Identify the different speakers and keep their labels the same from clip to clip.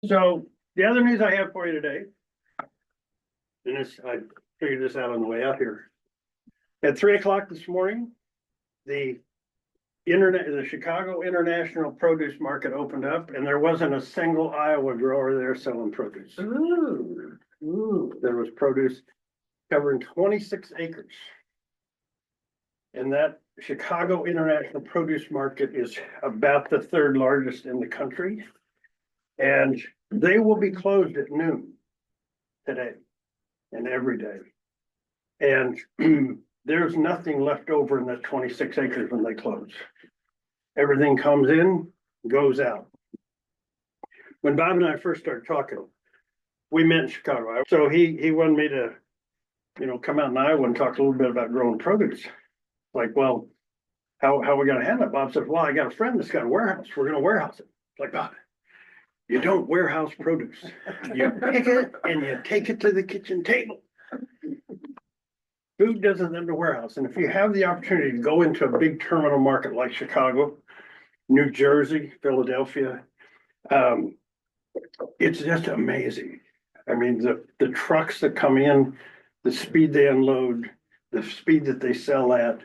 Speaker 1: So the other news I have for you today, and this, I figured this out on the way out here. At 3 o'clock this morning, the the Chicago International Produce Market opened up, and there wasn't a single Iowa grower there selling produce. There was produce covering 26 acres. And that Chicago International Produce Market is about the third largest in the country. And they will be closed at noon today and every day. And there's nothing left over in that 26 acres when they close. Everything comes in, goes out. When Bob and I first started talking, we met in Chicago. So he wanted me to, come out in Iowa and talk a little bit about growing produce. Like, well, how are we gonna handle it? Bob said, well, I got a friend that's got a warehouse. We're gonna warehouse it. Like, Bob, you don't warehouse produce. You pick it and you take it to the kitchen table. Food doesn't enter warehouse. And if you have the opportunity to go into a big terminal market like Chicago, New Jersey, Philadelphia, it's just amazing. I mean, the trucks that come in, the speed they unload, the speed that they sell at,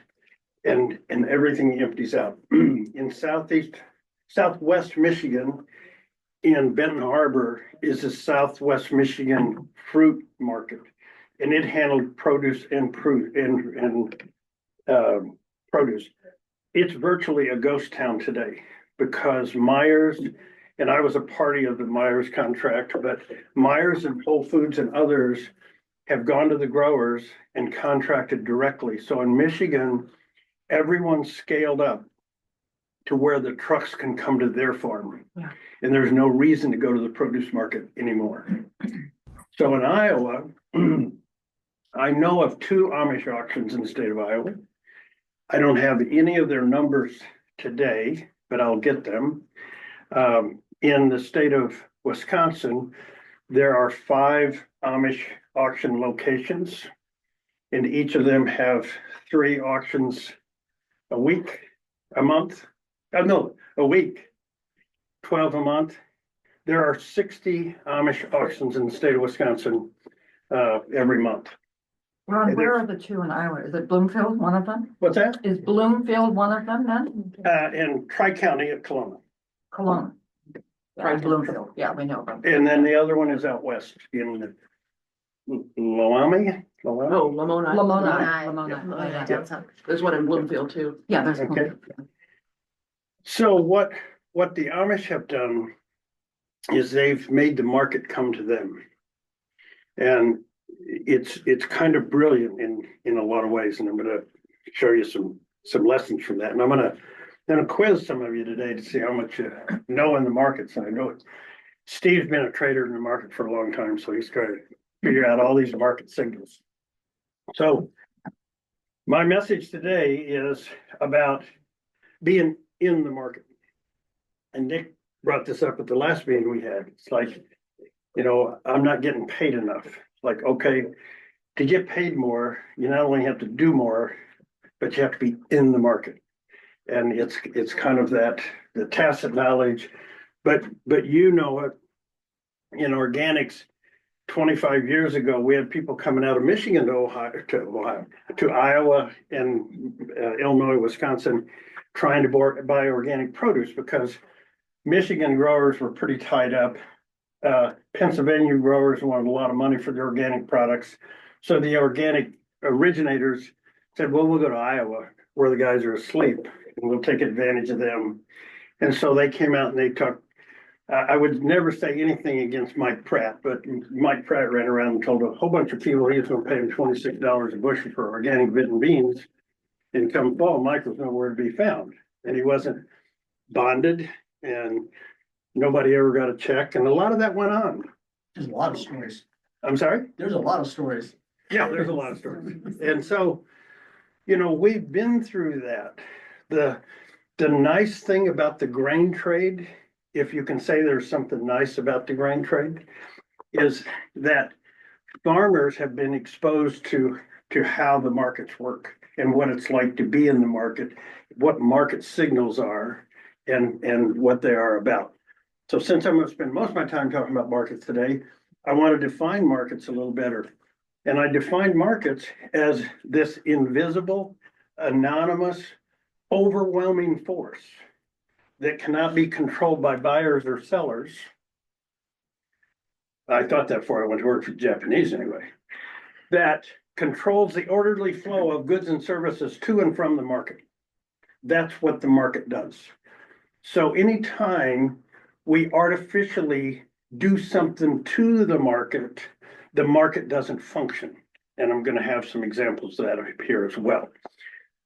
Speaker 1: and everything empties out. In Southwest Michigan, in Benton Harbor is a Southwest Michigan fruit market, and it handled produce and produce. It's virtually a ghost town today because Myers, and I was a party of the Myers contract, but Myers and Whole Foods and others have gone to the growers and contracted directly. So in Michigan, everyone's scaled up to where the trucks can come to their farm. Yeah. And there's no reason to go to the produce market anymore. So in Iowa, I know of 2 Amish auctions in the state of Iowa. I don't have any of their numbers today, but I'll get them. In the state of Wisconsin, there are 5 Amish auction locations, and each of them have 3 auctions a week, a month. A week, 12 a month. There are 60 Amish auctions in the state of Wisconsin every month.
Speaker 2: Ron, where are the 2 in Iowa? Is it Bloomfield, one of them?
Speaker 1: What's that?
Speaker 2: Is Bloomfield one of them then?
Speaker 1: In Tri-County at Kelowna.
Speaker 2: Kelowna. Right, Bloomfield. Yeah, we know about that.
Speaker 1: And then the other one is out west in Loami.
Speaker 3: Oh, Lamoni.
Speaker 2: Lamoni.
Speaker 3: Yeah.
Speaker 2: Down south.
Speaker 3: There's one in Bloomfield too.
Speaker 2: Yeah, there's
Speaker 1: Okay.
Speaker 2: one.
Speaker 1: So what the Amish have done is they've made the market come to them. And it's kind of brilliant in a lot of ways. And I'm going to show you some lessons from that. And I'm going to quiz some of you today to see how much you know in the markets. And I know Steve's been a trader in the market for a long time, so he's trying to figure out all these market signals. So my message today is about being in the market. And Nick brought this up at the last meeting we had. It's like, I'm not getting paid enough. Like, okay, to get paid more, you not only have to do more, but you have to be in the market. And it's kind of the tacit knowledge, but in organics, 25 years ago, we had people coming out of Michigan to Iowa and Illinois, Wisconsin, trying to buy organic produce because Michigan growers were pretty tied up. Pennsylvania growers wanted a lot of money for their organic products. So the organic originators said, well, we'll go to Iowa where the guys are asleep and we'll take advantage of them. And so they came out and they took, I would never say anything against Mike Pratt, but Mike Pratt ran around and told a whole bunch of people he was going to pay them $26 a bushel for organic Vinton beans. And come fall, Mike was nowhere to be found. And he wasn't bonded and nobody ever got a check. And a lot of that went on.
Speaker 4: There's a lot of stories.
Speaker 1: I'm sorry?
Speaker 4: There's a lot of stories.
Speaker 1: Yeah, there's a lot of stories. And so, we've been through that. The nice thing about the grain trade, if you can say there's something nice about the grain trade, is that farmers have been exposed to how the markets work and what it's like to be in the market, what market signals are and what they are about. So since I'm gonna spend most of my time talking about markets today, I want to define markets a little better. And I define markets as this invisible, anonymous, overwhelming force that cannot be controlled by buyers or sellers. I thought that before I went to work for the Japanese anyway. That controls the orderly flow of goods and services to and from the market. That's what the market does. So anytime we artificially do something to the market doesn't function. And I'm going to have some examples of that up here as well.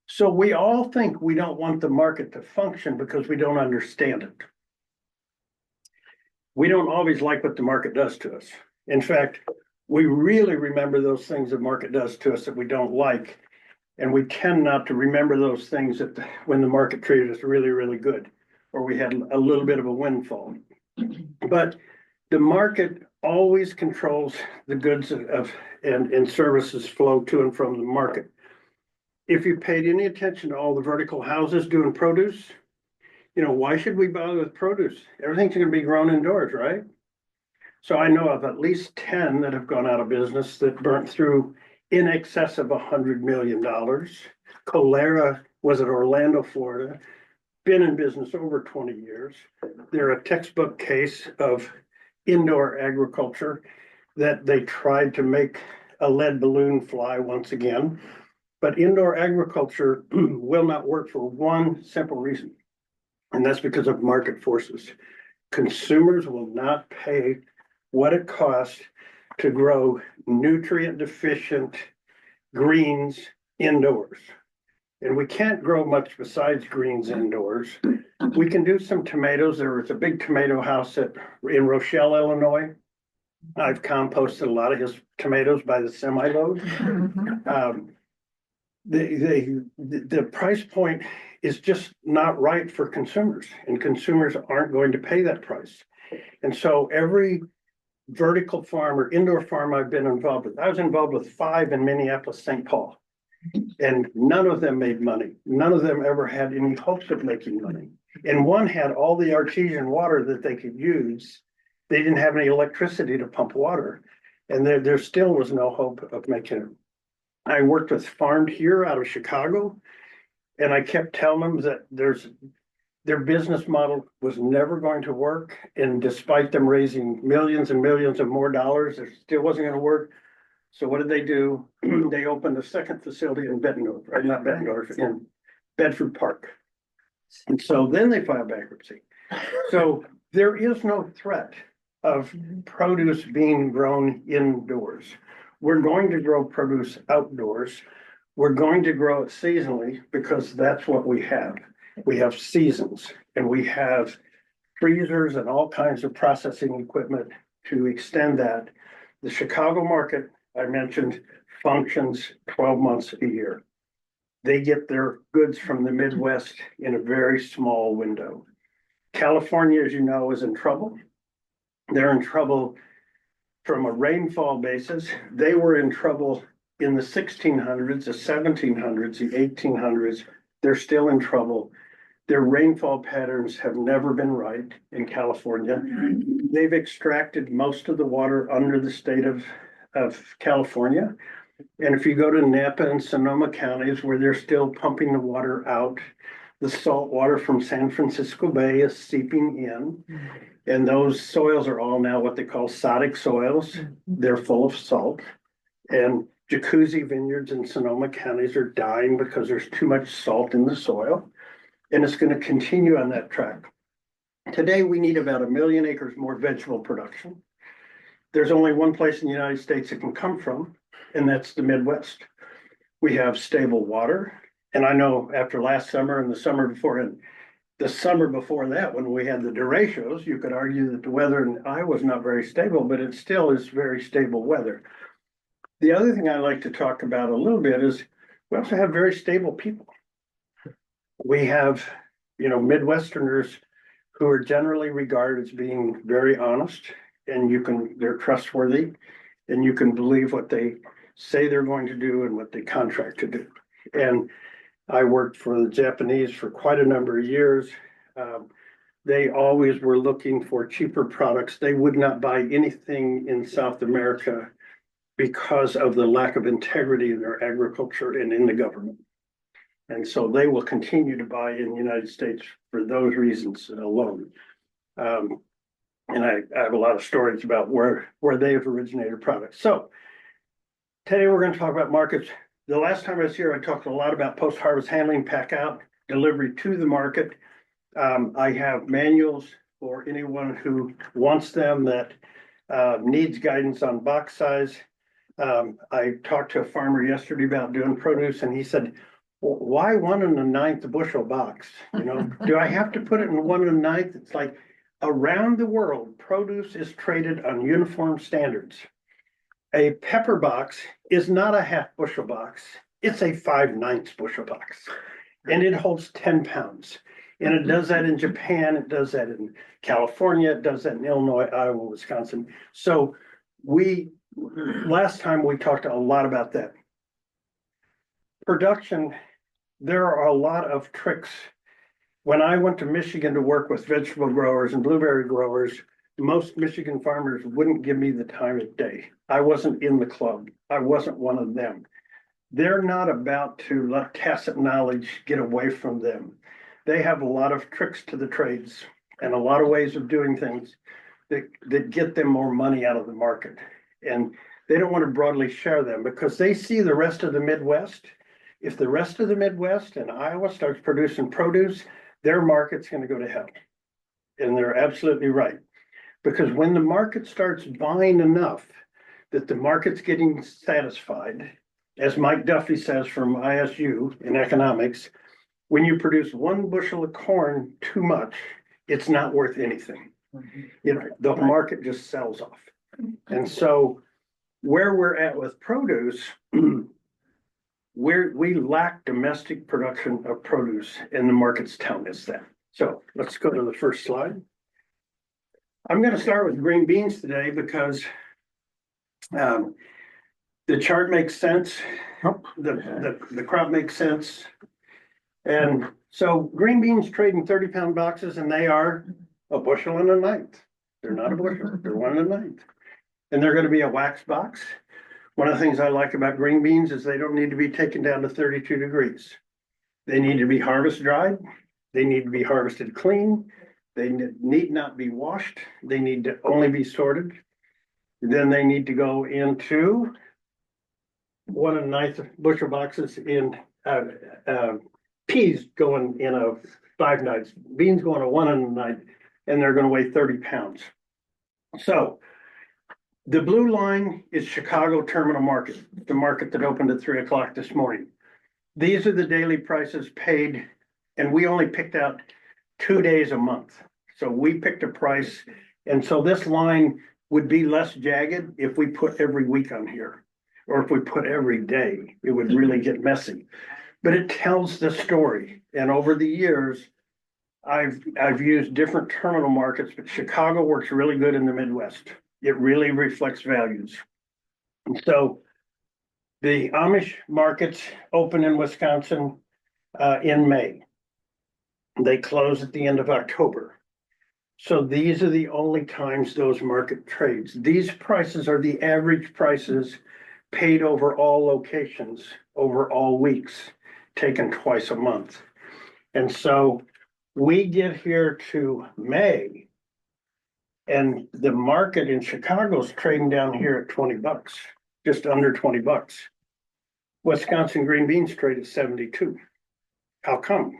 Speaker 1: So we all think we don't want the market to function because we don't understand it. We don't always like what the market does to us. In fact, we really remember those things the market does to us that we don't like. And we tend not to remember those things that when the market treated us really, really good, or we had a little bit of a windfall. But the market always controls the goods and services flow to and from the market. If you paid any attention to all the vertical houses doing produce, you know, why should we bother with produce? Everything's going to be grown indoors, right? So I know of at least 10 that have gone out of business that burnt through in excess of $100 million. Colera was at Orlando, Florida, been in business over 20 years. They're a textbook case of indoor agriculture that they tried to make a lead balloon fly once again. But indoor agriculture will not work for one simple reason, and that's because of market forces. Consumers will not pay what it costs to grow nutrient deficient greens indoors. And we can't grow much besides greens indoors. We can do some tomatoes. There was a big tomato house in Rochelle, Illinois. I've composted a lot of his tomatoes by the semi-load. The price point is just not right for consumers, and consumers aren't going to pay that price. And so every vertical farm or indoor farm I've been involved with, I was involved with 5 in Minneapolis, St. Paul, and none of them made money. None of them ever had any hopes of making money. And one had all the artesian water that they could use. They didn't have any electricity to pump water, and there still was no hope of making it. I worked with Farmed Here out of Chicago, and I kept telling them that their business model was never going to work. And despite them raising millions and millions of more dollars, it still wasn't going to work. So what did they do? They opened a second facility in in Bedford Park. And so then they filed bankruptcy. So there is no threat of produce being grown indoors. We're going to grow produce outdoors. We're going to grow it seasonally because that's what we have. We have seasons, and we have freezers and all kinds of processing equipment to extend that. The Chicago market, I mentioned, functions 12 months a year. They get their goods from the Midwest in a very small window. California, as you know, is in trouble. They're in trouble from a rainfall basis. They were in trouble in the 1600s, the 1700s, the 1800s. They're still in trouble. Their rainfall patterns have never been right in California. They've extracted most of the water under the state of California. And if you go to Napa and Sonoma counties where they're still pumping the water out, the salt water from San Francisco Bay is seeping in. And those soils are all now what they call sodic soils. They're full of salt. And jacuzzi vineyards in Sonoma counties are dying because there's too much salt in the soil. And it's going to continue on that track. Today, we need about 1 million acres more vegetable production. There's only one place in the United States it can come from, and that's the Midwest. We have stable water. And I know after last summer and the summer before, and the summer before that, when we had the derechos, you could argue that the weather in Iowa was not very stable, but it still is very stable weather. The other thing I like to talk about a little bit is we also have very stable people. We have, Midwesterners who are generally regarded as being very honest, and they're trustworthy, and you can believe what they say they're going to do and what they contract to do. And I worked for the Japanese for quite a number of years. They always were looking for cheaper products. They would not buy anything in South America because of the lack of integrity in their agriculture and in the government. And so they will continue to buy in the United States for those reasons alone. And I have a lot of stories about where they've originated products. So today we're going to talk about markets. The last time I was here, I talked a lot about post-harvest handling, pack out, delivery to the market. I have manuals for anyone who wants them that needs guidance on box size. I talked to a farmer yesterday about doing produce, and he said, well, why 1 1/9 bushel box? You know, do I have to put it in 1 1/9? It's like around the world, produce is traded on uniform standards. A pepper box is not a 1/2 bushel box. It's a 5/9 bushel box, and it holds 10 pounds. And it does that in Japan. It does that in California. It does that in Illinois, Iowa, Wisconsin. So last time we talked a lot about that. Production, there are a lot of tricks. When I went to Michigan to work with vegetable growers and blueberry growers, most Michigan farmers wouldn't give me the time of day. I wasn't in the club. I wasn't one of them. They're not about to let tacit knowledge get away from them. They have a lot of tricks to the trades and a lot of ways of doing things that get them more money out of the market. And they don't want to broadly share them because they see the rest of the Midwest. If the rest of the Midwest and Iowa starts producing produce, their market's going to go to hell. And they're absolutely right. Because when the market starts buying enough that the market's getting satisfied, as Mike Duffy says from ISU in economics, when you produce 1 bushel of corn too much, it's not worth anything. You know, the market just sells off. And so where we're at with produce, we lack domestic production of produce, and the market's telling us that. So let's go to the first slide. I'm going to start with green beans today because the chart makes sense. The crop makes sense. And so green beans trade in 30-pound boxes, and they are 1 bushel and 1/9. They're not a bushel, they're 1 1/9. And they're going to be a wax box. One of the things I like about green beans is they don't need to be taken down to 32 degrees. They need to be harvest dried. They need to be harvested clean. They need not be washed. They need to only be sorted. Then they need to go into 1 1/9 bushel boxes in peas going in a 5/9, beans going to 1 1/9, and they're going to weigh 30 pounds. So the blue line is Chicago Terminal Market, the market that opened at 3 o'clock this morning. These are the daily prices paid, and we only picked out 2 days a month. So we picked a price, and so this line would be less jagged if we put every week on here, or if we put every day, it would really get messy. But it tells the story, and over the years, I've used different terminal markets, but Chicago works really good in the Midwest. It really reflects values. And so the Amish markets open in Wisconsin in May. They close at the end of October. So these are the only times those market trades. These prices are the average prices paid over all locations, over all weeks, taken twice a month. And so we get here to May, and the market in Chicago is trading down here at $20, just under $20. Wisconsin green beans trade at 72. How come?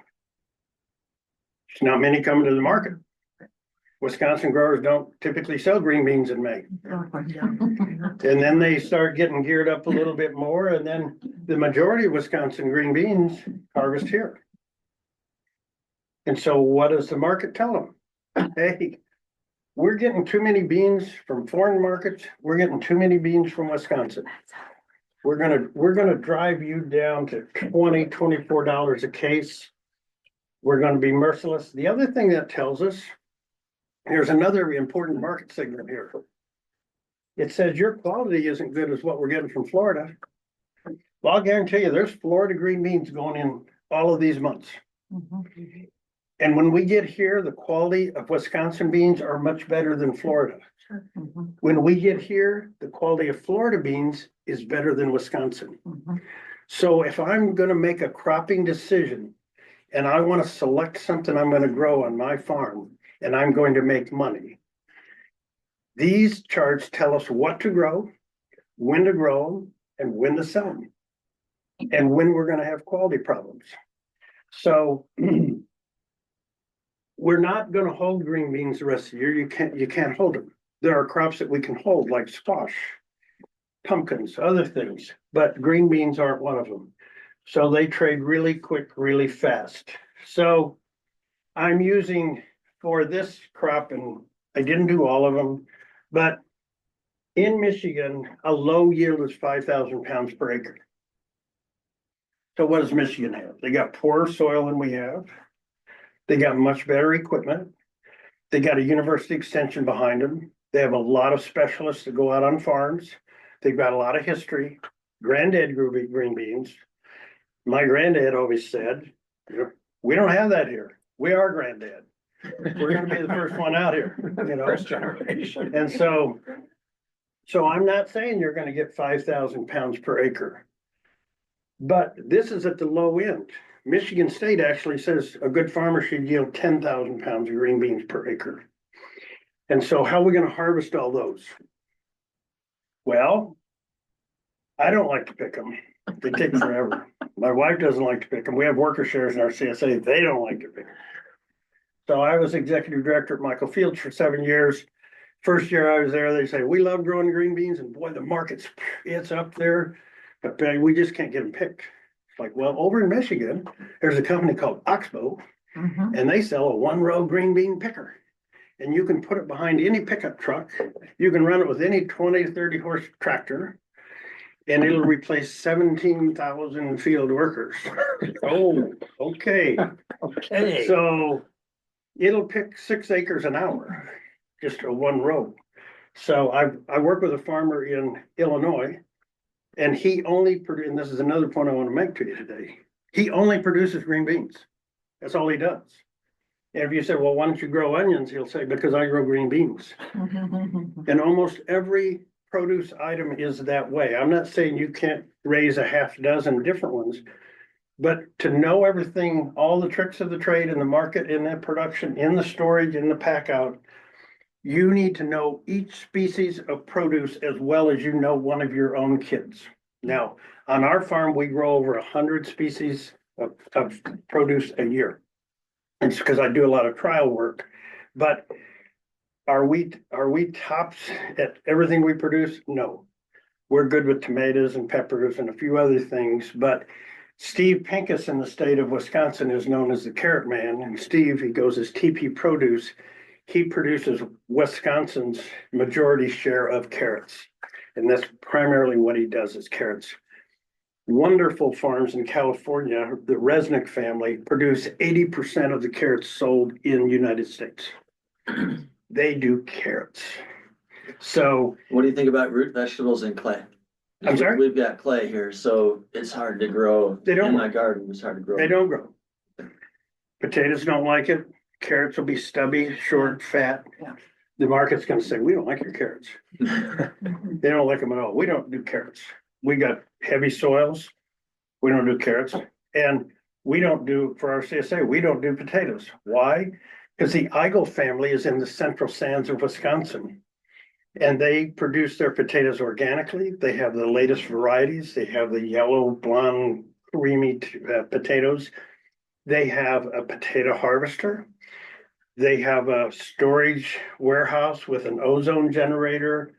Speaker 1: There's not many coming to the market. Wisconsin growers don't typically sell green beans in May. And then they start getting geared up a little bit more, and then the majority of Wisconsin green beans harvest here. And so what does the market tell them? Hey, we're getting too many beans from foreign markets. We're getting too many beans from Wisconsin. We're gonna drive you down to $20, $24 a case. We're gonna be merciless. The other thing that tells us, here's another important market signal here. It says your quality isn't good as what we're getting from Florida. Well, I'll guarantee you there's Florida green beans going in all of these months. And when we get here, the quality of Wisconsin beans are much better than Florida.
Speaker 2: Mhm,
Speaker 1: When we get here, the quality of Florida beans is better than Wisconsin.
Speaker 2: mhm.
Speaker 1: So if I'm gonna make a cropping decision and I wanna select something I'm gonna grow on my farm and I'm going to make money, these charts tell us what to grow, when to grow them, and when to sell them, and when we're gonna have quality problems. So we're not gonna hold green beans the rest of the year. You can't hold them. There are crops that we can hold, like squash, pumpkins, other things, but green beans aren't one of them. So they trade really quick, really fast. So I'm using for this crop, and I didn't do all of them, but in Michigan, a low yield is 5,000 pounds per acre. So what does Michigan have? They got poorer soil than we have. They got much better equipment. They got a university extension behind them. They have a lot of specialists that go out on farms. They've got a lot of history. Granddad grew green beans. My granddad always said, we don't have that here. We are granddad. We're gonna be the first one out here, you know?
Speaker 4: First generation.
Speaker 1: And so I'm not saying you're gonna get 5,000 pounds per acre. But this is at the low end. Michigan State actually says a good farmer should yield 10,000 pounds of green beans per acre. And so how are we gonna harvest all those? Well, I don't like to pick them. They take forever. My wife doesn't like to pick them. We have worker shares in our CSA. They don't like to pick them. So I was executive director at Michael Fields for 7 years. First year I was there, they say, we love growing green beans, and boy, the market's, it's up there, but we just can't get them picked. It's like, well, over in Michigan, there's a company called Oxbow,
Speaker 2: Mhm.
Speaker 1: and they sell a 1-row green bean picker. And you can put it behind any pickup truck. You can run it with any 20 to 30 horse tractor, and it'll replace 17,000 field workers. Oh, okay.
Speaker 4: Okay.
Speaker 1: So it'll pick 6 acres an hour, just a 1 row. So I work with a farmer in Illinois, and he only produces, and this is another point I want to make to you today. He only produces green beans. That's all he does. And if you say, well, why don't you grow onions? He'll say, because I grow green beans. And almost every produce item is that way. I'm not saying you can't raise a half dozen different ones, but to know everything, all the tricks of the trade in the market, in the production, in the storage, in the pack out, you need to know each species of produce as well as you know one of your own kids. Now, on our farm, we grow over 100 species of produce a year. It's because I do a lot of trial work, but are we tops at everything we produce? No. We're good with tomatoes and peppers and a few other things, but Steve Pincus in the state of Wisconsin is known as the Carrot Man, and Steve, he goes as TP Produce. He produces Wisconsin's majority share of carrots, and that's primarily what he does is carrots. Wonderful farms in California, the Resnick family, produce 80% of the carrots sold in the United States. They do carrots. So,
Speaker 5: What do you think about root vegetables and clay?
Speaker 1: I'm sorry?
Speaker 5: We've got clay here, so it's hard to grow.
Speaker 1: They don't
Speaker 5: In
Speaker 1: grow.
Speaker 5: my garden, it's hard to grow.
Speaker 1: they don't grow. Potatoes don't like it. Carrots will be stubby, short, fat.
Speaker 2: Yeah.
Speaker 1: The market's gonna say, we don't like your carrots. They don't like them at all. We don't do carrots. We got heavy soils. We don't do carrots. And we don't do, for our CSA, we don't do potatoes. Why? Because the Eigel family is in the central sands of Wisconsin. And they produce their potatoes organically. They have the latest varieties. They have the yellow, blonde, creamy potatoes. They have a potato harvester. They have a storage warehouse with an ozone generator,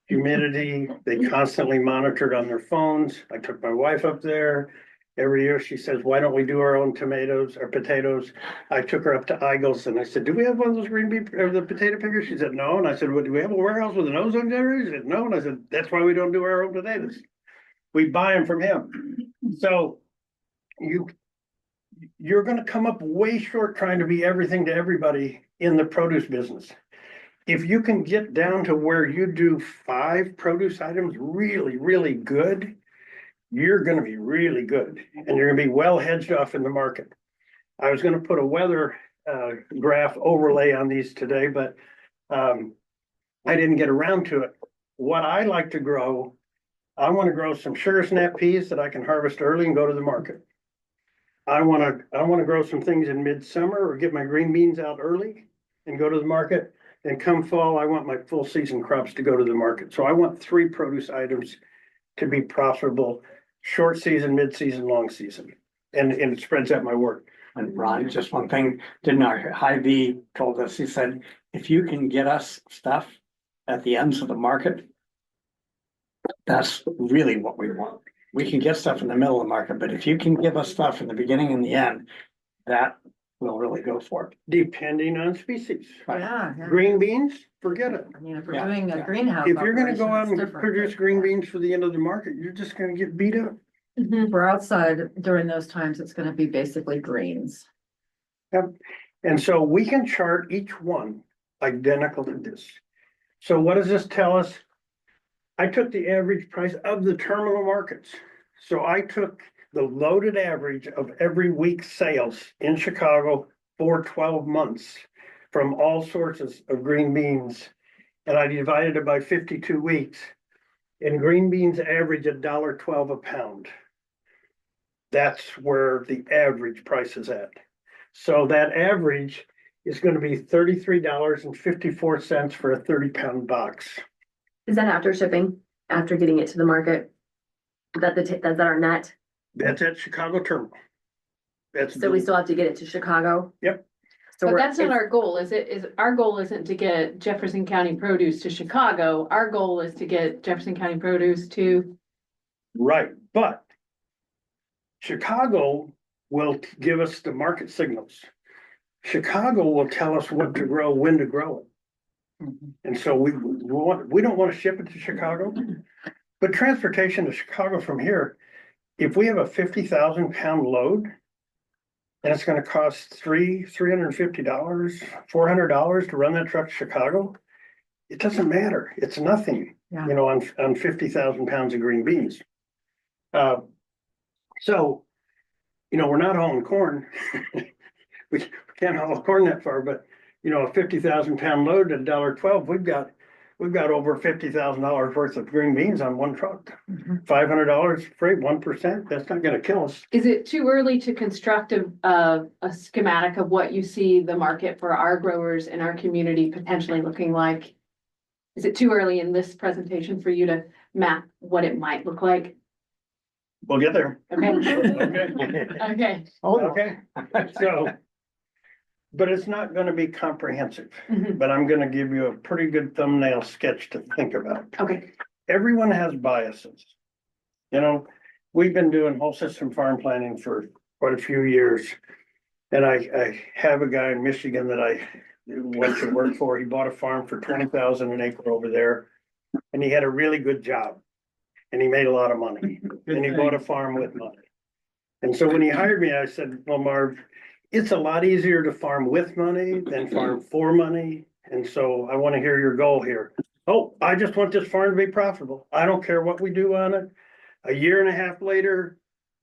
Speaker 1: humidity. They constantly monitor it on their phones. I took my wife up there. Every year she says, why don't we do our own tomatoes or potatoes? I took her up to Eigel's and I said, do we have one of those green bean or the potato pickers? She said, no. And I said, well, do we have a warehouse with an ozone generator? She said, no. And I said, that's why we don't do our own potatoes. We buy them from him. So you're going to come up way short trying to be everything to everybody in the produce business. If you can get down to where you do 5 produce items really, really good, you're going to be really good and you're going to be well hedged off in the market. I was going to put a weather graph overlay on these today, but I didn't get around to it. What I like to grow, I want to grow some sugar snap peas that I can harvest early and go to the market. I want to grow some things in midsummer or get my green beans out early and go to the market. And come fall, I want my full season crops to go to the market. So I want 3 produce items to be profitable, short season, mid-season, long season. And it spreads out my work.
Speaker 4: And Ron, just one thing, didn't our Hy-Vee told us, he said, if you can get us stuff at the ends of the market, that's really what we want. We can get stuff in the middle of the market, but if you can give us stuff in the beginning and the end, that will really go for it.
Speaker 1: Depending on species.
Speaker 2: Yeah, yeah.
Speaker 1: Green beans, forget it.
Speaker 2: I mean, if we're
Speaker 4: Yeah,
Speaker 2: doing a
Speaker 4: yeah.
Speaker 2: greenhouse.
Speaker 1: If you're gonna go
Speaker 2: operation,
Speaker 1: out
Speaker 2: it's
Speaker 1: and
Speaker 2: different,
Speaker 1: produce
Speaker 2: but,
Speaker 1: green beans for the end of the market, you're just gonna get beat up.
Speaker 2: If we're outside during those times, it's gonna be basically greens.
Speaker 1: And so we can chart each one identical to this. So what does this tell us? I took the average price of the terminal markets. So I took the loaded average of every week's sales in Chicago for 12 months from all sources of green beans. And I divided it by 52 weeks. And green beans average $1.12 a pound. That's where the average price is at. So that average is going to be $33.54 for a 30-pound box.
Speaker 6: Is that after shipping, after getting it to the market? Is that our net?
Speaker 1: That's at Chicago Terminal. That's
Speaker 6: So we still have to get it to Chicago?
Speaker 1: Yep.
Speaker 6: So
Speaker 7: But
Speaker 6: we're,
Speaker 7: that's not our goal, is it? Is our goal isn't to get Jefferson County produce to Chicago. Our goal is to get Jefferson County produce to,
Speaker 1: right, but Chicago will give us the market signals. Chicago will tell us what to grow, when to grow it. And so we don't want to ship it to Chicago, but transportation to Chicago from here, if we have a 50,000 pound load and it's going to cost $350, $400 to run that truck to Chicago, it doesn't matter. It's nothing,
Speaker 2: Yeah.
Speaker 1: you know, on 50,000 pounds of green beans. So, you know, we're not hauling corn. We can't haul corn that far, but you know, a 50,000 pound load at $1.12, we've got over $50,000 worth of green beans on one truck.
Speaker 2: Mhm.
Speaker 1: $500 freight, 1%, that's not gonna kill us.
Speaker 7: is it too early to construct a schematic of what you see the market for our growers in our community potentially looking like? Is it too early in this presentation for you to map what it might look like?
Speaker 1: We'll get there.
Speaker 7: Okay,
Speaker 1: Okay,
Speaker 7: okay.
Speaker 1: okay, so. But it's not gonna be comprehensive,
Speaker 7: Mhm.
Speaker 1: but I'm gonna give you a pretty good thumbnail sketch to think about.
Speaker 7: Okay,
Speaker 1: Everyone has biases. You know, we've been doing whole system farm planning for quite a few years. And I have a guy in Michigan that I went to work for. He bought a farm for 20,000 an acre over there. And he had a really good job. And he made a lot of money. And he bought a farm with money. And so when he hired me, I said, well, Marv, it's a lot easier to farm with money than farm for money. And so I want to hear your goal here. Oh, I just want this farm to be profitable. I don't care what we do on it. A year and a half later,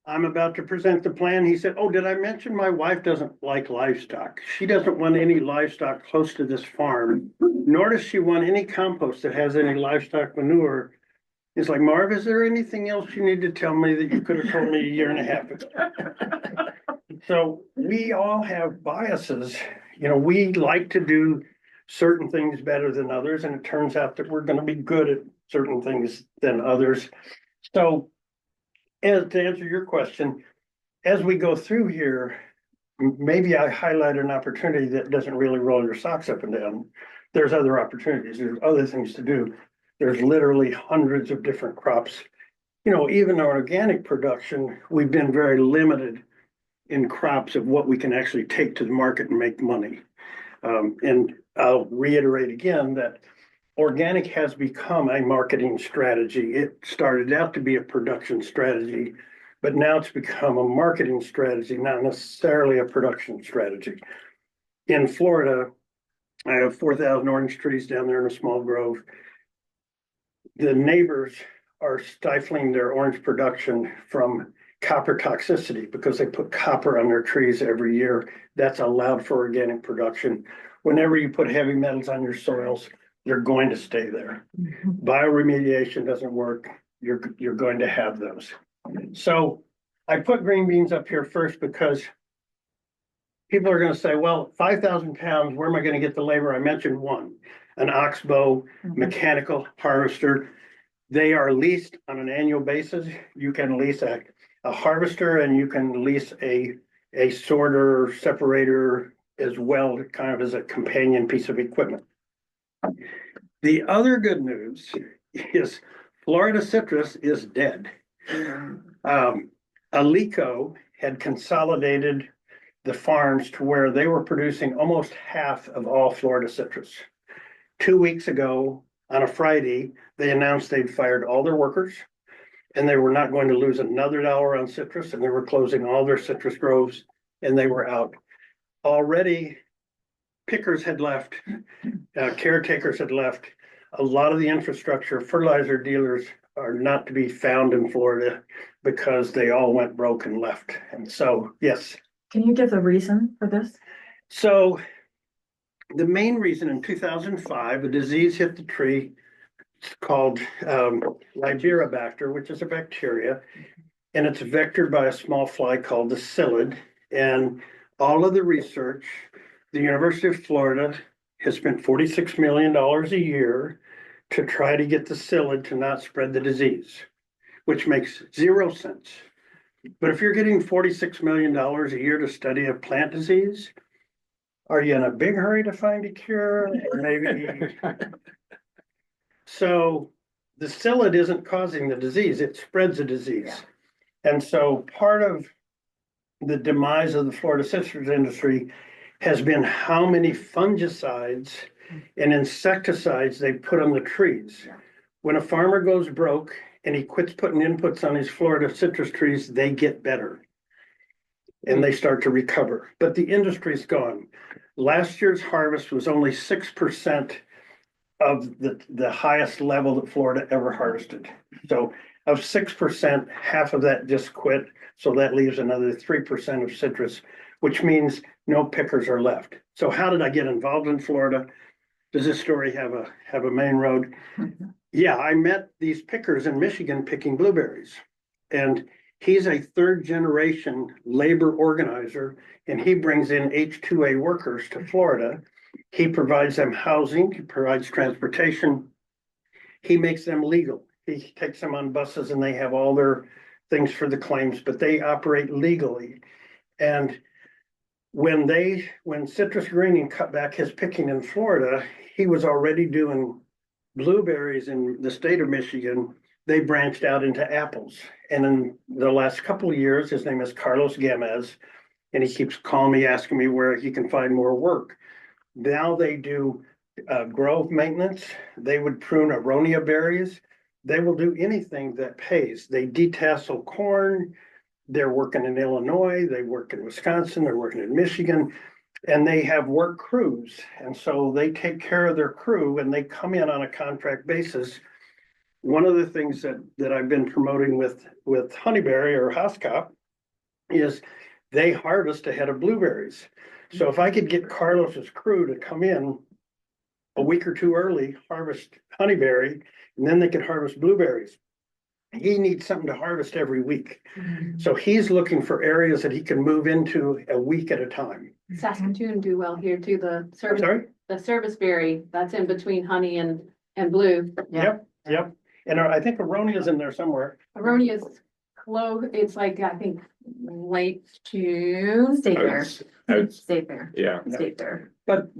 Speaker 1: I'm about to present the plan. He said, oh, did I mention my wife doesn't like livestock? She doesn't want any livestock close to this farm, nor does she want any compost that has any livestock manure. It's like, Marv, is there anything else you need to tell me that you could have told me a year and a half ago? So we all have biases. You know, we like to do certain things better than others, and it turns out that we're going to be good at certain things than others. So as to answer your question, as we go through here, maybe I highlight an opportunity that doesn't really roll your socks up and down. There's other opportunities. There's other things to do. There's literally hundreds of different crops. You know, even our organic production, we've been very limited in crops of what we can actually take to the market and make money. And I'll reiterate again that organic has become a marketing strategy. It started out to be a production strategy, but now it's become a marketing strategy, not necessarily a production strategy. In Florida, I have 4,000 orange trees down there in a small grove. The neighbors are stifling their orange production from copper toxicity because they put copper on their trees every year. That's allowed for organic production. Whenever you put heavy metals on your soils, they're going to stay there. Bioremediation doesn't work. You're going to have those. So I put green beans up here first because people are gonna say, well, 5,000 pounds, where am I gonna get the labor? I mentioned one, an oxbow mechanical harvester. They are leased on an annual basis. You can lease a harvester and you can lease a sorter, separator as well, kind of as a companion piece of equipment. The other good news is Florida citrus is dead. Alico had consolidated the farms to where they were producing almost half of all Florida citrus. 2 weeks ago, on a Friday, they announced they'd fired all their workers and they were not going to lose another dollar on citrus, and they were closing all their citrus groves and they were out. Already, pickers had left, caretakers had left. A lot of the infrastructure, fertilizer dealers are not to be found in Florida because they all went broke and left. And so, yes.
Speaker 2: Can you give the reason for this?
Speaker 1: So the main reason in 2005, a disease hit the tree. It's called Liberibacter, which is a bacteria, and it's vectored by a small fly called the psyllid. And all of the research, the University of Florida has spent $46 million a year to try to get the psyllid to not spread the disease, which makes zero sense. But if you're getting $46 million a year to study a plant disease, are you in a big hurry to find a cure? Or maybe. So the psyllid isn't causing the disease, it spreads the disease. And so part of the demise of the Florida citrus industry has been how many fungicides and insecticides they put on the trees. When a farmer goes broke and he quits putting inputs on his Florida citrus trees, they get better and they start to recover. But the industry's gone. Last year's harvest was only 6% of the highest level that Florida ever harvested. So of 6%, half of that just quit. So that leaves another 3% of citrus, which means no pickers are left. So how did I get involved in Florida? Does this story have a main road? Yeah, I met these pickers in Michigan picking blueberries. And he's a third generation labor organizer, and he brings in H-2A workers to Florida. He provides them housing, he provides transportation. He makes them legal. He takes them on buses and they have all their things for the claims, but they operate legally. And when Citrus Greening cut back his picking in Florida, he was already doing blueberries in the state of Michigan. They branched out into apples. And in the last couple of years, his name is Carlos Gamez, and he keeps calling me, asking me where he can find more work. Now they do grove maintenance. They would prune aronia berries. They will do anything that pays. They detassel corn. They're working in Illinois. They work in Wisconsin. They're working in Michigan. And they have work crews. And so they take care of their crew and they come in on a contract basis. One of the things that I've been promoting with Honeyberry or Housecock is they harvest ahead of blueberries. So if I could get Carlos's crew to come in a week or two early, harvest honeyberry, and then they could harvest blueberries. He needs something to harvest every week. So he's looking for areas that he can move into a week at a time.
Speaker 7: Saskatoon do well here too,
Speaker 1: I'm sorry?
Speaker 7: the service berry, that's in between honey and blue.
Speaker 1: Yep. And I think Aronia's in there somewhere.
Speaker 7: Aronia is it's like, I think, late June.
Speaker 6: State fair,
Speaker 8: It's-
Speaker 6: state fair,
Speaker 8: Yeah,
Speaker 6: state fair.
Speaker 1: But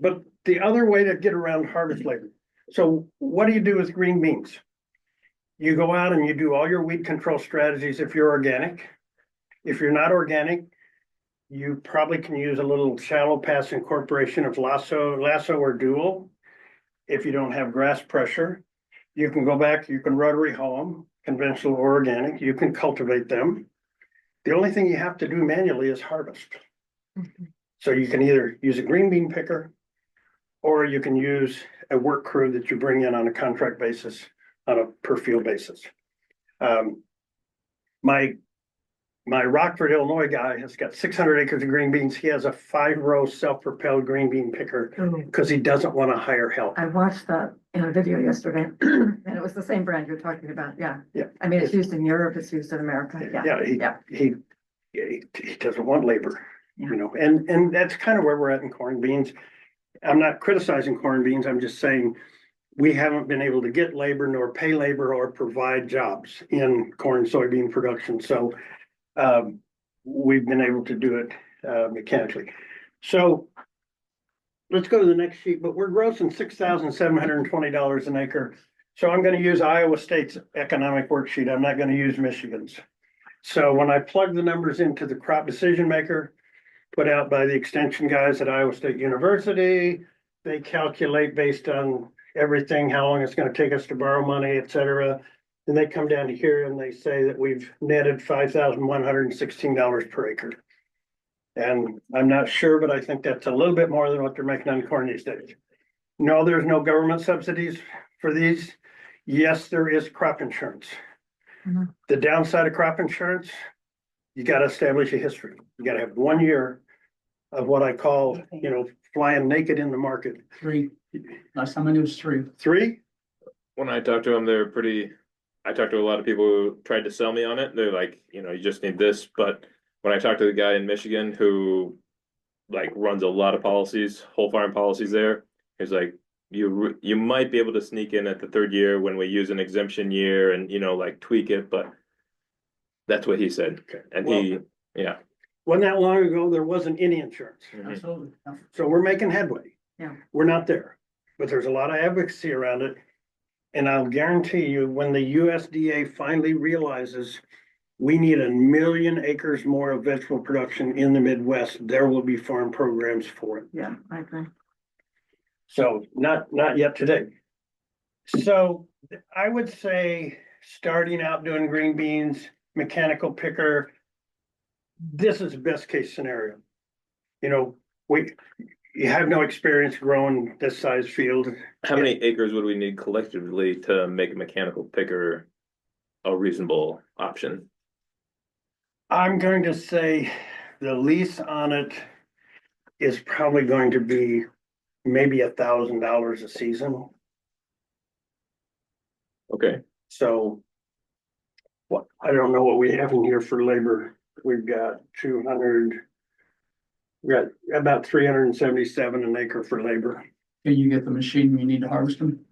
Speaker 1: the other way to get around harvest labor. So what do you do with green beans? You go out and you do all your weed control strategies if you're organic. If you're not organic, you probably can use a little shallow pass incorporation of lasso or dual. If you don't have grass pressure, you can go back, you can rotary hoe them, conventional or organic, you can cultivate them. The only thing you have to do manually is harvest. So you can either use a green bean picker or you can use a work crew that you bring in on a contract basis, on a per field basis. My My Rockford, Illinois guy has got 600 acres of green beans. He has a 5-row self-propelled green bean picker because he doesn't want to hire help.
Speaker 2: I watched that in a video yesterday, and it was the same brand you're talking about, yeah.
Speaker 1: Yeah.
Speaker 2: I mean, it's used in Europe, it's used in America, yeah.
Speaker 1: Yeah, he doesn't want labor,
Speaker 2: Yeah.
Speaker 1: you know, and that's kind of where we're at in corn beans. I'm not criticizing corn beans, I'm just saying we haven't been able to get labor nor pay labor or provide jobs in corn soybean production, so we've been able to do it mechanically. So let's go to the next sheet, but we're grossing $6,720 an acre. So I'm going to use Iowa State's economic worksheet. I'm not going to use Michigan's. So when I plug the numbers into the crop decision maker put out by the extension guys at Iowa State University, they calculate based on everything, how long it's going to take us to borrow money, et cetera. And they come down to here and they say that we've netted $5,116 per acre. And I'm not sure, but I think that's a little bit more than what they're making on corn these days. No, there's no government subsidies for these. Yes, there is crop insurance.
Speaker 2: Mhm.
Speaker 1: The downside of crop insurance, you got to establish a history. You got to have 1 year of what I call, you know, flying naked in the market.
Speaker 8: 3. Last time I knew it was 3.
Speaker 1: 3,
Speaker 9: When I talked to them, they're pretty. I talked to a lot of people who tried to sell me on it. They're like, you know, you just need this. But when I talked to the guy in Michigan who like runs a lot of policies, whole farm policies there, he's like, you might be able to sneak in at the 3rd year when we use an exemption year and, you know, like tweak it. But that's what he said.
Speaker 1: Okay.
Speaker 9: And
Speaker 1: Well,
Speaker 9: yeah.
Speaker 1: wasn't that long ago, there wasn't any insurance.
Speaker 9: Mhm.
Speaker 8: Absolutely. Yeah.
Speaker 1: So we're making headway.
Speaker 2: Yeah.
Speaker 1: We're not there, but there's a lot of advocacy around it. And I'll guarantee you, when the USDA finally realizes we need 1 million acres more of vegetable production in the Midwest, there will be farm programs for it.
Speaker 2: Yeah, I agree.
Speaker 1: So not yet today. So I would say starting out doing green beans, mechanical picker, this is the best case scenario. You know, you have no experience growing this size field.
Speaker 9: How many acres would we need collectively to make a mechanical picker a reasonable option?
Speaker 1: I'm going to say the lease on it is probably going to be maybe $1,000 a season.
Speaker 9: Okay.
Speaker 1: So what, I don't know what we have in here for labor. We've got 200, we got about 377 an acre for labor.
Speaker 8: Can you get the machine when you need to harvest them?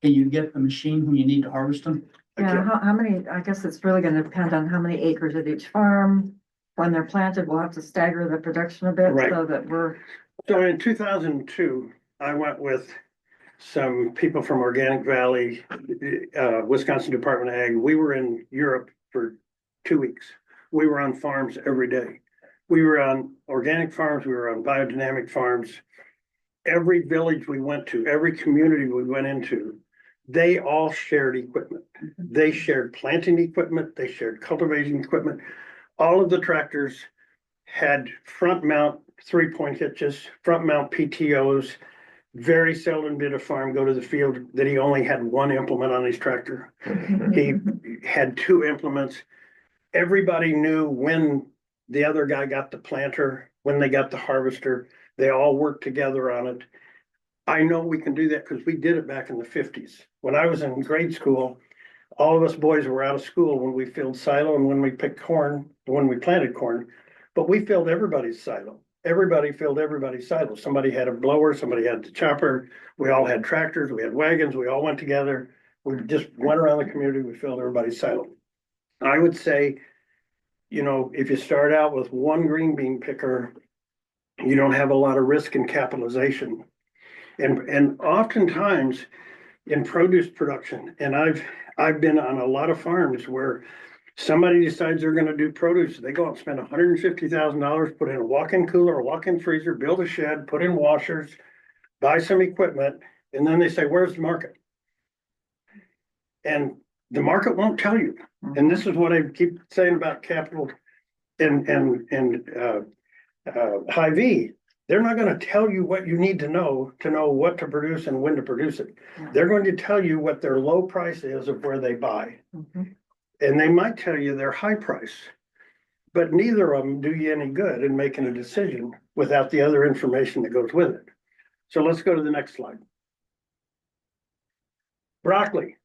Speaker 8: Can you get the machine when you need to harvest them?
Speaker 2: Yeah,
Speaker 1: Okay.
Speaker 2: how many, I guess it's really gonna depend on how many acres at each farm. When they're planted, we'll have to stagger the production a bit
Speaker 1: Right.
Speaker 2: so that we're,
Speaker 1: So in 2002, I went with some people from Organic Valley, Wisconsin Department of Ag. We were in Europe for 2 weeks. We were on farms every day. We were on organic farms, we were on biodynamic farms. Every village we went to, every community we went into, they all shared equipment. They shared planting equipment, they shared cultivating equipment. All of the tractors had front mount 3-point hitches, front mount PTOs. Very seldom did a farm go to the field that he only had 1 implement on his tractor. He had 2 implements. Everybody knew when the other guy got the planter, when they got the harvester. They all worked together on it. I know we can do that because we did it back in the 50s. When I was in grade school, all of us boys were out of school when we filled silo and when we picked corn, when we planted corn, but we filled everybody's silo. Everybody filled everybody's silo. Somebody had a blower, somebody had the chopper. We all had tractors, we had wagons, we all went together. We just went around the community, we filled everybody's silo. I would say, you know, if you start out with 1 green bean picker, you don't have a lot of risk in capitalization. And oftentimes in produce production, and I've been on a lot of farms where somebody decides they're gonna do produce, they go out and spend $150,000, put in a walk-in cooler, a walk-in freezer, build a shed, put in washers, buy some equipment, and then they say, where's the market? And the market won't tell you. And this is what I keep saying about capital and Hy-Vee. They're not gonna tell you what you need to know what to produce and when to produce it.
Speaker 2: Yeah.
Speaker 1: They're going to tell you what their low price is of where they buy.
Speaker 2: Mhm.
Speaker 1: And they might tell you their high price. But neither of them do you any good in making a decision without the other information that goes with it. So let's go to the next slide. Broccoli.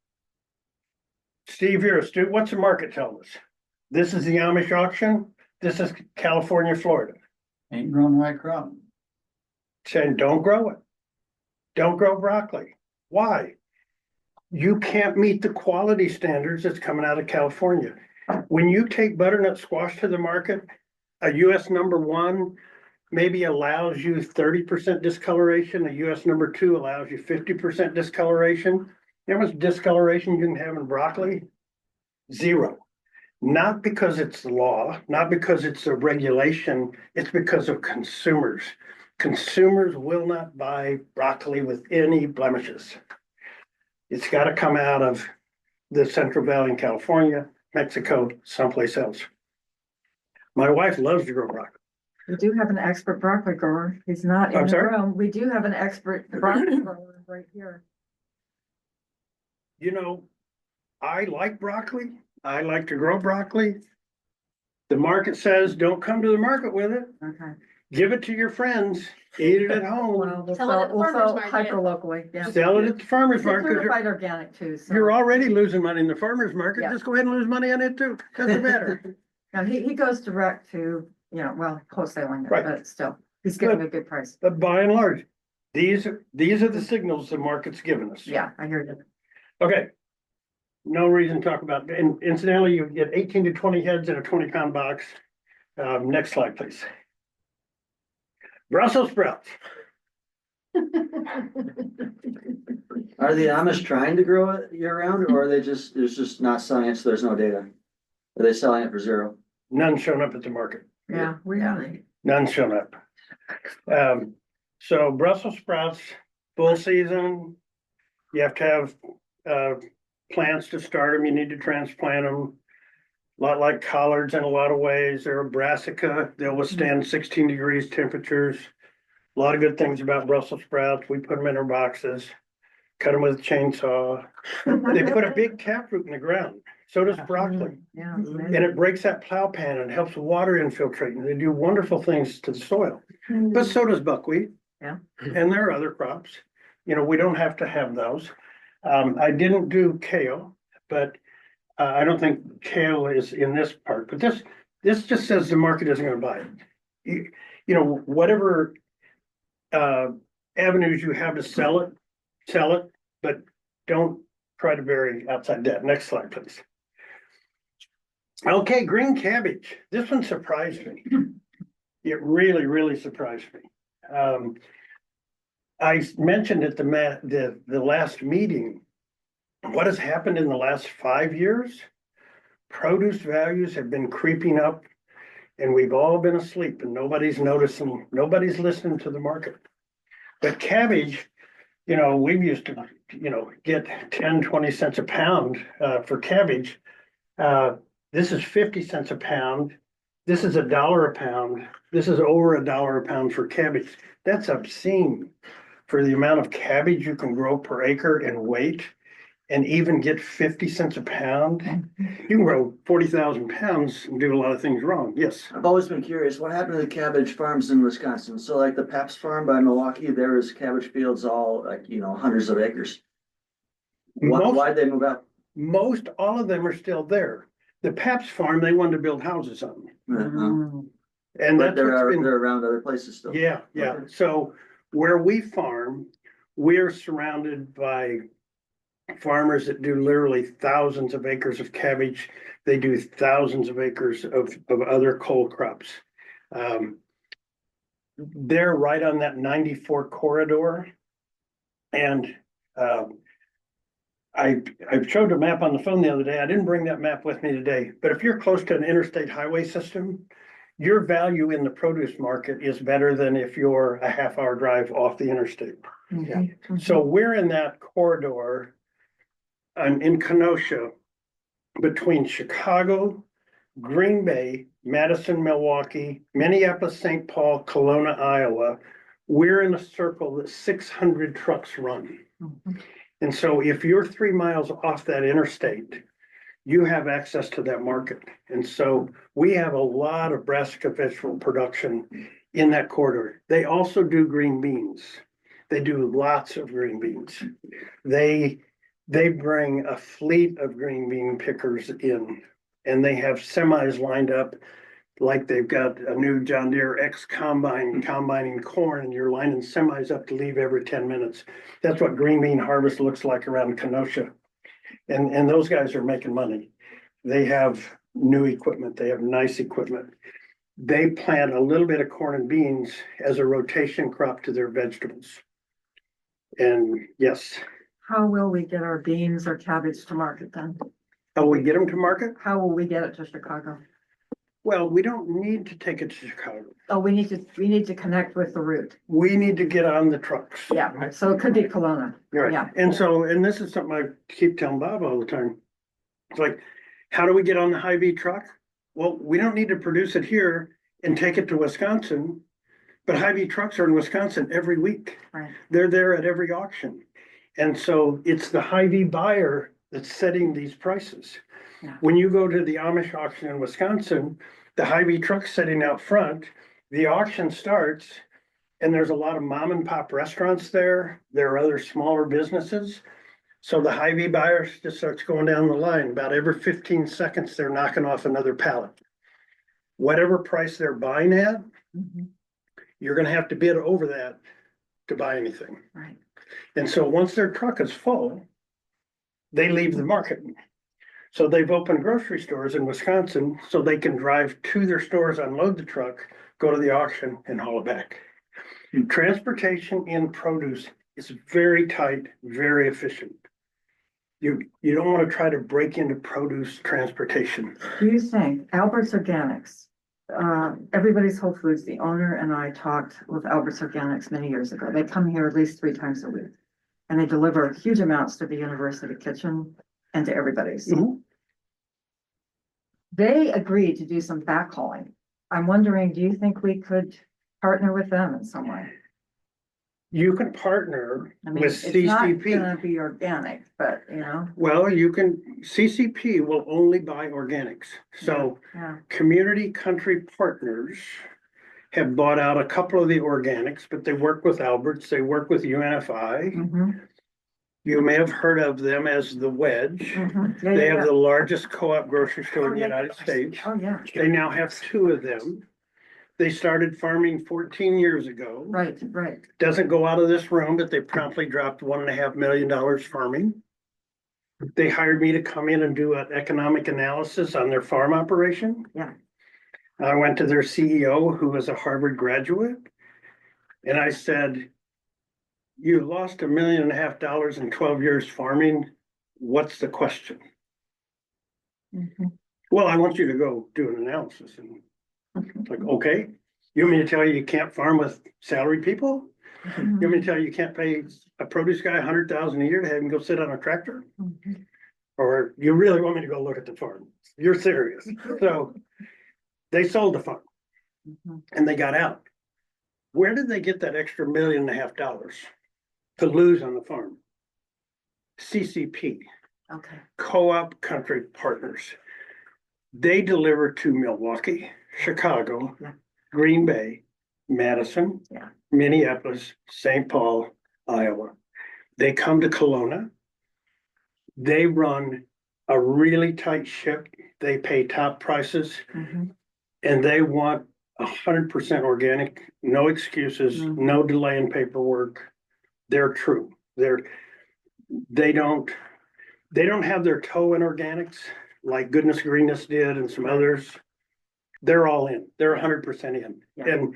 Speaker 1: Steve, you're astute. What's the market telling us? This is the Amish auction. This is California, Florida.
Speaker 8: Ain't growing the right crop.
Speaker 1: Saying don't grow it. Don't grow broccoli. Why? You can't meet the quality standards that's coming out of California. When you take butternut squash to the market, a US #1 maybe allows you 30% discoloration. A US #2 allows you 50% discoloration. You know how much discoloration you can have in broccoli? Zero. Not because it's the law, not because it's a regulation, it's because of consumers. Consumers will not buy broccoli with any blemishes. It's got to come out of the Central Valley in California, Mexico, someplace else. My wife loves to grow broccoli.
Speaker 2: We do have an expert broccoli grower. He's not in
Speaker 1: I'm
Speaker 2: the
Speaker 1: sorry?
Speaker 2: room. We do have an expert broccoli grower right here.
Speaker 1: You know, I like broccoli. I like to grow broccoli. The market says, don't come to the market with it.
Speaker 2: Okay.
Speaker 1: Give it to your friends. Eat it at home.
Speaker 2: Well, we'll
Speaker 7: Sell it
Speaker 2: sell,
Speaker 7: at the
Speaker 2: we'll
Speaker 7: farmer's
Speaker 2: sell
Speaker 7: market.
Speaker 2: hyper locally, yeah.
Speaker 1: Sell it at the farmer's
Speaker 2: It's
Speaker 1: market.
Speaker 2: certified organic too, so.
Speaker 1: You're already losing money in the farmer's market.
Speaker 2: Yeah.
Speaker 1: Just go ahead and lose money on it too. Doesn't matter.
Speaker 2: Now, he goes direct to, well, wholesaling it,
Speaker 1: Right.
Speaker 2: but still, he's getting a good price.
Speaker 1: But by and large, these are the signals the market's given us.
Speaker 2: Yeah, I hear you.
Speaker 1: Okay. No reason to talk about, and incidentally, you get 18 to 20 heads in a 20-pound box. Next slide, please. Brussels sprouts.
Speaker 5: Are the Amish trying to grow it year round, or are they just, there's just not selling it, so there's no data? Are they selling it for zero?
Speaker 1: None shown up at the market.
Speaker 2: Yeah, really.
Speaker 1: None shown up. So Brussels sprouts, full season. You have to have plants to start them. You need to transplant them. A lot like collards in a lot of ways. They're a brassica. They'll withstand 16 degrees temperatures. A lot of good things about Brussels sprouts. We put them in our boxes, cut them with a chainsaw. They put a big taproot in the ground. So does broccoli.
Speaker 2: Yeah.
Speaker 1: And it breaks that plow pan and helps water infiltrate. And they do wonderful things to the soil. But so does buckwheat.
Speaker 2: Yeah.
Speaker 1: And there are other crops. You know, we don't have to have those. I didn't do kale, but I don't think kale is in this part. But this just says the market isn't going to buy it. You know, whatever avenues you have to sell it, but don't try to bury outside debt. Next slide, please. Okay, green cabbage. This one surprised me. It really, really surprised me. I mentioned at the last meeting, what has happened in the last 5 years? Produce values have been creeping up, and we've all been asleep, and nobody's noticing, nobody's listening to the market. But cabbage, you know, we used to, get 10, 20 cents a pound for cabbage. This is 50 cents a pound. This is $1 a pound. This is over $1 a pound for cabbage. That's obscene for the amount of cabbage you can grow per acre and weight, and even get 50 cents a pound. You can grow 40,000 pounds and do a lot of things wrong. Yes.
Speaker 5: I've always been curious, what happened to the cabbage farms in Wisconsin? So like the Pabst farm by Milwaukee, there was cabbage fields all like, hundreds of acres. Why'd they move out?
Speaker 1: Most all of them are still there. The Pabst farm, they wanted to build houses on. And
Speaker 5: But
Speaker 1: that's what's been.
Speaker 5: they're around other places still.
Speaker 1: Yeah.
Speaker 5: Okay.
Speaker 1: So where we farm, we're surrounded by farmers that do literally thousands of acres of cabbage. They do thousands of acres of other cole crops. They're right on that 94 corridor. And I showed a map on the phone the other day. I didn't bring that map with me today, but if you're close to an interstate highway system, your value in the produce market is better than if you're a half-hour drive off the interstate. So we're in that corridor. I'm in Kenosha, between Chicago, Green Bay, Madison, Milwaukee, Minneapolis, St. Paul, Kelowna, Iowa. We're in a circle that 600 trucks run. And so if you're 3 miles off that interstate, you have access to that market. And so we have a lot of brassica vegetable production in that corridor. They also do green beans. They do lots of green beans. They bring a fleet of green bean pickers in, and they have semis lined up like they've got a new John Deere X combine combining corn, and you're lining semis up to leave every 10 minutes. That's what green bean harvest looks like around Kenosha. And those guys are making money. They have new equipment. They have nice equipment. They plant a little bit of corn and beans as a rotation crop to their vegetables. And yes,
Speaker 2: How will we get our beans or cabbage to market then?
Speaker 1: how we get them to market?
Speaker 2: How will we get it to Chicago?
Speaker 1: Well, we don't need to take it to Chicago.
Speaker 2: Oh, we need to connect with the route.
Speaker 1: We need to get on the trucks.
Speaker 2: Yeah, so it could be Kelowna.
Speaker 1: Right.
Speaker 2: Yeah.
Speaker 1: And this is something I keep telling Bob all the time. It's like, how do we get on the Hy-Vee truck? Well, we don't need to produce it here and take it to Wisconsin, but Hy-Vee trucks are in Wisconsin every week.
Speaker 2: Right.
Speaker 1: They're there at every auction. And so it's the Hy-Vee buyer that's setting these prices.
Speaker 2: Yeah.
Speaker 1: When you go to the Amish auction in Wisconsin, the Hy-Vee truck's sitting out front, the auction starts, and there's a lot of mom and pop restaurants there. There are other smaller businesses. So the Hy-Vee buyers just starts going down the line. About every 15 seconds, they're knocking off another pallet. Whatever price they're buying at,
Speaker 2: Mhm.
Speaker 1: you're gonna have to bid over that to buy anything.
Speaker 2: Right.
Speaker 1: And so once their truck is full, they leave the market. So they've opened grocery stores in Wisconsin so they can drive to their stores, unload the truck, go to the auction and haul it back. Transportation in produce is very tight, very efficient. You don't want to try to break into produce transportation.
Speaker 2: Do you think Albert's Organics, everybody's Whole Foods, the owner and I talked with Albert's Organics many years ago. They come here at least 3 times a week. And they deliver huge amounts to the university kitchen and to everybody's.
Speaker 1: Mhm.
Speaker 2: They agreed to do some backhauling. I'm wondering, do you think we could partner with them in some way?
Speaker 1: You can partner
Speaker 2: I mean,
Speaker 1: with
Speaker 2: it's not
Speaker 1: CCP.
Speaker 2: gonna be organic, but
Speaker 1: Well, CCP will only buy organics. So
Speaker 2: yeah,
Speaker 1: Community Country Partners have bought out a couple of the organics, but they work with Alberts, they work with UNFI.
Speaker 2: mhm,
Speaker 1: You may have heard of them as the Wedge.
Speaker 2: mhm. Yeah,
Speaker 1: They
Speaker 2: yeah,
Speaker 1: have
Speaker 2: yeah.
Speaker 1: the largest co-op grocery store in the
Speaker 2: Oh, yeah.
Speaker 1: United States.
Speaker 2: Oh, yeah,
Speaker 1: They now have 2 of them. They started farming 14 years ago.
Speaker 2: right, right.
Speaker 1: Doesn't go out of this room, but they promptly dropped $1.5 million farming. They hired me to come in and do an economic analysis on their farm operation.
Speaker 2: Yeah.
Speaker 1: I went to their CEO, who was a Harvard graduate, and I said, "You lost $1.5 million in 12 years farming. What's the question?"
Speaker 2: Mhm.
Speaker 1: "Well, I want you to go do an analysis." And it's like, okay, you want me to tell you can't farm with salary people? You want me to tell you can't pay a produce guy $100,000 a year to have him go sit on a tractor?
Speaker 2: Mhm.
Speaker 1: Or you really want me to go look at the farm? You're serious. So they sold the farm
Speaker 2: Mhm.
Speaker 1: and they got out. Where did they get that extra $1.5 million to lose on the farm? CCP,
Speaker 2: Okay,
Speaker 1: Co-op Country Partners. They deliver to Milwaukee, Chicago,
Speaker 2: Yeah.
Speaker 1: Green Bay, Madison,
Speaker 2: Yeah.
Speaker 1: Minneapolis, St. Paul, Iowa. They come to Kelowna. They run a really tight ship. They pay top prices
Speaker 2: mhm,
Speaker 1: and they want 100% organic, no excuses,
Speaker 2: Mhm.
Speaker 1: no delay in paperwork. They're true. They don't have their toe in organics like Goodness Greenness did and some others. They're all in. They're 100% in.
Speaker 2: Yeah.
Speaker 1: And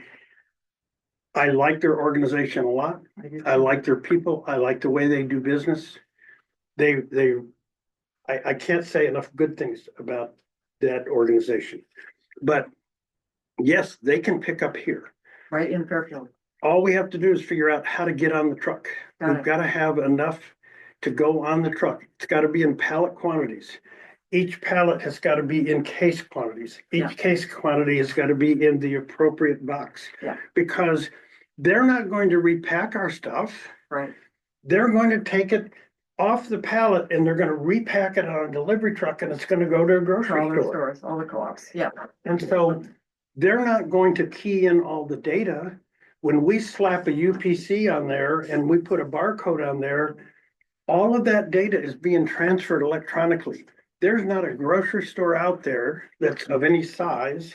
Speaker 1: I like their organization a lot.
Speaker 2: I do
Speaker 1: I
Speaker 2: too.
Speaker 1: like their people. I like the way they do business. I can't say enough good things about that organization. But yes, they can pick up here.
Speaker 2: Right in Fairfield.
Speaker 1: All we have to do is figure out how to get on the truck.
Speaker 2: Got
Speaker 1: We've
Speaker 2: it.
Speaker 1: got to have enough to go on the truck. It's got to be in pallet quantities. Each pallet has got to be in case quantities.
Speaker 2: Yeah.
Speaker 1: Each case quantity has got to be in the appropriate box.
Speaker 2: Yeah.
Speaker 1: Because they're not going to repack our stuff.
Speaker 2: Right.
Speaker 1: They're going to take it off the pallet and they're gonna repack it on a delivery truck and it's gonna go to a
Speaker 2: For
Speaker 1: grocery
Speaker 2: all the
Speaker 1: store.
Speaker 2: stores, all the co-ops, yeah.
Speaker 1: And so they're not going to key in all the data. When we slap a UPC on there and we put a barcode on there, all of that data is being transferred electronically. There's not a grocery store out there that's of any size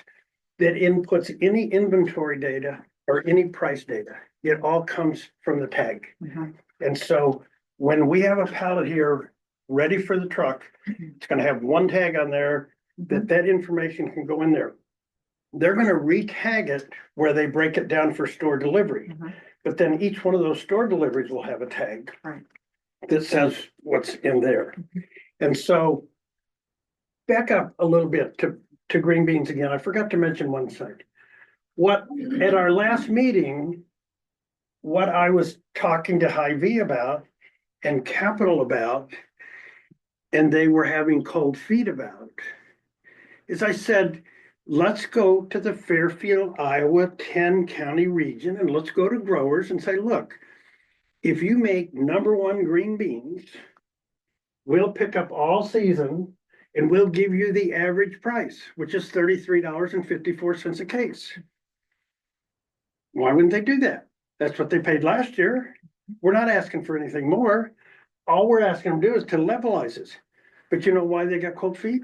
Speaker 1: that inputs any inventory data or any price data. It all comes from the tag.
Speaker 2: Mhm.
Speaker 1: And so when we have a pallet here ready for the truck, it's gonna have one tag on there that information can go in there. They're gonna re-tag it where they break it down for store delivery.
Speaker 2: Mhm.
Speaker 1: But then each one of those store deliveries will have a tag
Speaker 2: Right.
Speaker 1: that says what's in there. And so back up a little bit to green beans again. I forgot to mention one thing. At our last meeting, what I was talking to Hy-Vee about and Capital about, and they were having cold feet about, is I said, let's go to the Fairfield, Iowa 10 county region and let's go to growers and say, look, if you make number one green beans, we'll pick up all season and we'll give you the average price, which is $33.54 a case. Why wouldn't they do that? That's what they paid last year. We're not asking for anything more. All we're asking them to do is to levelize it. But you know why they got cold feet?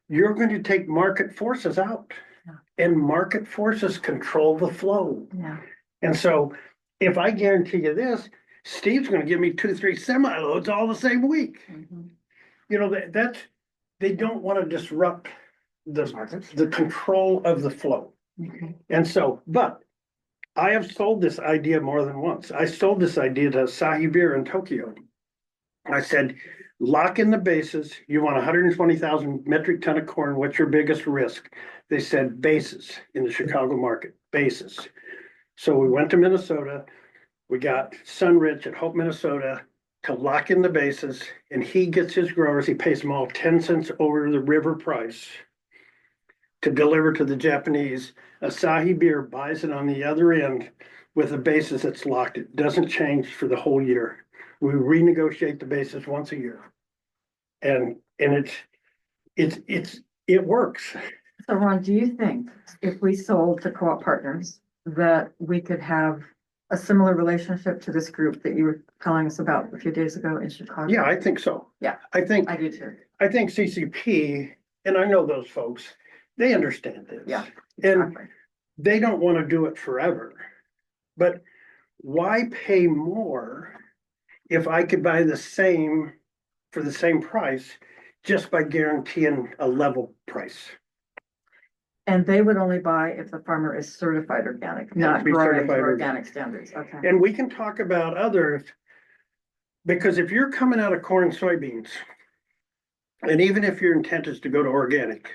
Speaker 1: You're going to take market forces out.
Speaker 2: Yeah.
Speaker 1: And market forces control the flow.
Speaker 2: Yeah.
Speaker 1: And so if I guarantee you this, Steve's gonna give me 2-3 semi-loads all the same week.
Speaker 2: Mhm.
Speaker 1: You know, they don't wanna disrupt the control of the flow.
Speaker 2: Okay.
Speaker 1: And so, but I have sold this idea more than once. I sold this idea to Asahi Beer in Tokyo. I said, lock in the bases. You want 120,000 metric ton of corn. What's your biggest risk? They said bases in the Chicago market, bases. So we went to Minnesota. We got Sunrich at Hope, Minnesota to lock in the bases, and he gets his growers, he pays them all 10 cents over the river price to deliver to the Japanese. Asahi Beer buys it on the other end with a basis that's locked. It doesn't change for the whole year. We renegotiate the basis once a year. And it works.
Speaker 2: So Ron, do you think if we sold to co-op partners that we could have a similar relationship to this group that you were telling us about a few days ago in Chicago?
Speaker 1: Yeah, I think so.
Speaker 2: Yeah.
Speaker 1: I think
Speaker 2: I do too.
Speaker 1: CCP, and I know those folks, they understand this.
Speaker 2: Yeah.
Speaker 1: And
Speaker 2: Exactly.
Speaker 1: they don't want to do it forever. But why pay more if I could buy the same for the same price just by guaranteeing a level price?
Speaker 2: And they would only buy if the farmer is certified organic, not
Speaker 1: be
Speaker 2: growing to
Speaker 1: certified
Speaker 2: organic standards. Okay.
Speaker 1: And we can talk about others, because if you're coming out of corn and soybeans, and even if your intent is to go to organic,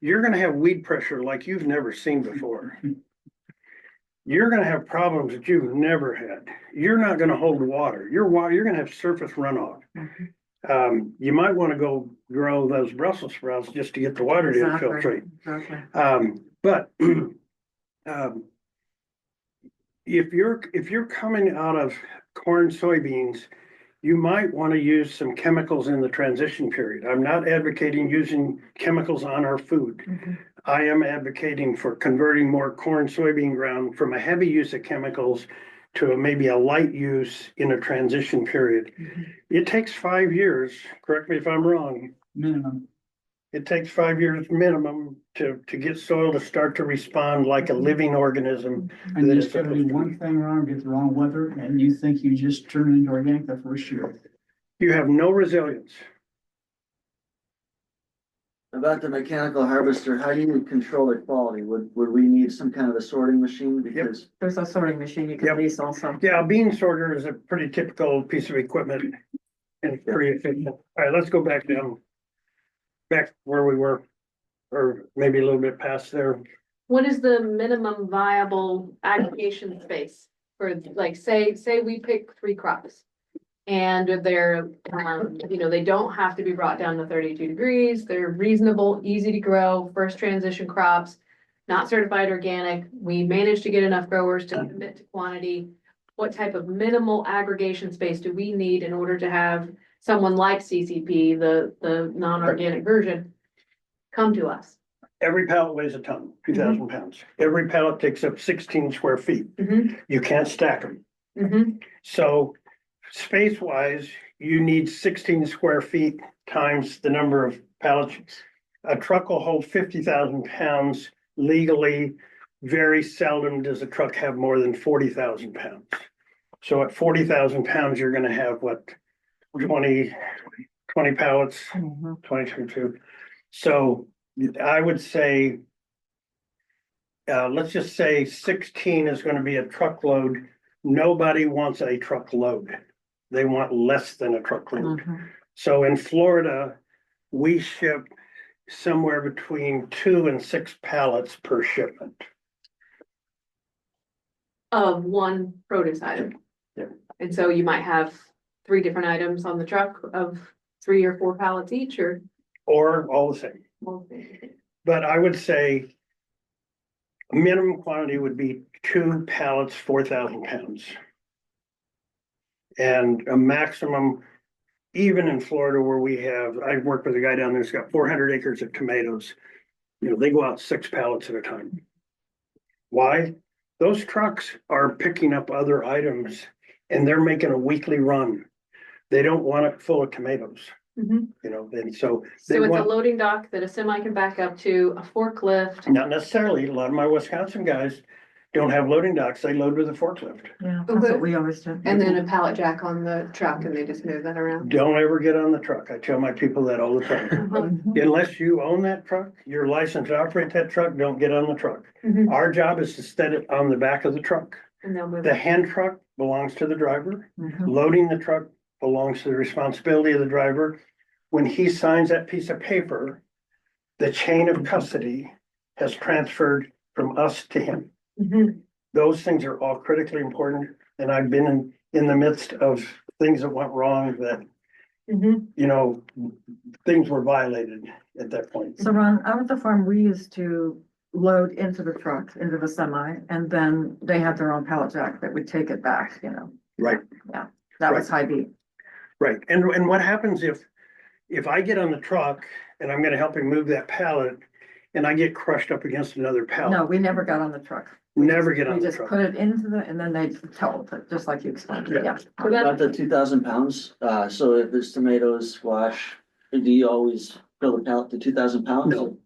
Speaker 1: you're gonna have weed pressure like you've never seen before. You're gonna have problems that you've never had. You're not gonna hold water. You're gonna have surface runoff.
Speaker 2: Mhm.
Speaker 1: You might wanna go grow those Brussels sprouts just to get the water to
Speaker 2: Exactly.
Speaker 1: infiltrate.
Speaker 2: Exactly.
Speaker 1: But if you're coming out of corn, soybeans, you might want to use some chemicals in the transition period. I'm not advocating using chemicals on our food.
Speaker 2: Mhm.
Speaker 1: I am advocating for converting more corn, soybean ground from a heavy use of chemicals to maybe a light use in a transition period.
Speaker 2: Mhm.
Speaker 1: It takes 5 years, correct me if I'm wrong,
Speaker 8: Minimum.
Speaker 1: it takes 5 years minimum to get soil to start to respond like a living organism.
Speaker 8: And
Speaker 1: that
Speaker 8: you
Speaker 1: it's
Speaker 8: just gotta
Speaker 1: supposed
Speaker 8: do
Speaker 1: to
Speaker 8: one
Speaker 1: be.
Speaker 8: thing wrong, get the wrong weather, and you think you just turn it into organic the first year.
Speaker 1: You have no resilience.
Speaker 5: About the mechanical harvester, how do you control the quality? Would we need some kind of a sorting machine? Because
Speaker 2: There's a sorting machine you can
Speaker 1: Yep.
Speaker 2: lease also.
Speaker 1: Yeah, a bean sorter is a pretty typical piece of equipment and pretty efficient. All right, let's go back down. Back where we were, or maybe a little bit past there.
Speaker 7: What is the minimum viable aggregation space for, like, say we pick 3 crops? And they're, they don't have to be brought down to 32 degrees, they're reasonable, easy to grow, first transition crops, not certified organic, we managed to get enough growers to commit to quantity. what type of minimal aggregation space do we need in order to have someone like CCP, the non-organic version, come to us?
Speaker 1: Every pallet weighs a ton, 2,000 pounds. Every pallet takes up 16 square feet.
Speaker 7: Mm-hmm,
Speaker 1: You can't stack them.
Speaker 7: mm-hmm,
Speaker 1: So space wise, you need 16 square feet times the number of pallets. A truck will hold 50,000 pounds legally. Very seldom does a truck have more than 40,000 pounds. So at 40,000 pounds, you're gonna have what, 20 pallets,
Speaker 2: Mhm.
Speaker 1: 22. So I would say, let's just say 16 is gonna be a truckload. Nobody wants a truckload. They want less than a truckload.
Speaker 2: Mhm.
Speaker 1: So in Florida, we ship somewhere between 2 and 6 pallets per shipment.
Speaker 7: of one produce item.
Speaker 1: Yeah.
Speaker 7: And so you might have 3 different items on the truck of 3 or 4 pallets each, or.
Speaker 1: Or all the same.
Speaker 7: Well,
Speaker 1: But I would say minimum quantity would be 2 pallets, 4,000 pounds. And a maximum, even in Florida where we have, I work with a guy down there who's got 400 acres of tomatoes. You know, they go out 6 pallets at a time. Why? Those trucks are picking up other items and they're making a weekly run. They don't want it full of tomatoes,
Speaker 7: Mhm.
Speaker 1: you know, and so. they
Speaker 7: So it's a
Speaker 1: want-
Speaker 7: loading dock that a semi can back up to, a forklift.
Speaker 1: Not necessarily. A lot of my Wisconsin guys don't have loading docks. They load with a forklift.
Speaker 2: Yeah, that's
Speaker 7: Okay.
Speaker 2: what we always do.
Speaker 7: And then a pallet jack on the truck and they just move that around.
Speaker 1: Don't ever get on the truck. I tell my people that all the time.
Speaker 7: Uh-huh.
Speaker 2: Mhm.
Speaker 1: Unless you own that truck, you're licensed to operate that truck, don't get on the truck.
Speaker 7: Mhm.
Speaker 1: Our job is to set it on the back of the truck.
Speaker 7: And they'll move
Speaker 1: The
Speaker 7: it.
Speaker 1: hand truck belongs to the driver.
Speaker 2: Mhm.
Speaker 1: Loading the truck belongs to the responsibility of the driver. When he signs that piece of paper, the chain of custody has transferred from us to him.
Speaker 7: Mhm.
Speaker 1: Those things are all critically important, and I've been in the midst of things that went wrong that,
Speaker 7: Mhm.
Speaker 1: you know, things were violated at that point.
Speaker 2: So Ron, out at the farm, we used to load into the truck, into the semi, and then they had their own pallet jack that would take it back, you know.
Speaker 1: Right.
Speaker 2: Yeah, that was high beat.
Speaker 1: Right, and what happens if I get on the truck and I'm gonna help him move that pallet and I get crushed up against another
Speaker 2: No,
Speaker 1: pallet?
Speaker 2: we never got on the truck.
Speaker 1: Never get on
Speaker 2: We
Speaker 1: the
Speaker 2: just
Speaker 1: truck.
Speaker 2: put it into the, and then they tow it, just like you explained,
Speaker 1: Yeah.
Speaker 2: yeah.
Speaker 7: So
Speaker 5: About
Speaker 7: that,
Speaker 5: the 2,000 pounds, so if there's tomatoes, squash, do you always fill the pallet to 2,000 pounds?
Speaker 1: No.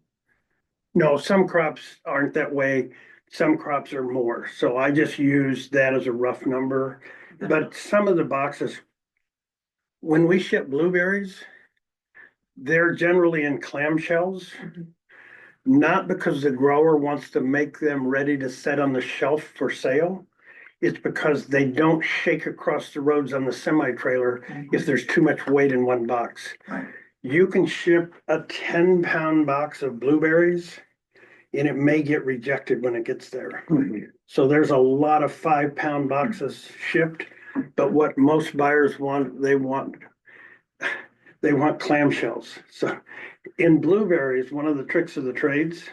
Speaker 1: No, some crops aren't that way. Some crops are more. So I just use that as a rough number. But some of the boxes, when we ship blueberries, they're generally in clamshells. Not because the grower wants to make them ready to set on the shelf for sale. It's because they don't shake across the roads on the semi trailer if there's too much weight in one box.
Speaker 2: Right.
Speaker 1: You can ship a 10-pound box of blueberries and it may get rejected when it gets there. So there's a lot of 5-pound boxes shipped, but what most buyers want, they want clamshells. So in blueberries, one of the tricks of the trades,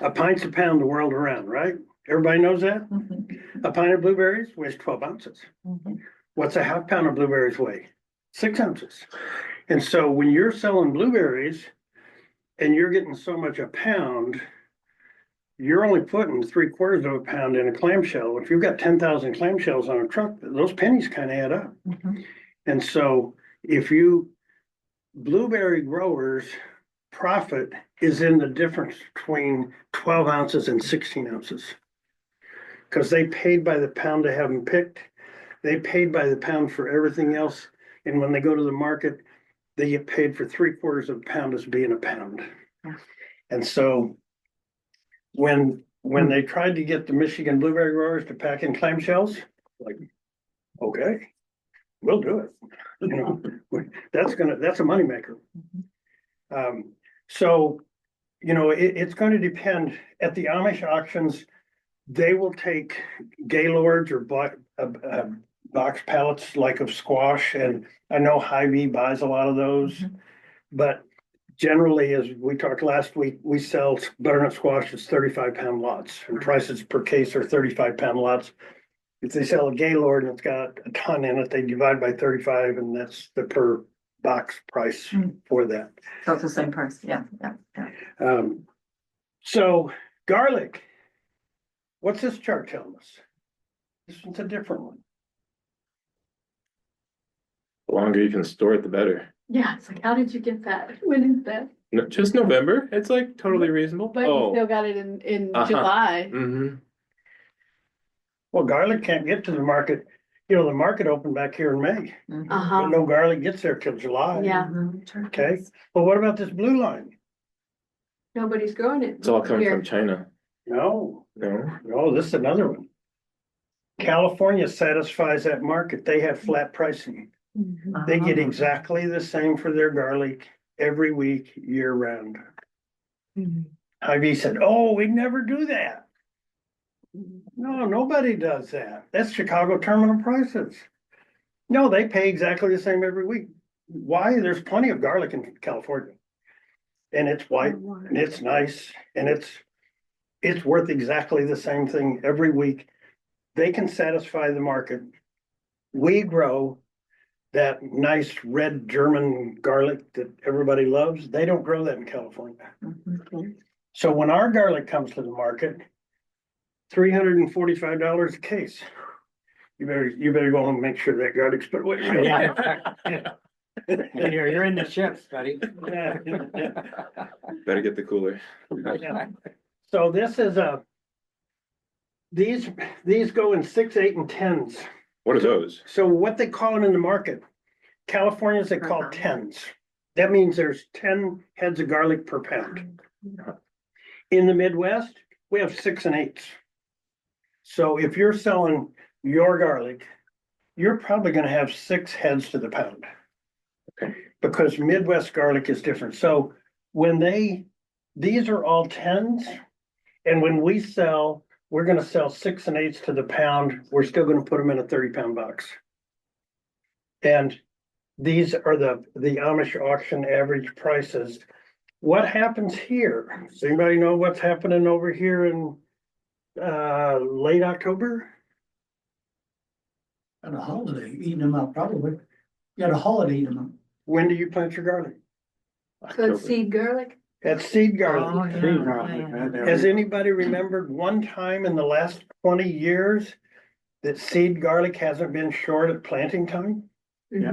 Speaker 1: a pint's a pound the world around, right? Everybody knows that?
Speaker 2: Mhm.
Speaker 1: A pint of blueberries weighs 12 ounces.
Speaker 2: Mhm.
Speaker 1: What's a half pound of blueberries weigh? 6 ounces. And so when you're selling blueberries and you're getting so much a pound, you're only putting 3/4 of a pound in a clamshell. If you've got 10,000 clamshells on a truck, those pennies kind of add up.
Speaker 2: Mhm.
Speaker 1: And so blueberry growers' profit is in the difference between 12 ounces and 16 ounces. Because they paid by the pound to have them picked. They paid by the pound for everything else. And when they go to the market, they get paid for 3/4 of a pound as being a pound.
Speaker 2: Yeah.
Speaker 1: And so when they tried to get the Michigan blueberry growers to pack in clamshells, like, okay, we'll do it. You know, that's a moneymaker. So, you know, it's going to depend. At the Amish auctions, they will take Gaylords or box pallets like of squash, and I know Hy-Vee buys a lot of those.
Speaker 2: Mhm.
Speaker 1: But generally, as we talked last week, we sell butternut squash as 35-pound lots, and prices per case are 35-pound lots. if they sell a Gaylord and it's got a ton in it, they divide by 35 and that's the per box price for that.
Speaker 2: So it's the same price, yeah.
Speaker 1: So garlic. What's this chart telling us? This one's a different one.
Speaker 9: The longer you can store it, the better.
Speaker 7: Yeah, it's like, how did you get that? When is that?
Speaker 9: No, just November. It's like totally reasonable.
Speaker 7: But you
Speaker 9: Oh,
Speaker 7: still got it in
Speaker 9: Uh-huh.
Speaker 7: July.
Speaker 9: mm-hmm.
Speaker 1: Well, garlic can't get to the market. You know, the market opened back here in May,
Speaker 2: Mhm.
Speaker 1: but
Speaker 7: Uh-huh,
Speaker 1: no garlic gets there till July.
Speaker 7: yeah,
Speaker 2: Mhm.
Speaker 1: Okay, well, what about this blue line?
Speaker 7: nobody's growing it.
Speaker 9: It's all coming
Speaker 7: here.
Speaker 9: from China.
Speaker 1: No,
Speaker 9: No,
Speaker 1: this is another one. California satisfies that market. They have flat pricing. They get exactly the same for their garlic every week, year round. Hy-Vee said, oh, we never do that. No, nobody does that. That's Chicago terminal prices. No, they pay exactly the same every week. Why? There's plenty of garlic in California. And it's white and it's nice and it's worth exactly the same thing every week. They can satisfy the market. We grow that nice red German garlic that everybody loves. They don't grow that in California.
Speaker 2: Mhm.
Speaker 1: So when our garlic comes to the market, $345 a case. You better go home and make sure that garlic's put away.
Speaker 4: Yeah. You're in the chips, buddy.
Speaker 1: Yeah.
Speaker 9: better get the cooler.
Speaker 1: So this is these go in 6, 8, and 10s.
Speaker 9: What are those?
Speaker 1: So what they call them in the market, Californians, they call 10s. That means there's 10 heads of garlic per pound. In the Midwest, we have 6 and 8s. So if you're selling your garlic, you're probably gonna have 6 heads to the pound.
Speaker 9: Okay.
Speaker 1: Because Midwest garlic is different. So when these are all 10s, and when we sell, we're gonna sell 6 and 8s to the pound. We're still gonna put them in a 30-pound box. And these are the Amish auction average prices. What happens here? Does anybody know what's happening over here in late October?
Speaker 8: Got a holiday, eating them up probably. Got a holiday eating them up.
Speaker 1: When do you plant your garlic?
Speaker 7: So it's seed garlic?
Speaker 1: That's seed
Speaker 2: Oh,
Speaker 1: garlic.
Speaker 2: yeah.
Speaker 1: Has anybody remembered one time in the last 20 years that seed garlic hasn't been short at planting time?
Speaker 4: Yeah.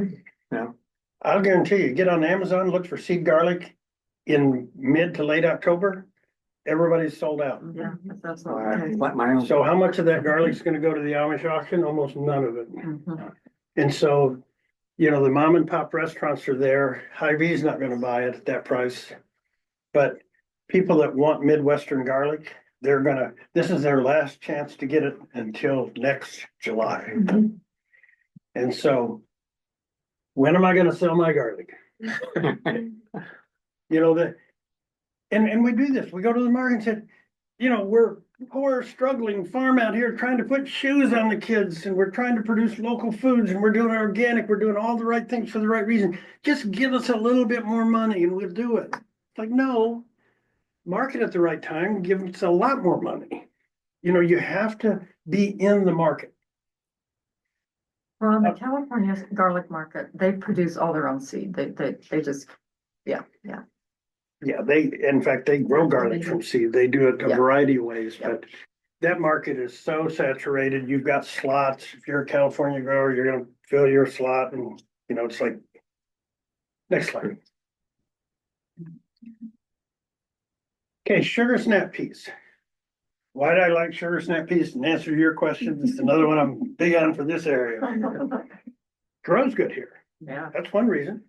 Speaker 7: Mhm.
Speaker 1: I'll guarantee you, get on Amazon, look for seed garlic in mid to late October, everybody's sold out.
Speaker 2: Yeah, that's
Speaker 4: I
Speaker 2: okay.
Speaker 4: plant my own.
Speaker 1: So how much of that garlic's gonna go to the Amish auction? Almost none of it.
Speaker 2: Mhm.
Speaker 1: And so, you know, the mom and pop restaurants are there. Hy-Vee's not gonna buy it at that price. But people that want Midwestern garlic, this is their last chance to get it until next July.
Speaker 7: Mhm.
Speaker 1: And so when am I gonna sell my garlic? You know, and we do this, we go to the market and said, you know, we're poor, struggling farm out here trying to put shoes on the kids and we're trying to produce local foods and we're doing organic, we're doing all the right things for the right reason. Just give us a little bit more money and we'll do it. It's like, no, market at the right time, give us a lot more money. You know, you have to be in the market.
Speaker 2: Well, on the California garlic market, they produce all their own seed. They just, yeah.
Speaker 1: Yeah, in fact, they grow garlic from seed. They do it a
Speaker 2: Yeah.
Speaker 1: variety of ways,
Speaker 2: Yeah.
Speaker 1: but that market is so saturated. You've got slots. If you're a California grower, you're gonna fill your slot and, you know, it's like, next slide. Okay, sugar snap peas. Why do I like sugar snap peas? And answer your question, it's another one I'm big on for this area. Grows good here.
Speaker 2: Yeah.
Speaker 1: That's one reason.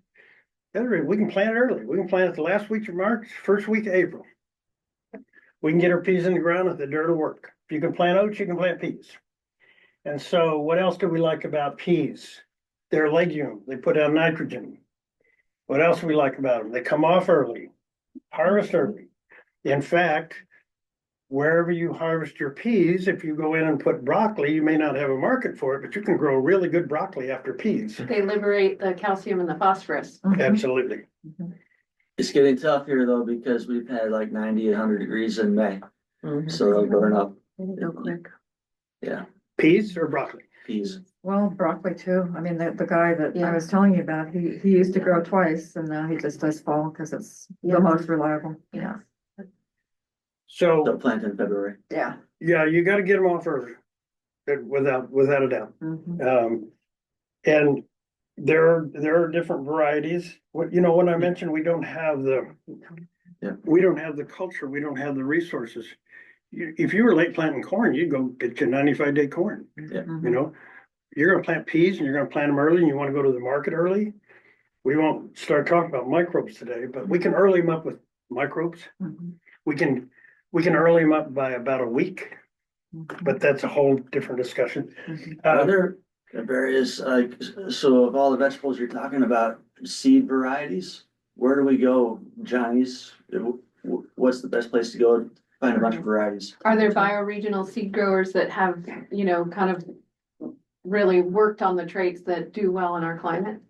Speaker 1: The other reason, we can plant early. We can plant it the last week of March, first week of April. We can get our peas in the ground if the dirt will work. If you can plant oats, you can plant peas. And so what else do we like about peas? They're a legume. They put out nitrogen. What else do we like about them? They come off early, harvest early. In fact, wherever you harvest your peas, if you go in and put broccoli, you may not have a market for it, but you can grow really good broccoli after peas.
Speaker 7: They liberate the calcium and the phosphorus.
Speaker 2: Mhm.
Speaker 1: Absolutely.
Speaker 5: It's getting tough here though, because we've had like 90, 100 degrees in May,
Speaker 6: Mhm.
Speaker 5: so they'll burn up.
Speaker 6: Real quick.
Speaker 5: Yeah.
Speaker 1: Peas or broccoli?
Speaker 5: Peas.
Speaker 2: Well, broccoli too. I mean, the guy that I was telling you about, he used to grow twice and now he just does fall because it's
Speaker 6: Yeah.
Speaker 2: the most reliable. Yeah.
Speaker 5: They'll
Speaker 1: So,
Speaker 5: plant in February.
Speaker 2: Yeah.
Speaker 1: yeah, you gotta get them off early. Without a doubt.
Speaker 2: Mhm.
Speaker 1: And there are different varieties. What, when I mentioned we don't have
Speaker 5: Yeah.
Speaker 1: we don't have the culture, we don't have the resources. If you were late planting corn, you'd go get your 95-day corn,
Speaker 2: Mhm.
Speaker 1: You're gonna plant peas and you're gonna plant them early and you wanna go to the market early. We won't start talking about microbes today, but we can early them up with microbes.
Speaker 2: Mhm.
Speaker 1: We can early them up by about a week,
Speaker 2: Mhm.
Speaker 1: but that's a whole different discussion.
Speaker 2: Mhm.
Speaker 5: Are there various, so of all the vegetables you're talking about, seed varieties? Where do we go, Johnny's? What's the best place to go to find a bunch of varieties?
Speaker 7: Are there bioregional seed growers that have, kind of really worked on the traits that do well in our climate?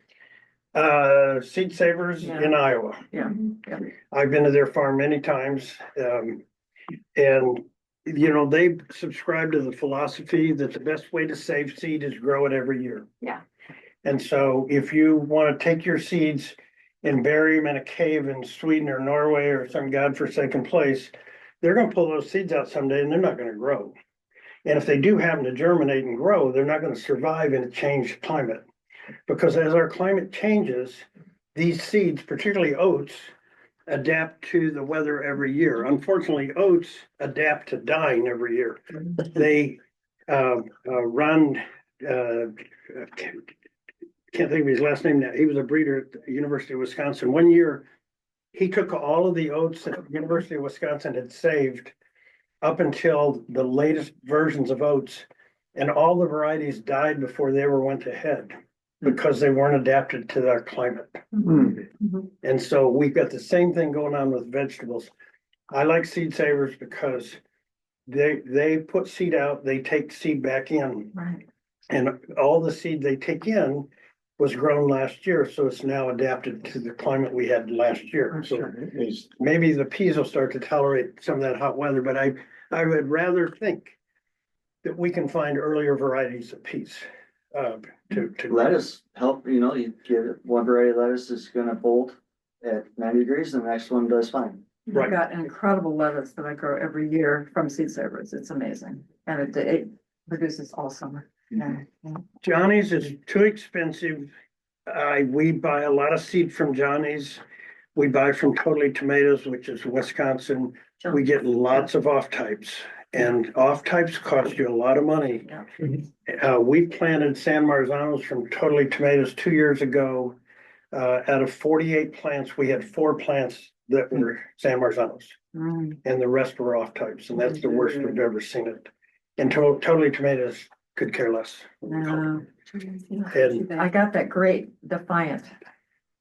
Speaker 1: Seed Savers
Speaker 2: Yeah.
Speaker 1: in Iowa.
Speaker 2: Yeah.
Speaker 1: I've been to their farm many times. And, they subscribe to the philosophy that the best way to save seed is grow it every year.
Speaker 7: Yeah.
Speaker 1: And so if you want to take your seeds and bury them in a cave in Sweden or Norway or some godforsaken place, they're going to pull those seeds out someday and they're not going to grow. And if they do happen to germinate and grow, they're not going to survive in a changed climate. Because as our climate changes, these seeds, particularly oats, adapt to the weather every year. Unfortunately, oats adapt to dying every year. They run, can't think of his last name now. He was a breeder at the University of Wisconsin. One year, he took all of the oats that the University of Wisconsin had saved up until the latest versions of oats, and all the varieties died before they ever went to head because they weren't adapted to our climate. And so we've got the same thing going on with vegetables. I like Seed Savers because they put seed out, they take seed back in,
Speaker 2: Right.
Speaker 1: and all the seed they take in was grown last year, so it's now adapted to the climate we had last year. So maybe the peas will start to tolerate some of that hot weather, but I would rather think that we can find earlier varieties of peas. To
Speaker 5: Lettuce help, you get one variety of lettuce is gonna bolt at 90 degrees, and the next one does fine.
Speaker 1: Right.
Speaker 2: I've got incredible lettuce that I grow every year from Seed Savers. It's amazing. And it produces all summer. Yeah.
Speaker 1: Johnny's is too expensive. We buy a lot of seed from Johnny's. We buy from Totally Tomatoes, which is Wisconsin. We get lots of off types, and off types cost you a lot of money. We planted San Marzanos from Totally Tomatoes 2 years ago. Out of 48 plants, we had 4 plants that were San Marzanos,
Speaker 2: Mm.
Speaker 1: and the rest were off types, and that's the worst we've ever seen it. And Totally Tomatoes could care less.
Speaker 2: No.
Speaker 1: And
Speaker 2: I got that great Defiant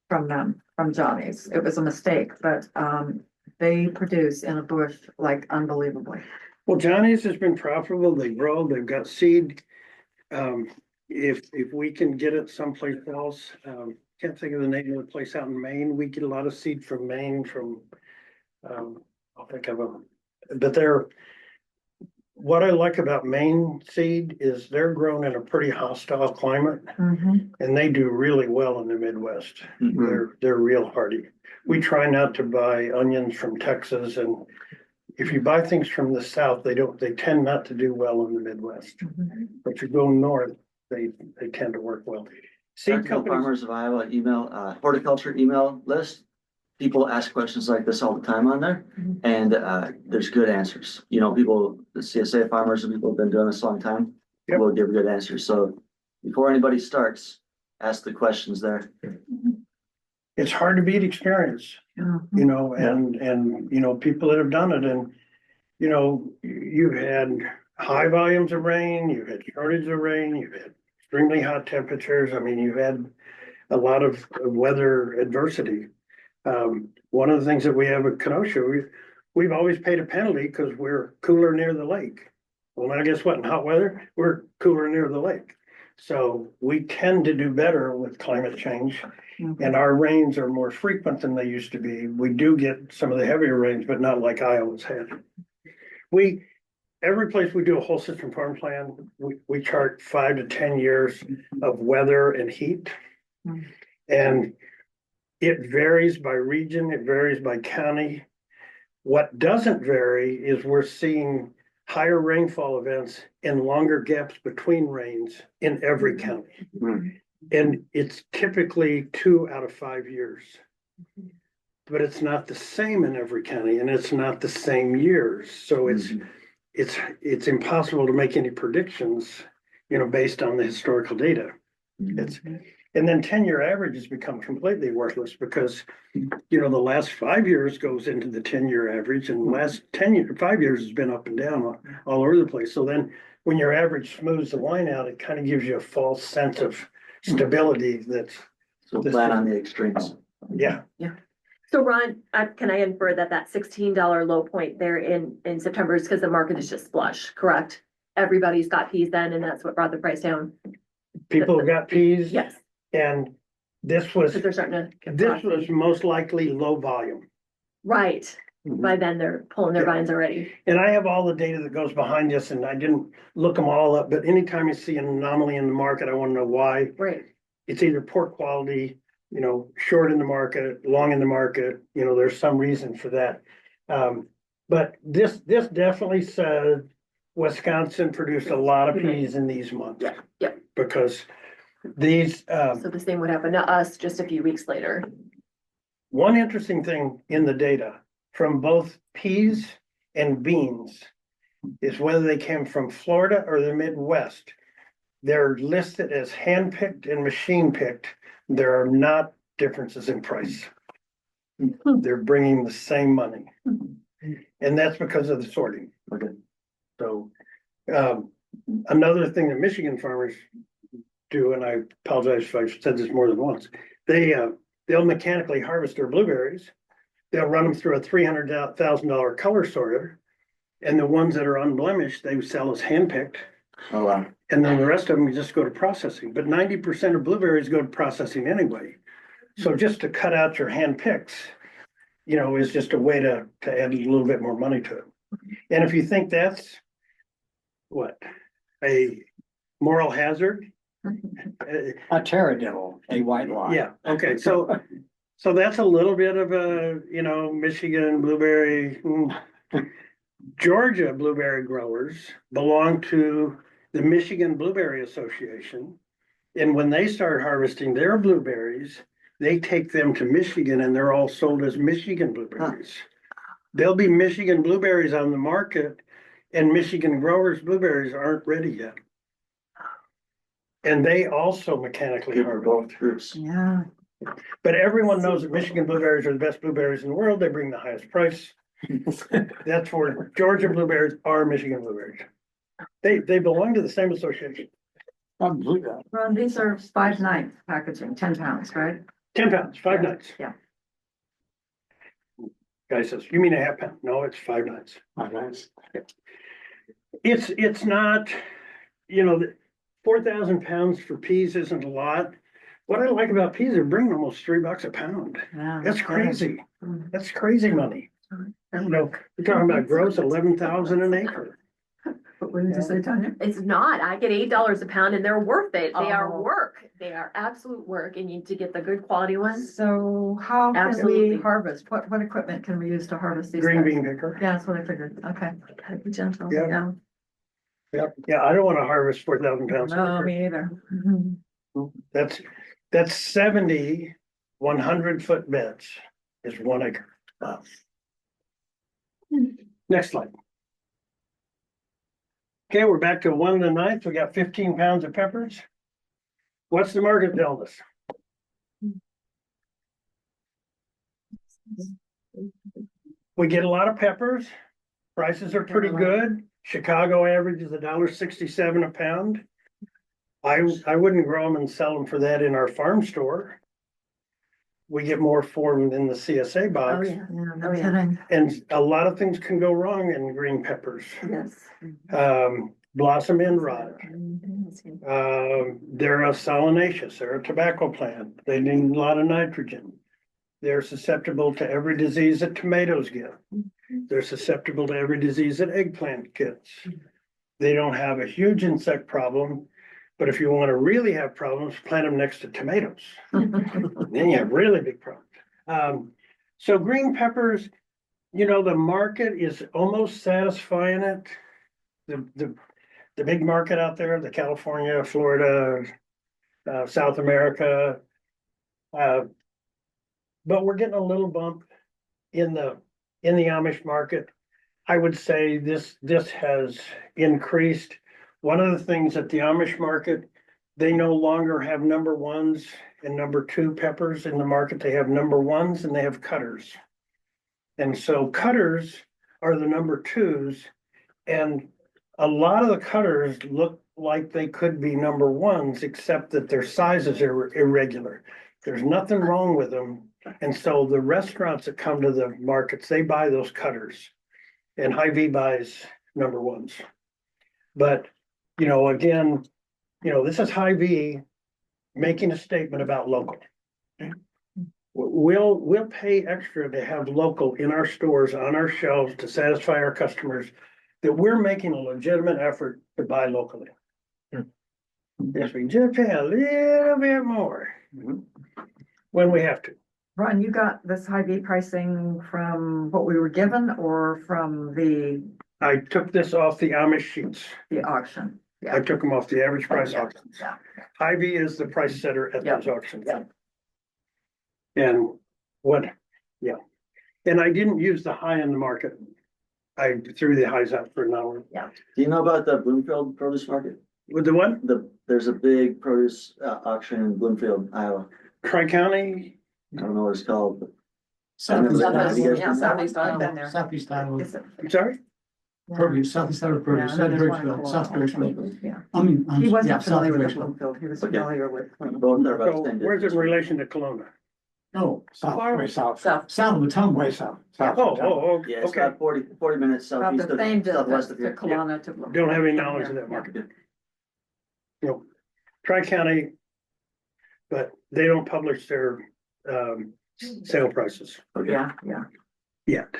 Speaker 2: from them, from Johnny's. It was a mistake, but they produce in a bush like unbelievably.
Speaker 1: well, Johnny's has been profitable. They grow, they've got seed. If we can get it someplace else, can't think of the name of the place out in Maine. We get a lot of seed from Maine I'll think of them. But what I like about Maine seed is they're grown in a pretty hostile climate,
Speaker 2: Mhm.
Speaker 1: and they do really well in the Midwest.
Speaker 5: Mhm.
Speaker 1: They're real hardy. We try not to buy onions from Texas, and if you buy things from the South, they tend not to do well in the Midwest.
Speaker 2: Mhm.
Speaker 1: But you go north, they tend to work well. Seed
Speaker 5: Article
Speaker 1: companies,
Speaker 5: Farmers of Iowa email, horticulture email list. People ask questions like this all the time on there,
Speaker 2: Mhm.
Speaker 5: and there's good answers. People, the CSA farmers and people have been doing this a long time.
Speaker 1: Yep.
Speaker 5: Will give good answers. So before anybody starts, ask the questions there.
Speaker 1: it's hard to beat experience,
Speaker 2: Mhm.
Speaker 1: and people that have done it, and you've had high volumes of rain, you've had shortage of rain, you've had extremely hot temperatures. I mean, you've had a lot of weather adversity. One of the things that we have at Kenosha, we've always paid a penalty because we're cooler near the lake. Well, now guess what? In hot weather, we're cooler near the lake. So we tend to do better with climate change, and our rains are more frequent than they used to be. We do get some of the heavier rains, but not like Iowa's had. every place we do a whole system farm plan, we chart 5 to 10 years of weather and heat.
Speaker 2: Mm.
Speaker 1: And it varies by region, it varies by county. What doesn't vary is we're seeing higher rainfall events and longer gaps between rains in every county.
Speaker 4: Mm.
Speaker 1: And it's typically 2 out of 5 years. But it's not the same in every county and it's not the same years. So it's impossible to make any predictions, based on the historical data. And then 10-year averages become completely worthless because, the last 5 years goes into the 10-year average and the last 5 years has been up and down all over the place. So then when your average smooths the line out, it kind of gives you a false sense of stability
Speaker 5: So plan on the extremes.
Speaker 1: yeah.
Speaker 6: So Ron, can I infer that $16 low point there in September is because the market is just flush, correct? Everybody's got peas then, and that's what brought the price down.
Speaker 1: People have got peas.
Speaker 6: Yes,
Speaker 1: And this was,
Speaker 6: because they're starting to.
Speaker 1: this was most likely low volume.
Speaker 6: Right, by then they're pulling their
Speaker 1: Yeah.
Speaker 6: vines already.
Speaker 1: And I have all the data that goes behind this and I didn't look them all up, but anytime you see an anomaly in the market, I want to know why.
Speaker 6: Right.
Speaker 1: It's either poor quality, short in the market, long in the market, there's some reason for that. But this definitely said Wisconsin produced a lot of peas in these months.
Speaker 6: Yeah.
Speaker 1: Because these,
Speaker 6: So the same would happen to us just a few weeks later.
Speaker 1: one interesting thing in the data from both peas and beans is whether they came from Florida or the Midwest. They're listed as hand-picked and machine-picked. There are not differences in price. They're bringing the same money. And that's because of the sorting.
Speaker 5: Okay.
Speaker 1: So, another thing that Michigan farmers do, and I apologize if I've said this more than once, they'll mechanically harvest their blueberries. They'll run them through a $300,000 color sorter. And the ones that are unblemished, they sell as hand-picked.
Speaker 5: Oh, wow.
Speaker 1: And then the rest of them, you just go to processing, but 90% of blueberries go to processing anyway. So just to cut out your hand picks, is just a way to add a little bit more money to it. And if you think that's a moral hazard?
Speaker 4: A taradiddle, a white lie.
Speaker 1: Yeah, okay, so that's a little bit of a, Michigan blueberry. Georgia blueberry growers belong to the Michigan Blueberry Association. And when they start harvesting their blueberries, they take them to Michigan and they're all sold as Michigan blueberries. There'll be Michigan blueberries on the market and Michigan growers' blueberries aren't ready yet. And they also mechanically
Speaker 5: Good for
Speaker 1: harvest.
Speaker 5: both groups.
Speaker 2: Yeah.
Speaker 1: But everyone knows that Michigan blueberries are the best blueberries in the world. They bring the highest price. That's where Georgia blueberries are Michigan blueberries. They belong to the same association.
Speaker 2: Ron, these are 5 nights packaging, 10 pounds, right?
Speaker 1: 10 pounds, 5 nights.
Speaker 2: Yeah.
Speaker 1: Guy says, you mean a half pound? No, it's 5 nights.
Speaker 4: Nice.
Speaker 1: It's not, 4,000 pounds for peas isn't a lot. What I like about peas, they're bringing almost $3 a pound.
Speaker 2: Yeah.
Speaker 1: That's crazy.
Speaker 2: Mm.
Speaker 1: That's crazy money. We're talking about gross 11,000 an acre.
Speaker 2: What did you say, Tanya?
Speaker 6: It's not. I get $8 a pound and they're worth it. They are
Speaker 2: Oh.
Speaker 6: work. They are absolute work and you need to get the good quality ones.
Speaker 2: So how can we
Speaker 6: Absolutely.
Speaker 2: harvest? What equipment can we use to harvest these?
Speaker 1: Green
Speaker 2: guys?
Speaker 1: bean picker.
Speaker 2: Yeah, that's what I figured. Okay.
Speaker 6: Gotta be gentle.
Speaker 1: Yeah. Yeah, I don't want to harvest 4,000 pounds.
Speaker 2: No, me either. Mhm.
Speaker 1: That's 70 100-foot beds is 1 acre.
Speaker 5: Wow.
Speaker 1: Next slide. Okay, we're back to 1 9. We got 15 pounds of peppers. What's the market telling us? We get a lot of peppers. Prices are pretty good. Chicago average is $1.67 a pound. I wouldn't grow them and sell them for that in our farm store. We get more for them in the CSA
Speaker 6: Oh,
Speaker 1: box.
Speaker 6: yeah.
Speaker 2: Yeah, no
Speaker 6: Oh, yeah.
Speaker 2: kidding.
Speaker 1: And a lot of things can go wrong in green peppers.
Speaker 6: Yes.
Speaker 1: Blossom end rot. They're a solanaceous, they're a tobacco plant. They need a lot of nitrogen. They're susceptible to every disease that tomatoes get. They're susceptible to every disease that eggplant gets. They don't have a huge insect problem, but if you want to really have problems, plant them next to tomatoes. Then you have really big problems. So green peppers, you know, the market is almost satisfying it. The big market out there, the California, Florida, South America. But we're getting a little bump in the Amish market. I would say this has increased. One of the things at the Amish market, they no longer have number ones and number two peppers in the market. They have number ones and they have cutters. And so cutters are the number twos, and a lot of the cutters look like they could be number ones, except that their sizes are irregular. There's nothing wrong with them. And so the restaurants that come to the markets, they buy those cutters, and Hy-Vee buys number ones. But, you know, again, you know, this is Hy-Vee making a statement about local. We'll pay extra to have local in our stores, on our shelves, to satisfy our customers, that we're making a legitimate effort to buy locally. Yes, we just pay a little bit more when we have to.
Speaker 2: Ron, you got this Hy-Vee pricing from what we were given or from
Speaker 1: I took this off the Amish sheets.
Speaker 2: the auction?
Speaker 1: I took them off the average price
Speaker 2: Yeah,
Speaker 1: auctions.
Speaker 2: yeah.
Speaker 1: Hy-Vee is the price setter at
Speaker 2: Yeah,
Speaker 1: those auctions.
Speaker 2: yeah.
Speaker 1: And and I didn't use the high in the market. I threw the highs out for an hour.
Speaker 5: Do you know about the Bloomfield produce market?
Speaker 1: With the what?
Speaker 5: There's a big produce auction in Bloomfield, Iowa.
Speaker 1: Tri-County?
Speaker 5: I don't know what it's called, but
Speaker 8: Southeast
Speaker 5: Have you guys
Speaker 8: Iowa.
Speaker 5: been there?
Speaker 7: Southeast
Speaker 2: I've
Speaker 7: Iowa.
Speaker 2: been there.
Speaker 8: Southeast Iowa.
Speaker 2: Is it-
Speaker 1: I'm sorry?
Speaker 8: Produce, Southeast Iowa
Speaker 2: Yeah,
Speaker 8: produce,
Speaker 2: and then there's one in
Speaker 8: Drapesville, South
Speaker 2: Columbus.
Speaker 8: Drapesville.
Speaker 2: Yeah.
Speaker 8: I mean,
Speaker 2: He
Speaker 8: yeah,
Speaker 2: wasn't
Speaker 8: South
Speaker 2: familiar with
Speaker 8: Drapesville.
Speaker 2: Bloomfield, he was
Speaker 5: Okay.
Speaker 2: familiar with.
Speaker 5: both are about
Speaker 1: So
Speaker 5: the same
Speaker 1: where's it in
Speaker 5: distance.
Speaker 1: relation to Kelowna?
Speaker 8: No, south, way south,
Speaker 7: South.
Speaker 8: south of the town,
Speaker 4: Way
Speaker 8: way
Speaker 4: south.
Speaker 8: south.
Speaker 1: Oh,
Speaker 5: Yeah, it's
Speaker 1: okay.
Speaker 5: about 40 minutes
Speaker 2: About
Speaker 5: southeast
Speaker 2: the
Speaker 5: of,
Speaker 2: same
Speaker 5: southwest
Speaker 2: distance
Speaker 5: of
Speaker 2: to
Speaker 5: here.
Speaker 2: Kelowna to Bloomfield.
Speaker 1: Don't have any knowledge of that
Speaker 2: Yeah.
Speaker 1: market. You know, Tri-County, but they don't publish their sale prices
Speaker 5: Okay.
Speaker 2: Yeah, yeah.
Speaker 1: yet.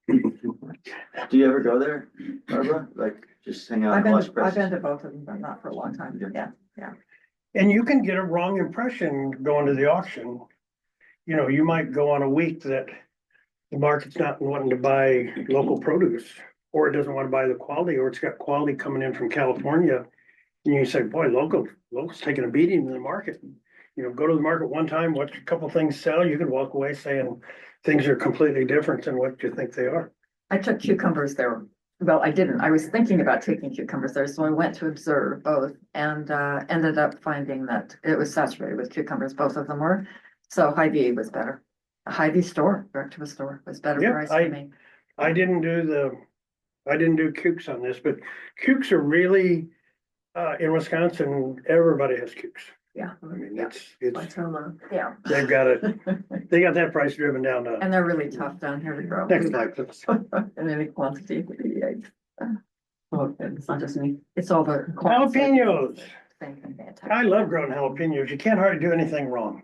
Speaker 5: Do you ever go there, Barbara? Like, just hang out
Speaker 2: I've
Speaker 5: and watch
Speaker 2: been
Speaker 5: prices?
Speaker 2: to both of them, but not for a long time. Yeah.
Speaker 1: And you can get a wrong impression going to the auction. You know, you might go on a week that the market's not wanting to buy local produce, or it doesn't want to buy the quality, or it's got quality coming in from California. And you say, boy, local's taking a beating in the market. You know, go to the market one time, watch a couple things sell, you could walk away saying things are completely different than what you think they are.
Speaker 2: I took cucumbers there. Well, I didn't. I was thinking about taking cucumbers there, so I went to observe both and ended up finding that it was saturated with cucumbers, both of them were. So Hy-Vee was better. A Hy-Vee store, direct to a store, was better
Speaker 1: Yeah,
Speaker 2: price for me.
Speaker 1: I didn't do cukes on this, but cukes are really, in Wisconsin, everybody has cukes.
Speaker 2: Yeah.
Speaker 1: I mean,
Speaker 2: Yeah.
Speaker 1: it's,
Speaker 2: Yeah.
Speaker 1: they've got it, they got that price driven down to
Speaker 2: And they're really tough down here to grow.
Speaker 1: next time.
Speaker 2: In any quantity. Oh, it's not just me. It's all the.
Speaker 1: Jalapenos.
Speaker 2: Same thing, fantastic.
Speaker 1: I love growing jalapenos. You can't hardly do anything wrong.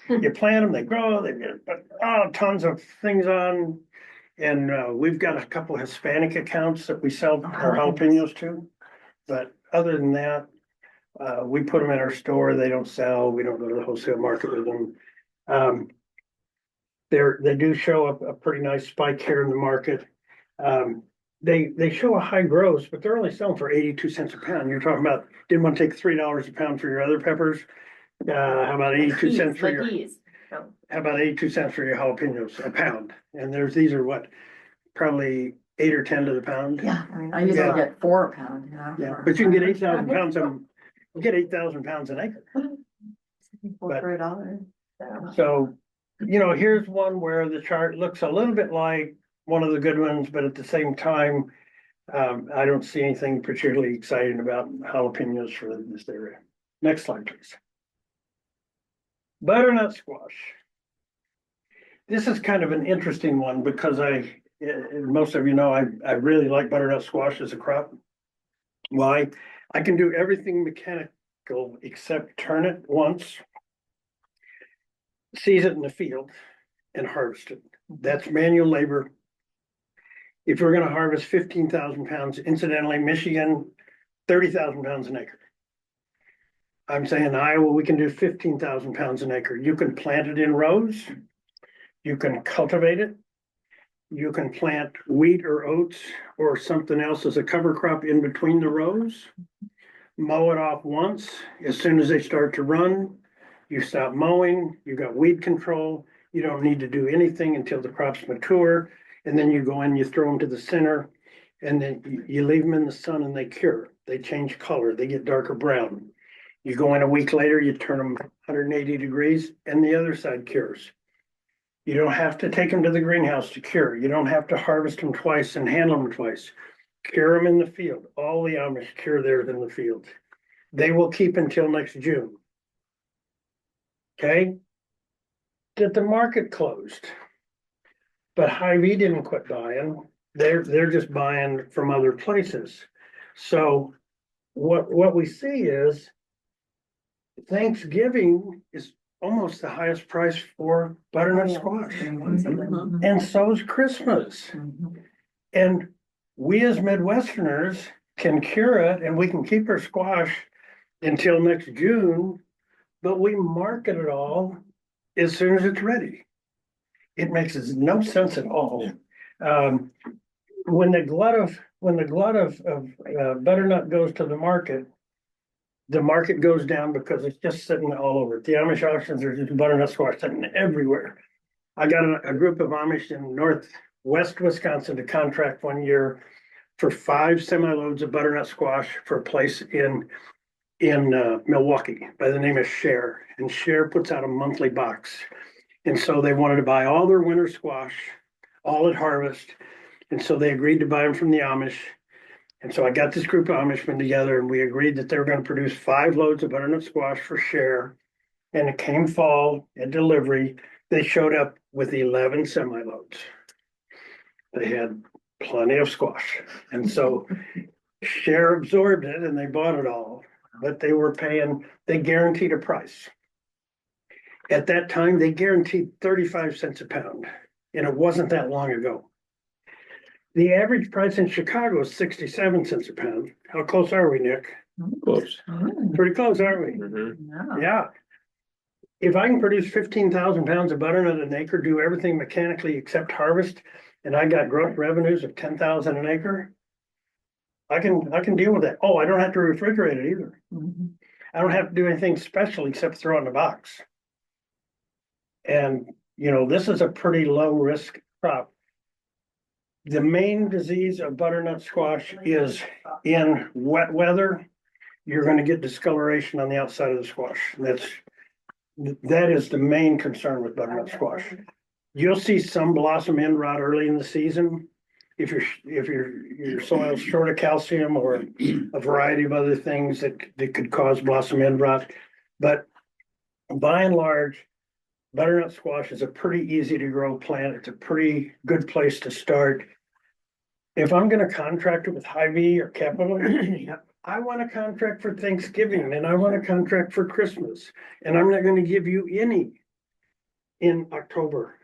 Speaker 1: You plant them, they grow, they put tons of things on. And we've got a couple of Hispanic accounts that we sell our jalapenos to. But other than that, we put them in our store. They don't sell. We don't go to the wholesale market with them. They do show up a pretty nice spike here in the market. They show a high gross, but they're only selling for 82 cents a pound. You're talking about, didn't want to take $3 a pound for your other peppers. How about 82 cents for your, how about 82 cents for your jalapenos a pound? And these are what, probably 8 or 10 to the pound?
Speaker 2: Yeah, I mean, I usually
Speaker 1: Yeah.
Speaker 2: get 4 a pound, you know.
Speaker 1: Yeah, but you can get 8,000 pounds get 8,000 pounds an acre. But-
Speaker 2: For $1.
Speaker 1: So, you know, here's one where the chart looks a little bit like one of the good ones, but at the same time, I don't see anything particularly exciting about jalapenos for this area. Next slide, please. Butternut squash. This is kind of an interesting one because most of you know, I really like butternut squash as a crop. Why? I can do everything mechanical except turn it once, seize it in the field, and harvest it. That's manual labor. if we're gonna harvest 15,000 pounds, incidentally, Michigan, 30,000 pounds an acre. I'm saying Iowa, we can do 15,000 pounds an acre. You can plant it in rows. You can cultivate it. You can plant wheat or oats or something else as a cover crop in between the rows. Mow it off once. As soon as they start to run, you stop mowing, you got weed control. You don't need to do anything until the crops mature. And then you go in, you throw them to the center, and then you leave them in the sun and they cure. They change color, they get darker brown. You go in a week later, you turn them 180 degrees and the other side cures. You don't have to take them to the greenhouse to cure. You don't have to harvest them twice and handle them twice. Cure them in the field. All the Amish cure theirs in the field. They will keep until next June. Okay? That the market closed. But Hy-Vee didn't quit buying. They're just buying from other places. So what we see is Thanksgiving is almost the highest price for butternut squash. And so is Christmas. And we as Midwesterners can cure it and we can keep our squash until next June, but we market it all as soon as it's ready. It makes no sense at all. When the glut of butternut goes to the market goes down because it's just sitting all over. The Amish auctions, there's just butternut squash sitting everywhere. I got a group of Amish in northwest Wisconsin to contract one year for 5 semi-loads of butternut squash for a place in Milwaukee by the name of Share. And Share puts out a monthly box. And so they wanted to buy all their winter squash, all at harvest. And so they agreed to buy them from the Amish. And so I got this group of Amishmen together and we agreed that they were going to produce 5 loads of butternut squash for Share. And it came fall at delivery. They showed up with 11 semi-loads. They had plenty of squash. And so Share absorbed it and they bought it all. But they guaranteed a price. At that time, they guaranteed 35 cents a pound. And it wasn't that long ago. The average price in Chicago is 67 cents a pound. How close are we, Nick?
Speaker 9: Close.
Speaker 1: Pretty close, aren't we?
Speaker 9: Mhm.
Speaker 1: Yeah. If I can produce 15,000 pounds of butternut an acre, do everything mechanically except harvest, and I got gross revenues of 10,000 an acre, I can deal with that. Oh, I don't have to refrigerate it either. I don't have to do anything special except throw it in the box. And, this is a pretty low risk crop. The main disease of butternut squash is in wet weather, you're going to get discoloration on the outside of the squash. That is the main concern with butternut squash. You'll see some blossom end rot early in the season. If your soil is short of calcium or a variety of other things that could cause blossom end rot. But by and large, butternut squash is a pretty easy to grow plant. It's a pretty good place to start. If I'm gonna contract it with Hy-Vee or Capital, I want a contract for Thanksgiving and I want a contract for Christmas. And I'm not gonna give you any in October.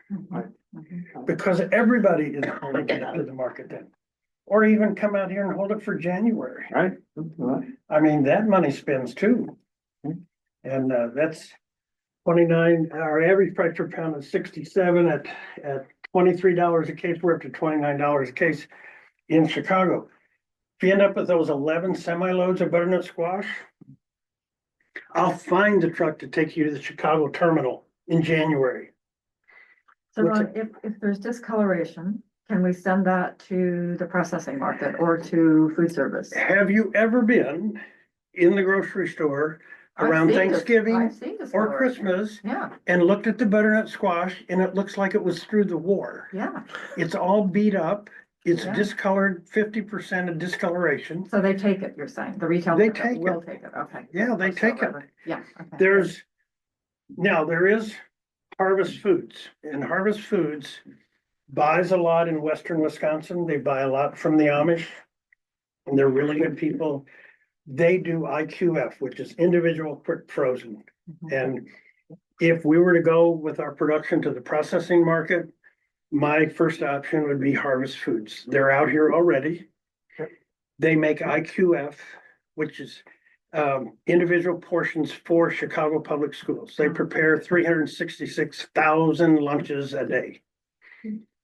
Speaker 1: Because everybody is going to get up to the market then. Or even come out here and hold it for January.
Speaker 4: Right.
Speaker 1: I mean, that money spends too. And that's 29, our average price per pound is 67 at $23 a case. We're up to $29 a case in Chicago. If you end up with those 11 semi-loads of butternut squash, I'll find the truck to take you to the Chicago terminal in January.
Speaker 2: So Ron, if there's discoloration, can we send that to the processing market or to food service?
Speaker 1: Have you ever been in the grocery store around Thanksgiving or Christmas
Speaker 2: Yeah,
Speaker 1: and looked at the butternut squash and it looks like it was through the war?
Speaker 2: yeah.
Speaker 1: It's all beat up. It's
Speaker 2: Yeah.
Speaker 1: discolored, 50% of discoloration.
Speaker 2: So they take it, you're saying, the retail
Speaker 1: They
Speaker 2: market
Speaker 1: take
Speaker 2: will take it, okay.
Speaker 1: Yeah, they take it.
Speaker 2: Yeah, okay.
Speaker 1: There is Harvest Foods, and Harvest Foods buys a lot in western Wisconsin. They buy a lot from the Amish, and they're really good people. They do IQF, which is individual quick frozen. And if we were to go with our production to the processing market, my first option would be Harvest Foods. They're out here already. They make IQF, which is individual portions for Chicago Public Schools. They prepare 366,000 lunches a day.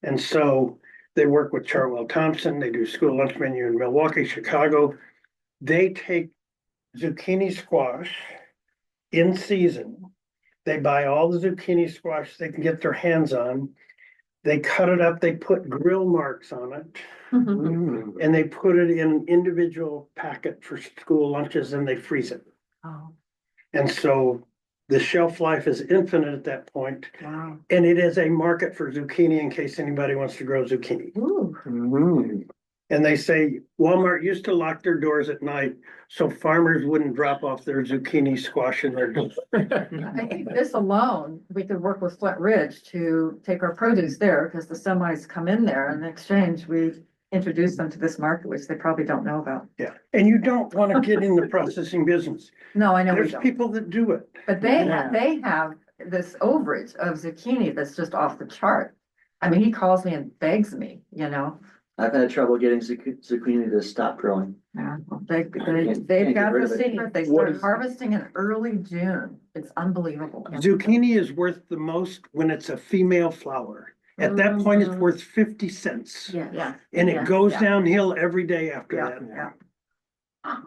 Speaker 1: And so they work with Chartwell Thompson. They do school lunch menu in Milwaukee, Chicago. They take zucchini squash in season. They buy all the zucchini squash they can get their hands on. They cut it up, they put grill marks on it, and they put it in individual packet for school lunches and they freeze it.
Speaker 2: Oh,
Speaker 1: And so the shelf life is infinite at that point.
Speaker 2: wow.
Speaker 1: And it is a market for zucchini in case anybody wants to grow zucchini.
Speaker 2: Ooh.
Speaker 1: And they say Walmart used to lock their doors at night so farmers wouldn't drop off their zucchini squash in their.
Speaker 2: I think this alone, we could work with Flint Ridge to take our produce there, because the semis come in there, and in exchange, we introduce them to this market, which they probably don't know about.
Speaker 1: Yeah, and you don't want to get in the processing business.
Speaker 2: No, I know we
Speaker 1: There's
Speaker 2: don't,
Speaker 1: people that do it.
Speaker 2: but they have this overage of zucchini that's just off the chart. I mean, he calls me and begs me, you know.
Speaker 5: I've had trouble getting zucchini to stop growing.
Speaker 2: Yeah,
Speaker 5: Can't
Speaker 2: they've
Speaker 5: get
Speaker 2: got
Speaker 5: rid
Speaker 2: the
Speaker 5: of it.
Speaker 2: secret. They
Speaker 1: What
Speaker 2: start
Speaker 1: is-
Speaker 2: harvesting in early June. It's unbelievable.
Speaker 1: Zucchini is worth the most when it's a female flower. At that point, it's worth 50 cents.
Speaker 2: Yeah.
Speaker 1: And
Speaker 2: Yeah,
Speaker 1: it goes
Speaker 2: yeah.
Speaker 1: downhill every day after
Speaker 2: Yeah,
Speaker 1: that.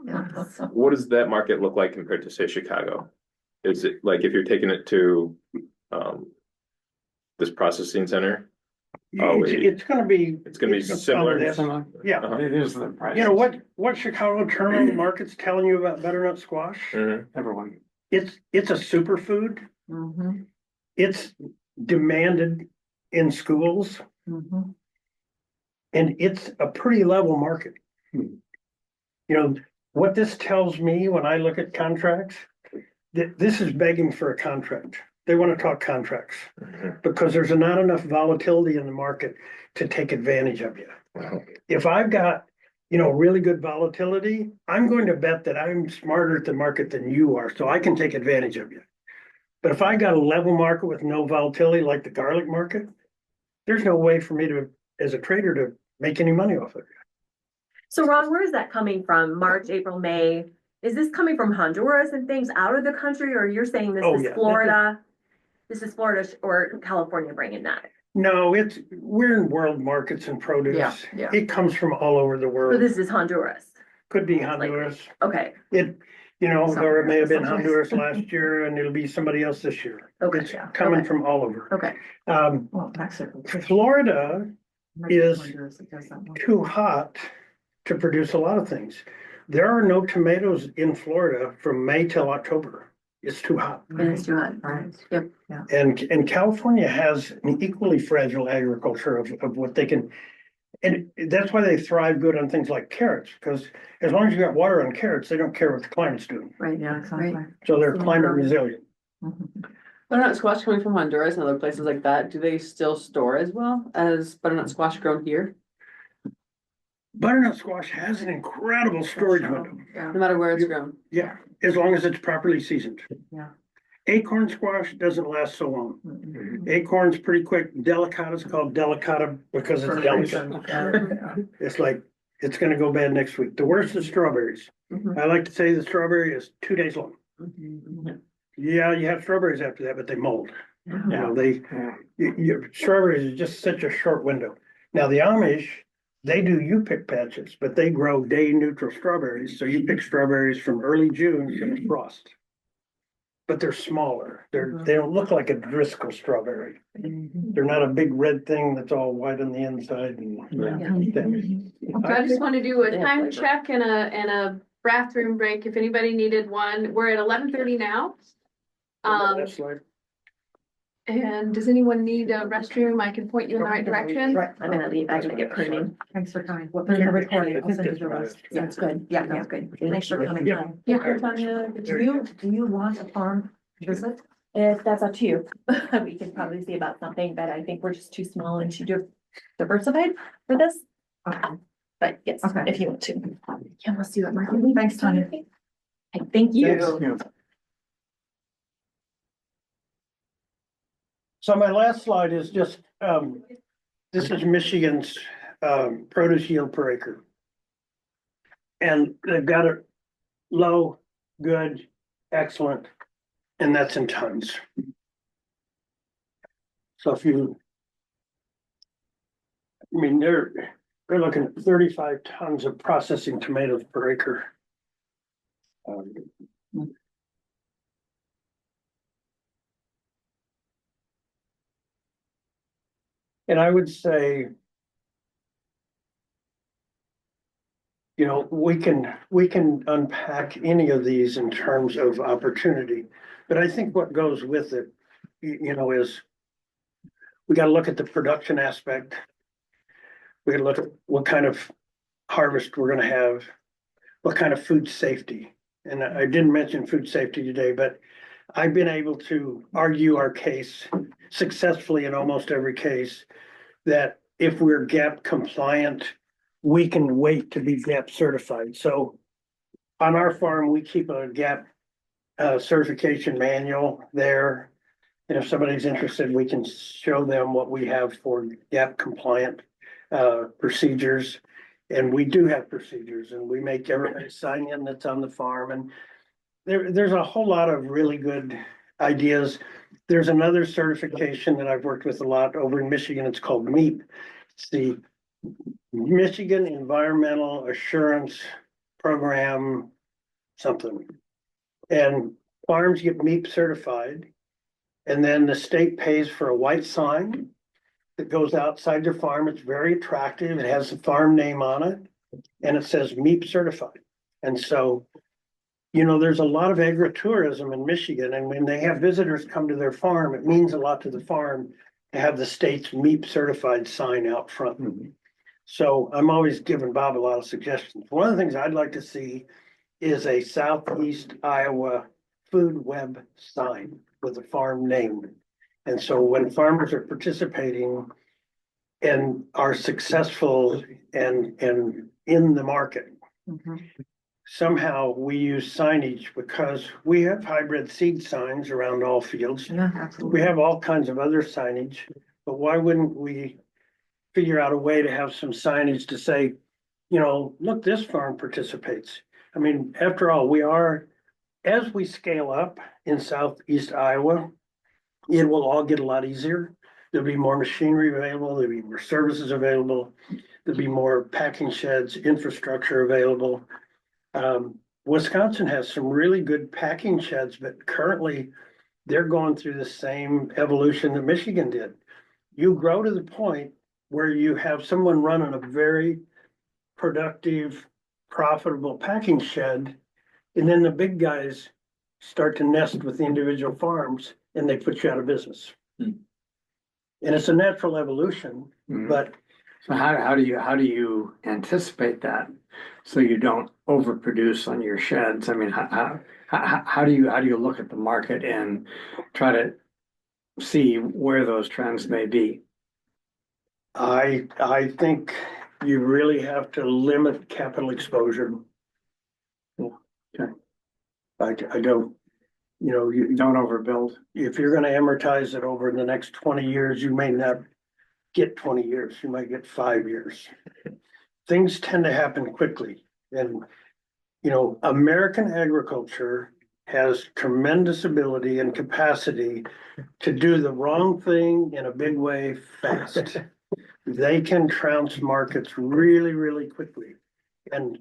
Speaker 2: yeah.
Speaker 9: What does that market look like compared to, say, Chicago? Is it like if you're taking it to this processing center? Oh,
Speaker 1: It's gonna be.
Speaker 9: It's gonna be similar.
Speaker 1: this. Yeah.
Speaker 9: Uh-huh.
Speaker 4: It is the price.
Speaker 1: You know what Chicago terminal market's telling you about butternut squash?
Speaker 9: Mhm.
Speaker 4: Everyone.
Speaker 1: It's a superfood.
Speaker 2: Mhm,
Speaker 1: It's demanded in schools
Speaker 2: mhm.
Speaker 1: and it's a pretty level market. You know, what this tells me when I look at contracts, that this is begging for a contract. They want to talk contracts
Speaker 9: Mhm.
Speaker 1: because there's not enough volatility in the market to take advantage of you.
Speaker 9: Wow.
Speaker 1: If I've got, really good volatility, I'm going to bet that I'm smarter at the market than you are, so I can take advantage of you. But if I got a level market with no volatility like the garlic market, there's no way for me to, as a trader, to make any money off of it.
Speaker 6: So Ron, where is that coming from? March, April, May? Is this coming from Honduras and things out of the country, or you're saying this
Speaker 1: Oh,
Speaker 6: is
Speaker 1: yeah.
Speaker 6: Florida? This is Florida or California bringing that?
Speaker 1: No, we're in world markets and produce.
Speaker 2: Yeah.
Speaker 1: It comes from all over the
Speaker 6: So
Speaker 1: world.
Speaker 6: this is Honduras.
Speaker 1: Could be Honduras.
Speaker 6: Okay,
Speaker 1: It, or it may have been
Speaker 2: Somewhere.
Speaker 1: Honduras last year and it'll be somebody else this year.
Speaker 6: Okay.
Speaker 1: It's coming
Speaker 6: Okay.
Speaker 1: from all over.
Speaker 6: okay.
Speaker 2: Well, Mexico.
Speaker 1: Florida is
Speaker 2: Honduras that does that one.
Speaker 1: too hot to produce a lot of things. There are no tomatoes in Florida from May till October. It's too hot.
Speaker 6: It is too hot.
Speaker 2: Right.
Speaker 6: Yep.
Speaker 1: And California has an equally fragile agriculture of what they can. And that's why they thrive good on things like carrots, because as long as you got water on carrots, they don't care what the climate's doing.
Speaker 6: Right.
Speaker 2: Yeah, exactly.
Speaker 1: So they're climate resilient.
Speaker 2: Mhm.
Speaker 3: Butternut squash coming from Honduras and other places like that, do they still store as well as butternut squash grown here?
Speaker 1: Butternut squash has an incredible storage window.
Speaker 3: No matter where it's grown?
Speaker 1: Yeah, as long as it's properly seasoned.
Speaker 2: Yeah.
Speaker 1: Acorn squash doesn't last so long.
Speaker 2: Mhm.
Speaker 1: Acorn's pretty quick. Delicata is called delicata because it's delicate. It's like, it's gonna go bad next week. The worst is strawberries.
Speaker 6: Mhm.
Speaker 1: I like to say the strawberry is 2 days long. Yeah, you have strawberries after that, but they mold. Strawberries is just such a short window. Now, the Amish, they do you pick patches, but they grow day neutral strawberries. So you pick strawberries from early June to frost. But they're smaller. They don't look like a Driscoll strawberry.
Speaker 2: Mhm.
Speaker 1: They're not a big red thing that's all white on the inside and.
Speaker 7: So I just want to do a time check and a bathroom break if anybody needed one. We're at 11:30 now.
Speaker 1: That's like,
Speaker 7: And does anyone need a restroom? I can point you in the right direction.
Speaker 2: Right.
Speaker 6: I'm gonna leave. I gotta get printing.
Speaker 2: Thanks for coming. We'll put it in the recording. I'll send you the rest.
Speaker 6: Sounds good.
Speaker 2: Yeah,
Speaker 6: Sounds good.
Speaker 2: Thanks for coming.
Speaker 1: Yeah.
Speaker 6: Yeah, Tanya,
Speaker 2: Do you want a farm visit?
Speaker 6: if that's up to you, we could probably see about something, but I think we're just too small and too diversified for this.
Speaker 2: Okay.
Speaker 6: But yes,
Speaker 2: Okay.
Speaker 6: if you want to. Yeah, let's do it, Mark.
Speaker 2: Thanks, Tanya.
Speaker 6: Okay, thank you.
Speaker 1: Thanks. So my last slide is just, This is Michigan's produce yield per acre. And they've got it low, good, excellent, and that's in tons. So if you, I mean, they're looking at 35 tons of processing tomatoes per acre. And I would say, you know, we can unpack any of these in terms of opportunity, but I think what goes with it, you know, is we got to look at the production aspect. We got to look at what kind of harvest we're going to have, what kind of food safety. And I didn't mention food safety today, but I've been able to argue our case successfully in almost every case that if we're GAP compliant, we can wait to be GAP certified. So on our farm, we keep a GAP certification manual there. And if somebody's interested, we can show them what we have for GAP compliant procedures. And we do have procedures, and we make everybody sign in that's on the farm. And there's a whole lot of really good ideas. There's another certification that I've worked with a lot over in Michigan. It's called MEAP. It's the Michigan Environmental Assurance Program, something. And farms get MEAP certified. And then the state pays for a white sign that goes outside their farm. It's very attractive. It has the farm name on it, and it says MEAP certified. And so, you know, there's a lot of agritourism in Michigan, and when they have visitors come to their farm, it means a lot to the farm to have the state's MEAP certified sign out front. Mm-hmm. So I'm always giving Bob a lot of suggestions. One of the things I'd like to see is a Southeast Iowa food web sign with a farm name. And so when farmers are participating and are successful and in the market, somehow we use signage because we have hybrid seed signs around all fields.
Speaker 2: Yeah, absolutely.
Speaker 1: We have all kinds of other signage, but why wouldn't we figure out a way to have some signage to say, you know, look, this farm participates. I mean, after all, as we scale up in Southeast Iowa, it will all get a lot easier. There'll be more machinery available. There'll be more services available. There'll be more packing sheds, infrastructure available. Wisconsin has some really good packing sheds, but currently they're going through the same evolution that Michigan did. You grow to the point where you have someone running a very productive, profitable packing shed, and then the big guys start to nest with the individual farms and they put you out of business. And it's a natural evolution, but
Speaker 4: so how do you anticipate that so you don't overproduce on your sheds? I mean, how do you look at the market and try to see where those trends may be?
Speaker 1: I think you really have to limit capital exposure.
Speaker 4: Okay.
Speaker 1: I don't, you know, you
Speaker 4: Don't overbuild.
Speaker 1: if you're gonna amortize it over the next 20 years, you may not get 20 years, you might get 5 years. Things tend to happen quickly, and, you know, American agriculture has tremendous ability and capacity to do the wrong thing in a big way fast. They can trounce markets really, really quickly. And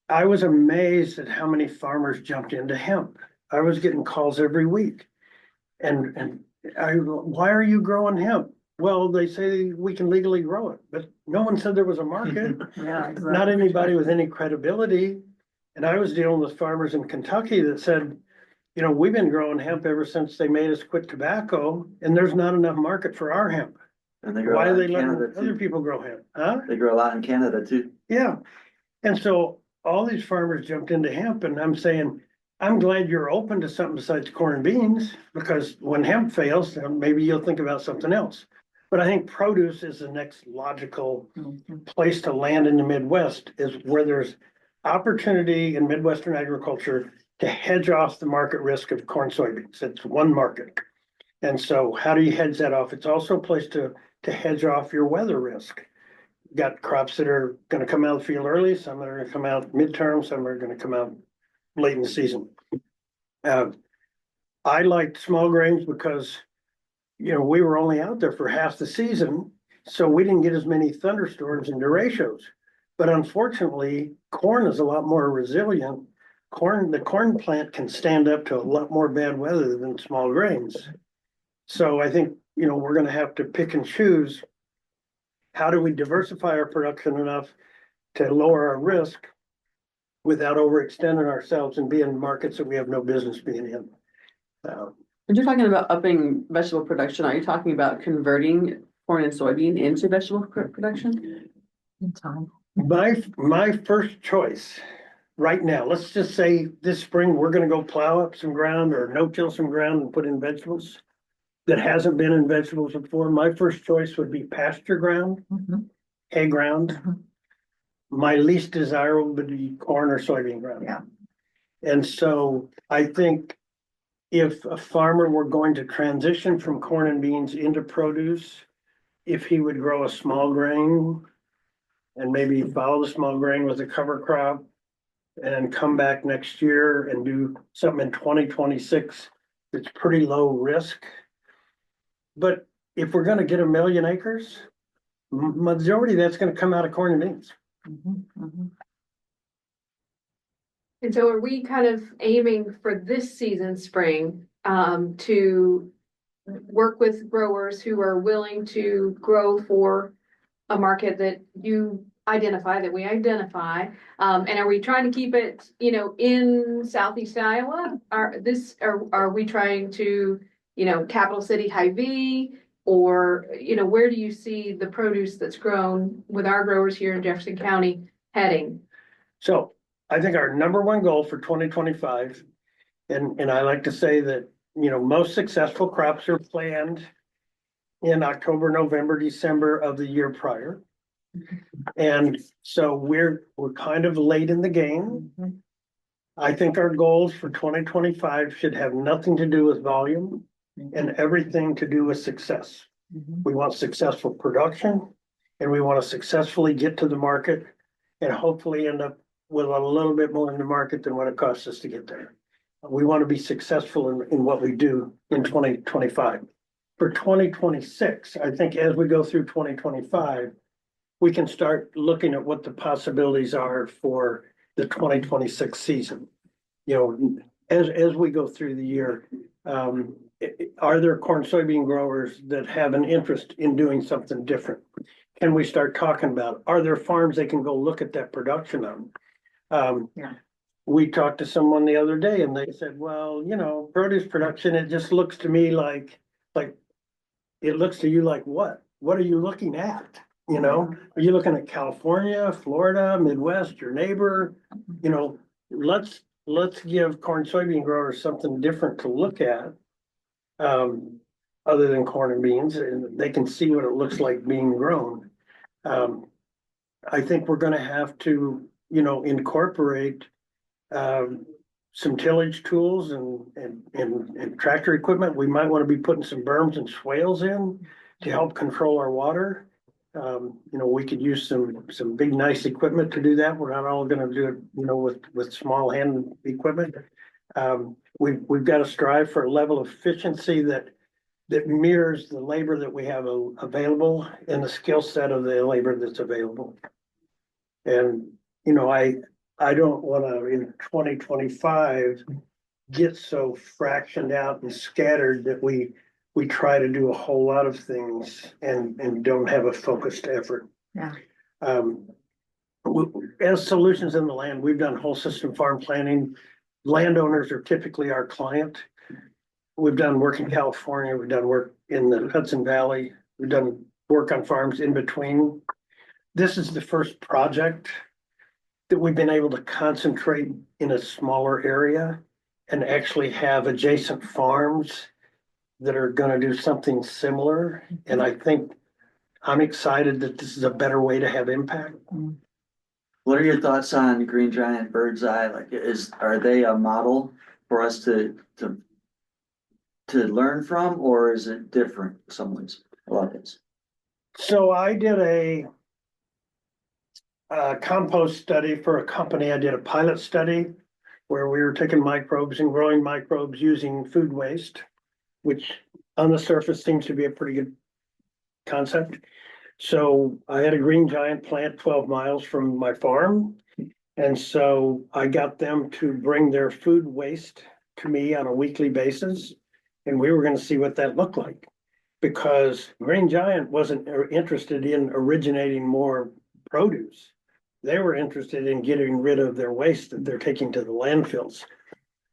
Speaker 1: I was amazed at how many farmers jumped into hemp. I was getting calls every week. And why are you growing hemp? Well, they say we can legally grow it, but no one said there was a market.
Speaker 2: Yeah, exactly.
Speaker 1: Not anybody with any credibility. And I was dealing with farmers in Kentucky that said, you know, we've been growing hemp ever since they made us quit tobacco, and there's not enough market for our hemp.
Speaker 5: And they grow a
Speaker 1: Why
Speaker 5: lot
Speaker 1: are they
Speaker 5: in
Speaker 1: letting
Speaker 5: Canada
Speaker 1: other
Speaker 5: too.
Speaker 1: people grow hemp? Huh?
Speaker 5: They grow a lot in Canada too.
Speaker 1: Yeah. And so all these farmers jumped into hemp, and I'm saying, I'm glad you're open to something besides corn and beans, because when hemp fails, then maybe you'll think about something else. But I think produce is the next logical place to land in the Midwest, is where there's opportunity in Midwestern agriculture to hedge off the market risk of corn, soybeans. It's one market. And so how do you hedge that off? It's also a place to to hedge off your weather risk. Got crops that are gonna come out of the field early, some that are gonna come out midterm, some are gonna come out late in the season. I liked small grains because, you know, we were only out there for half the season, so we didn't get as many thunderstorms and derechos. But unfortunately, corn is a lot more resilient. The corn plant can stand up to a lot more bad weather than small grains. So I think, you know, we're gonna have to pick and choose. How do we diversify our production enough to lower our risk without overextending ourselves and being in markets that we have no business being in?
Speaker 3: When you're talking about upping vegetable production, are you talking about converting corn and soybean into vegetable production?
Speaker 2: In time.
Speaker 1: My first choice right now, let's just say this spring, we're gonna go plow up some ground or no-till some ground and put in vegetables that hasn't been in vegetables before. My first choice would be pasture ground,
Speaker 2: Mhm.
Speaker 1: hay ground.
Speaker 2: Mhm.
Speaker 1: My least desirable would be corn or soybean ground.
Speaker 2: Yeah.
Speaker 1: And so I think if a farmer were going to transition from corn and beans into produce, if he would grow a small grain and maybe follow the small grain with a cover crop and come back next year and do something in 2026 that's pretty low risk. But if we're gonna get 1 million acres, majority of that's gonna come out of corn and beans.
Speaker 2: Mhm. Mhm.
Speaker 7: And so are we kind of aiming for this season, spring, to work with growers who are willing to grow for a market that you identify, that we identify? And are we trying to keep it, you know, in Southeast Iowa? Are we trying to, you know, capital city Hy-Vee? Or, you know, where do you see the produce that's grown with our growers here in Jefferson County heading?
Speaker 1: So I think our number one goal for 2025, and I like to say that, you know, most successful crops are planned in October, November, December of the year prior. And so we're kind of late in the game.
Speaker 2: Mhm.
Speaker 1: I think our goals for 2025 should have nothing to do with volume and everything to do with success.
Speaker 2: Mhm.
Speaker 1: We want successful production and we want to successfully get to the market and hopefully end up with a little bit more in the market than what it costs us to get there. We want to be successful in what we do in 2025. For 2026, I think as we go through 2025, we can start looking at what the possibilities are for the 2026 season. You know, as we go through the year, are there corn soybean growers that have an interest in doing something different? Can we start talking about, are there farms they can go look at that production on?
Speaker 2: Yeah.
Speaker 1: We talked to someone the other day and they said, well, you know, produce production, it just looks to me like, it looks to you like what? What are you looking at? You know, are you looking at California, Florida, Midwest, your neighbor? You know, let's give corn soybean growers something different to look at. Other than corn and beans, and they can see what it looks like being grown. I think we're gonna have to, you know, incorporate some tillage tools and tractor equipment. We might want to be putting some berms and swales in to help control our water. You know, we could use some big, nice equipment to do that. We're not all gonna do it, you know, with small hand equipment. We've got to strive for a level of efficiency that mirrors the labor that we have available and the skill set of the labor that's available. And, you know, I don't wanna, in 2025, get so fractioned out and scattered that we try to do a whole lot of things and don't have a focused effort.
Speaker 2: Yeah.
Speaker 1: As Solutions in the Land, we've done whole system farm planning. Landowners are typically our client. We've done work in California, we've done work in the Hudson Valley, we've done work on farms in between. This is the first project that we've been able to concentrate in a smaller area and actually have adjacent farms that are gonna do something similar. And I think I'm excited that this is a better way to have impact.
Speaker 5: What are your thoughts on Green Giant, Bird's Eye? Like, are they a model for us to learn from, or is it different in some ways? A lot of it.
Speaker 1: So I did a compost study for a company. I did a pilot study where we were taking microbes and growing microbes using food waste, which on the surface seems to be a pretty good concept. So I had a Green Giant plant 12 miles from my farm. And so I got them to bring their food waste to me on a weekly basis. And we were going to see what that looked like. Because Green Giant wasn't interested in originating more produce. They were interested in getting rid of their waste that they're taking to the landfills.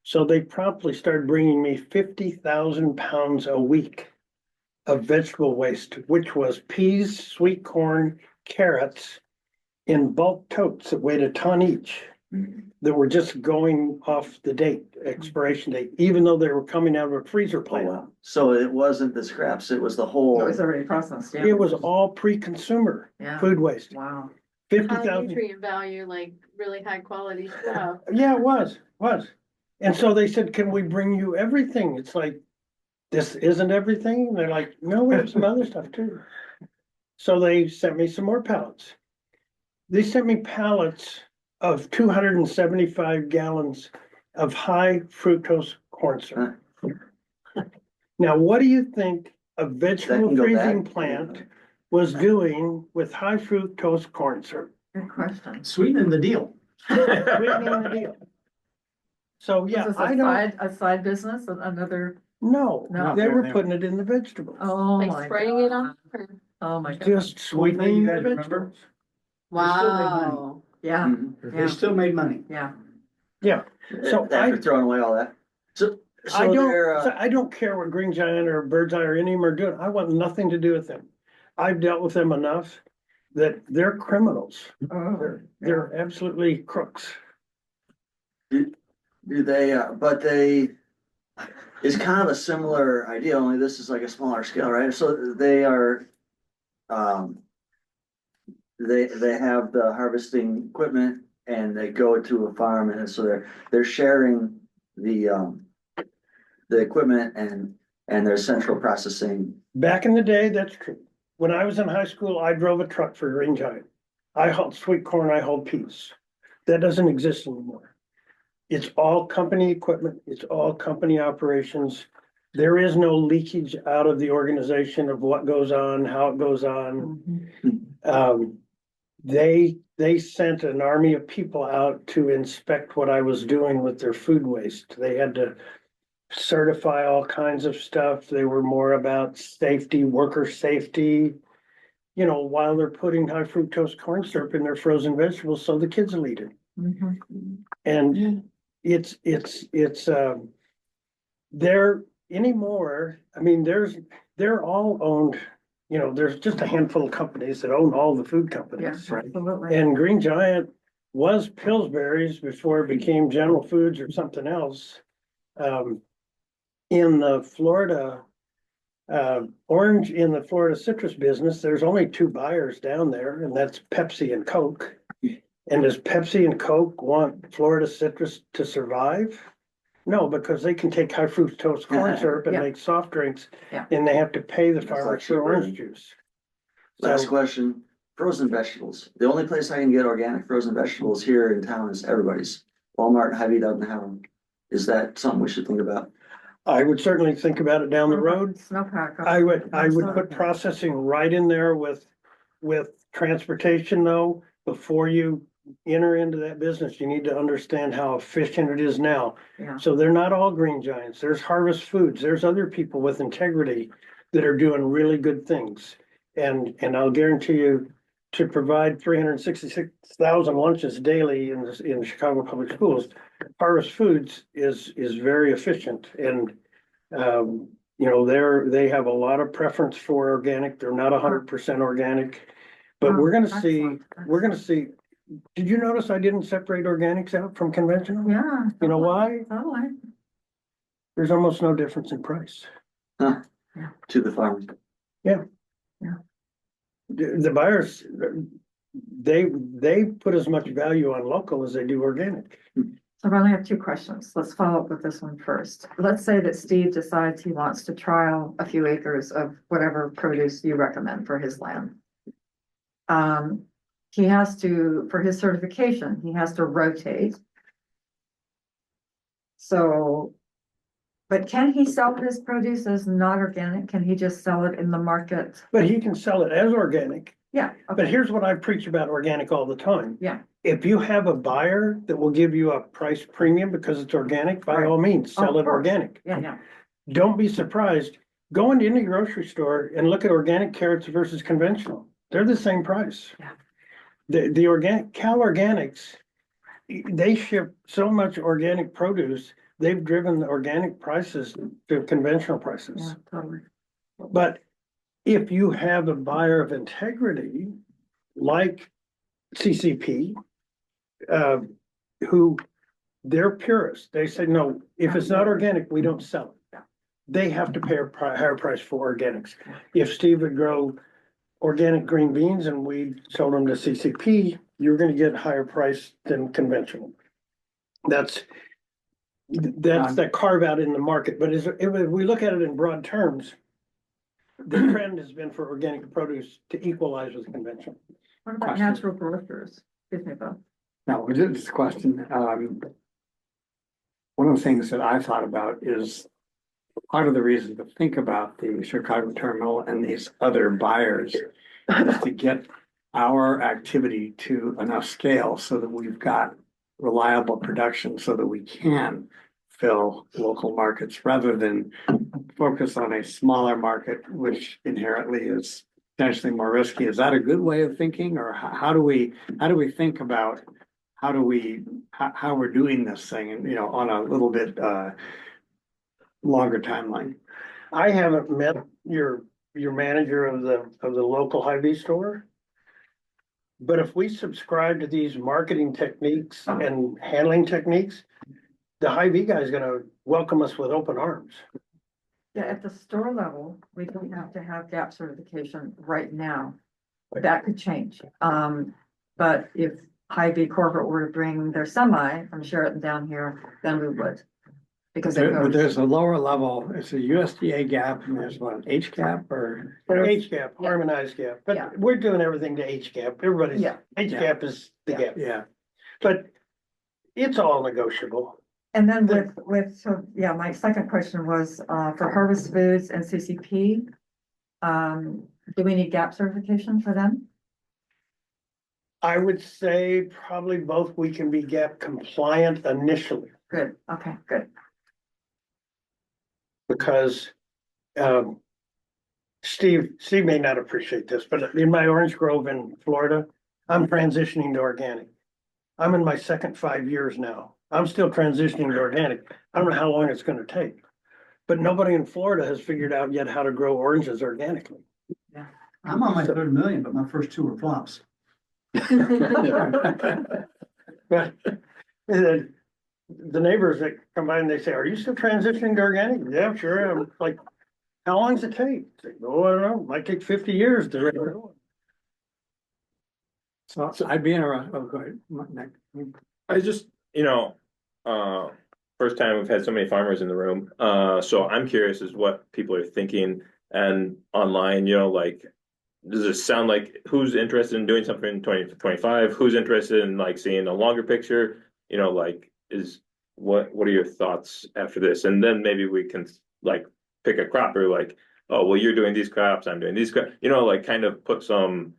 Speaker 1: So they promptly started bringing me 50,000 pounds a week of vegetable waste, which was peas, sweet corn, carrots in bulk totes that weighed a ton each that were just going off the date, expiration date, even though they were coming out of a freezer
Speaker 5: Oh,
Speaker 1: plant.
Speaker 5: wow. So it wasn't the scraps, it was the
Speaker 2: It
Speaker 5: whole.
Speaker 2: was already processed, yeah.
Speaker 1: It was all pre-consumer
Speaker 2: Yeah.
Speaker 1: food waste,
Speaker 2: Wow.
Speaker 1: 50,000.
Speaker 7: nutrient value, like really high quality stuff.
Speaker 1: Yeah, it was. And so they said, can we bring you everything? It's like, this isn't everything? And they're like, no, we have some other stuff too. So they sent me some more pallets. They sent me pallets of 275 gallons of high fructose corn syrup. Now, what do you think a
Speaker 5: That
Speaker 1: vegetable
Speaker 5: can go
Speaker 1: freezing
Speaker 5: bad.
Speaker 1: plant was doing with high fructose corn syrup?
Speaker 2: Good question.
Speaker 8: Sweetening the deal.
Speaker 1: Sweetening the deal. So,
Speaker 2: Was
Speaker 1: yeah,
Speaker 2: this
Speaker 1: I
Speaker 2: a
Speaker 1: don't,
Speaker 2: side business, another,
Speaker 1: no,
Speaker 2: No.
Speaker 1: they were putting it in the vegetables.
Speaker 2: oh
Speaker 7: Like
Speaker 2: my
Speaker 7: spraying it
Speaker 2: God.
Speaker 7: on? or-
Speaker 2: Oh my God.
Speaker 1: Just
Speaker 8: One thing
Speaker 1: sweetening
Speaker 8: you
Speaker 1: the
Speaker 8: guys remember?
Speaker 1: vegetables.
Speaker 7: Wow.
Speaker 2: Yeah,
Speaker 5: Mhm.
Speaker 8: They still made money.
Speaker 2: yeah.
Speaker 1: Yeah, so
Speaker 5: After throwing away all that. So
Speaker 1: I
Speaker 5: they're,
Speaker 1: don't, I don't care what Green Giant or Bird's Eye or any of them are doing. I want nothing to do with them. I've dealt with them enough that they're criminals.
Speaker 2: Oh,
Speaker 1: They're absolutely crooks.
Speaker 5: do they, but they, it's kind of a similar idea, only this is like a smaller scale, right? So they are, they have the harvesting equipment and they go to a farm and so they're sharing the equipment and their central processing.
Speaker 1: Back in the day, that's true. When I was in high school, I drove a truck for Green Giant. I hauled sweet corn, I hauled peas. That doesn't exist anymore. It's all company equipment, it's all company operations. There is no leakage out of the organization of what goes on, how it goes on.
Speaker 2: Mhm.
Speaker 1: They sent an army of people out to inspect what I was doing with their food waste. They had to certify all kinds of stuff. They were more about safety, worker safety. You know, while they're putting high fructose corn syrup in their frozen vegetables, so the kids will eat it.
Speaker 2: Mhm.
Speaker 1: And it's they're anymore, I mean, they're all owned, you know, there's just a handful of companies that own all the food
Speaker 2: Yeah,
Speaker 1: companies.
Speaker 2: absolutely.
Speaker 1: And Green Giant was Pillsbury's before it became General Foods or something else. In the Florida, orange, in the Florida citrus business, there's only two buyers down there, and that's Pepsi and Coke. And does Pepsi and Coke want Florida citrus to survive? No, because they can take high fructose corn syrup and
Speaker 2: Yeah.
Speaker 1: make soft drinks,
Speaker 2: Yeah.
Speaker 1: and they have to pay the
Speaker 5: That's
Speaker 1: farmers
Speaker 5: like
Speaker 1: for
Speaker 5: cheaper.
Speaker 1: orange juice.
Speaker 5: Last
Speaker 1: So,
Speaker 5: question, frozen vegetables. The only place I can get organic frozen vegetables here in town is everybody's. Walmart and Hy-Vee doesn't have them. Is that something we should think about?
Speaker 1: I would certainly think about it down the road.
Speaker 2: Snowpack.
Speaker 1: I would put processing right in there with transportation though. Before you enter into that business, you need to understand how efficient it is now.
Speaker 2: Yeah.
Speaker 1: So they're not all Green Giants. There's Harvest Foods. There's other people with integrity that are doing really good things. And I'll guarantee you, to provide 366,000 lunches daily in Chicago Public Schools, Harvest Foods is very efficient and you know, they have a lot of preference for organic. They're not 100% organic. But
Speaker 2: Oh,
Speaker 1: we're gonna
Speaker 2: excellent.
Speaker 1: see, did you notice I didn't separate organics out from conventional?
Speaker 2: Yeah.
Speaker 1: You know why?
Speaker 2: Totally.
Speaker 1: There's almost no difference in price.
Speaker 5: To the farmers.
Speaker 1: The buyers, they put as much value on local as they do organic.
Speaker 2: So I only have two questions. Let's follow up with this one first. Let's say that Steve decides he wants to trial a few acres of whatever produce you recommend for his land. He has to, for his certification, he has to rotate. So, but can he sell his produce as not organic? Can he just sell it in the market?
Speaker 1: But he can sell it as organic.
Speaker 2: Yeah,
Speaker 1: But
Speaker 2: okay,
Speaker 1: here's what I preach about organic all the time.
Speaker 2: yeah.
Speaker 1: If you have a buyer that will give you a price premium because it's organic, by all means,
Speaker 2: Oh,
Speaker 1: sell
Speaker 2: of
Speaker 1: it
Speaker 2: course.
Speaker 1: organic.
Speaker 2: Yeah, yeah.
Speaker 1: Don't be surprised. Go into any grocery store and look at organic carrots versus conventional. They're the same price.
Speaker 2: Yeah.
Speaker 1: The organic, Cal Organics, they ship so much organic produce, they've driven the organic prices to conventional prices.
Speaker 2: Yeah, totally.
Speaker 1: But if you have a buyer of integrity, like CCP, who they're purists, they say, no, if it's not organic, we don't sell it. They have to pay a higher price for organics. If Steve would grow organic green beans and we sold them to CCP, you're gonna get a higher price than conventional. That's that carve out in the market, but if we look at it in broad terms, the trend has been for organic produce to equalize with conventional.
Speaker 2: What about
Speaker 4: Question.
Speaker 2: natural grocers? Excuse me, Bob.
Speaker 4: No, just a question. One of the things that I thought about is part of the reason to think about the Chicago terminal and these other buyers is to get our activity to enough scale so that we've got reliable production so that we can fill local markets rather than focus on a smaller market, which inherently is potentially more risky. Is that a good way of thinking, or how do we think about how we're doing this thing, and on a little bit longer timeline?
Speaker 1: I haven't met your manager of the local Hy-Vee store. But if we subscribe to these marketing techniques and handling techniques, the Hy-Vee guy is gonna welcome us with open arms.
Speaker 2: Yeah, at the store level, we don't have to have GAP certification right now. That could change. But if Hy-Vee corporate were to bring their semi from Sheraton down here, then we would. Because they
Speaker 4: But
Speaker 2: go,
Speaker 4: there's a lower level, it's a USDA gap, and there's what, an HCAP or?
Speaker 1: HCAP, harmonized gap,
Speaker 2: Yeah.
Speaker 1: but we're doing everything to HCAP. Everybody's,
Speaker 2: Yeah.
Speaker 1: HCAP is the
Speaker 2: Yeah.
Speaker 1: gap,
Speaker 4: Yeah,
Speaker 1: but it's all negotiable.
Speaker 2: and then so, yeah, my second question was, for Harvest Foods and CCP. Do we need GAP certification for them?
Speaker 1: I would say probably both, we can be gap compliant initially,
Speaker 2: Good, okay, good.
Speaker 1: because Steve may not appreciate this, but in my orange grove in Florida, I'm transitioning to organic. I'm in my second 5 years now. I'm still transitioning to organic. I don't know how long it's gonna take. But nobody in Florida has figured out yet how to grow oranges organically.
Speaker 8: I'm on my third million, but my first two were flops.
Speaker 1: But the neighbors that come by and they say, are you still transitioning to organic? Yeah, sure. I'm like, how long does it take? It's like, oh, I don't know, might take 50 years to.
Speaker 4: so I'd be interested, oh, go ahead. Nick.
Speaker 9: I just, first time we've had so many farmers in the room. So I'm curious as what people are thinking and online, like, does it sound like who's interested in doing something in 2025? Who's interested in like seeing a longer picture? Like what are your thoughts after this? And then maybe we can like pick a crop or like, oh, well, you're doing these crops, I'm doing these crops, like kind of put some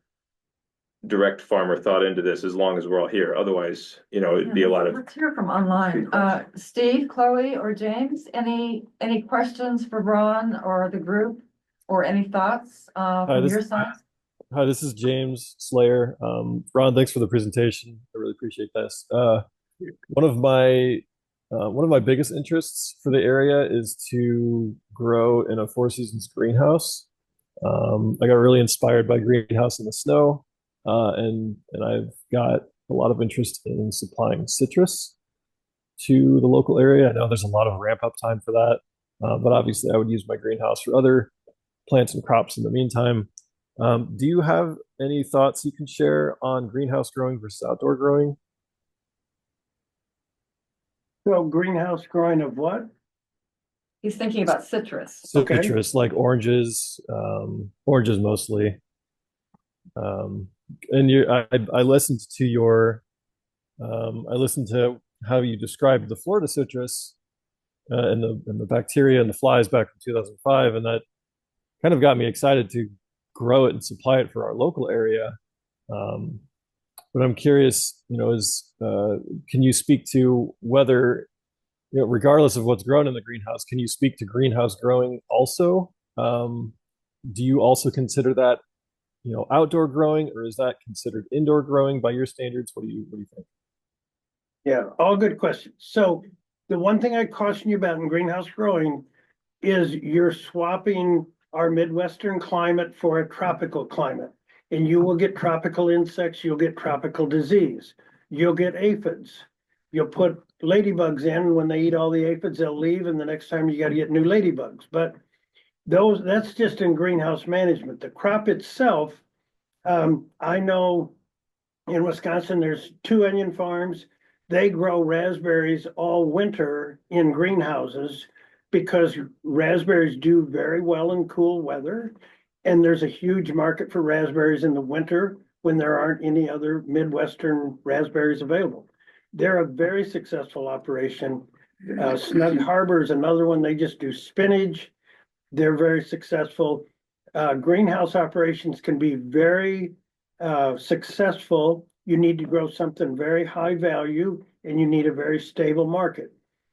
Speaker 9: direct farmer thought into this as long as we're all here. Otherwise, it'd be a lot of.
Speaker 2: Let's hear from online. Steve, Chloe, or James, any questions for Ron or the group? Or any thoughts from your side?
Speaker 10: Hi, this is James Slayer. Ron, thanks for the presentation. I really appreciate this. One of my biggest interests for the area is to grow in a Four Seasons greenhouse. I got really inspired by greenhouse in the snow, and I've got a lot of interest in supplying citrus to the local area. I know there's a lot of ramp up time for that, but obviously I would use my greenhouse for other plants and crops in the meantime. Do you have any thoughts you can share on greenhouse growing versus outdoor growing?
Speaker 1: So greenhouse growing of what?
Speaker 2: He's thinking about citrus.
Speaker 1: Okay.
Speaker 10: Citrus, like oranges, oranges mostly. And I listened to I listened to how you described the Florida citrus, and the bacteria and the flies back from 2005, and that kind of got me excited to grow it and supply it for our local area. Um, but I'm curious, can you speak to whether, regardless of what's grown in the greenhouse, can you speak to greenhouse growing also? Do you also consider that, outdoor growing, or is that considered indoor growing by your standards? What do you think?
Speaker 1: Yeah, all good questions. So the one thing I caution you about in greenhouse growing is you're swapping our Midwestern climate for a tropical climate. And you will get tropical insects, you'll get tropical disease, you'll get aphids. You'll put ladybugs in, when they eat all the aphids, they'll leave, and the next time you got to get new ladybugs. But that's just in greenhouse management. The crop itself, I know in Wisconsin, there's 2 onion farms. They grow raspberries all winter in greenhouses because raspberries do very well in cool weather. And there's a huge market for raspberries in the winter when there aren't any other Midwestern raspberries available. They're a very successful operation. Snug Harbor is another one. They just do spinach. They're very successful. Greenhouse operations can be very successful. You need to grow something very high value, and you need a very stable market.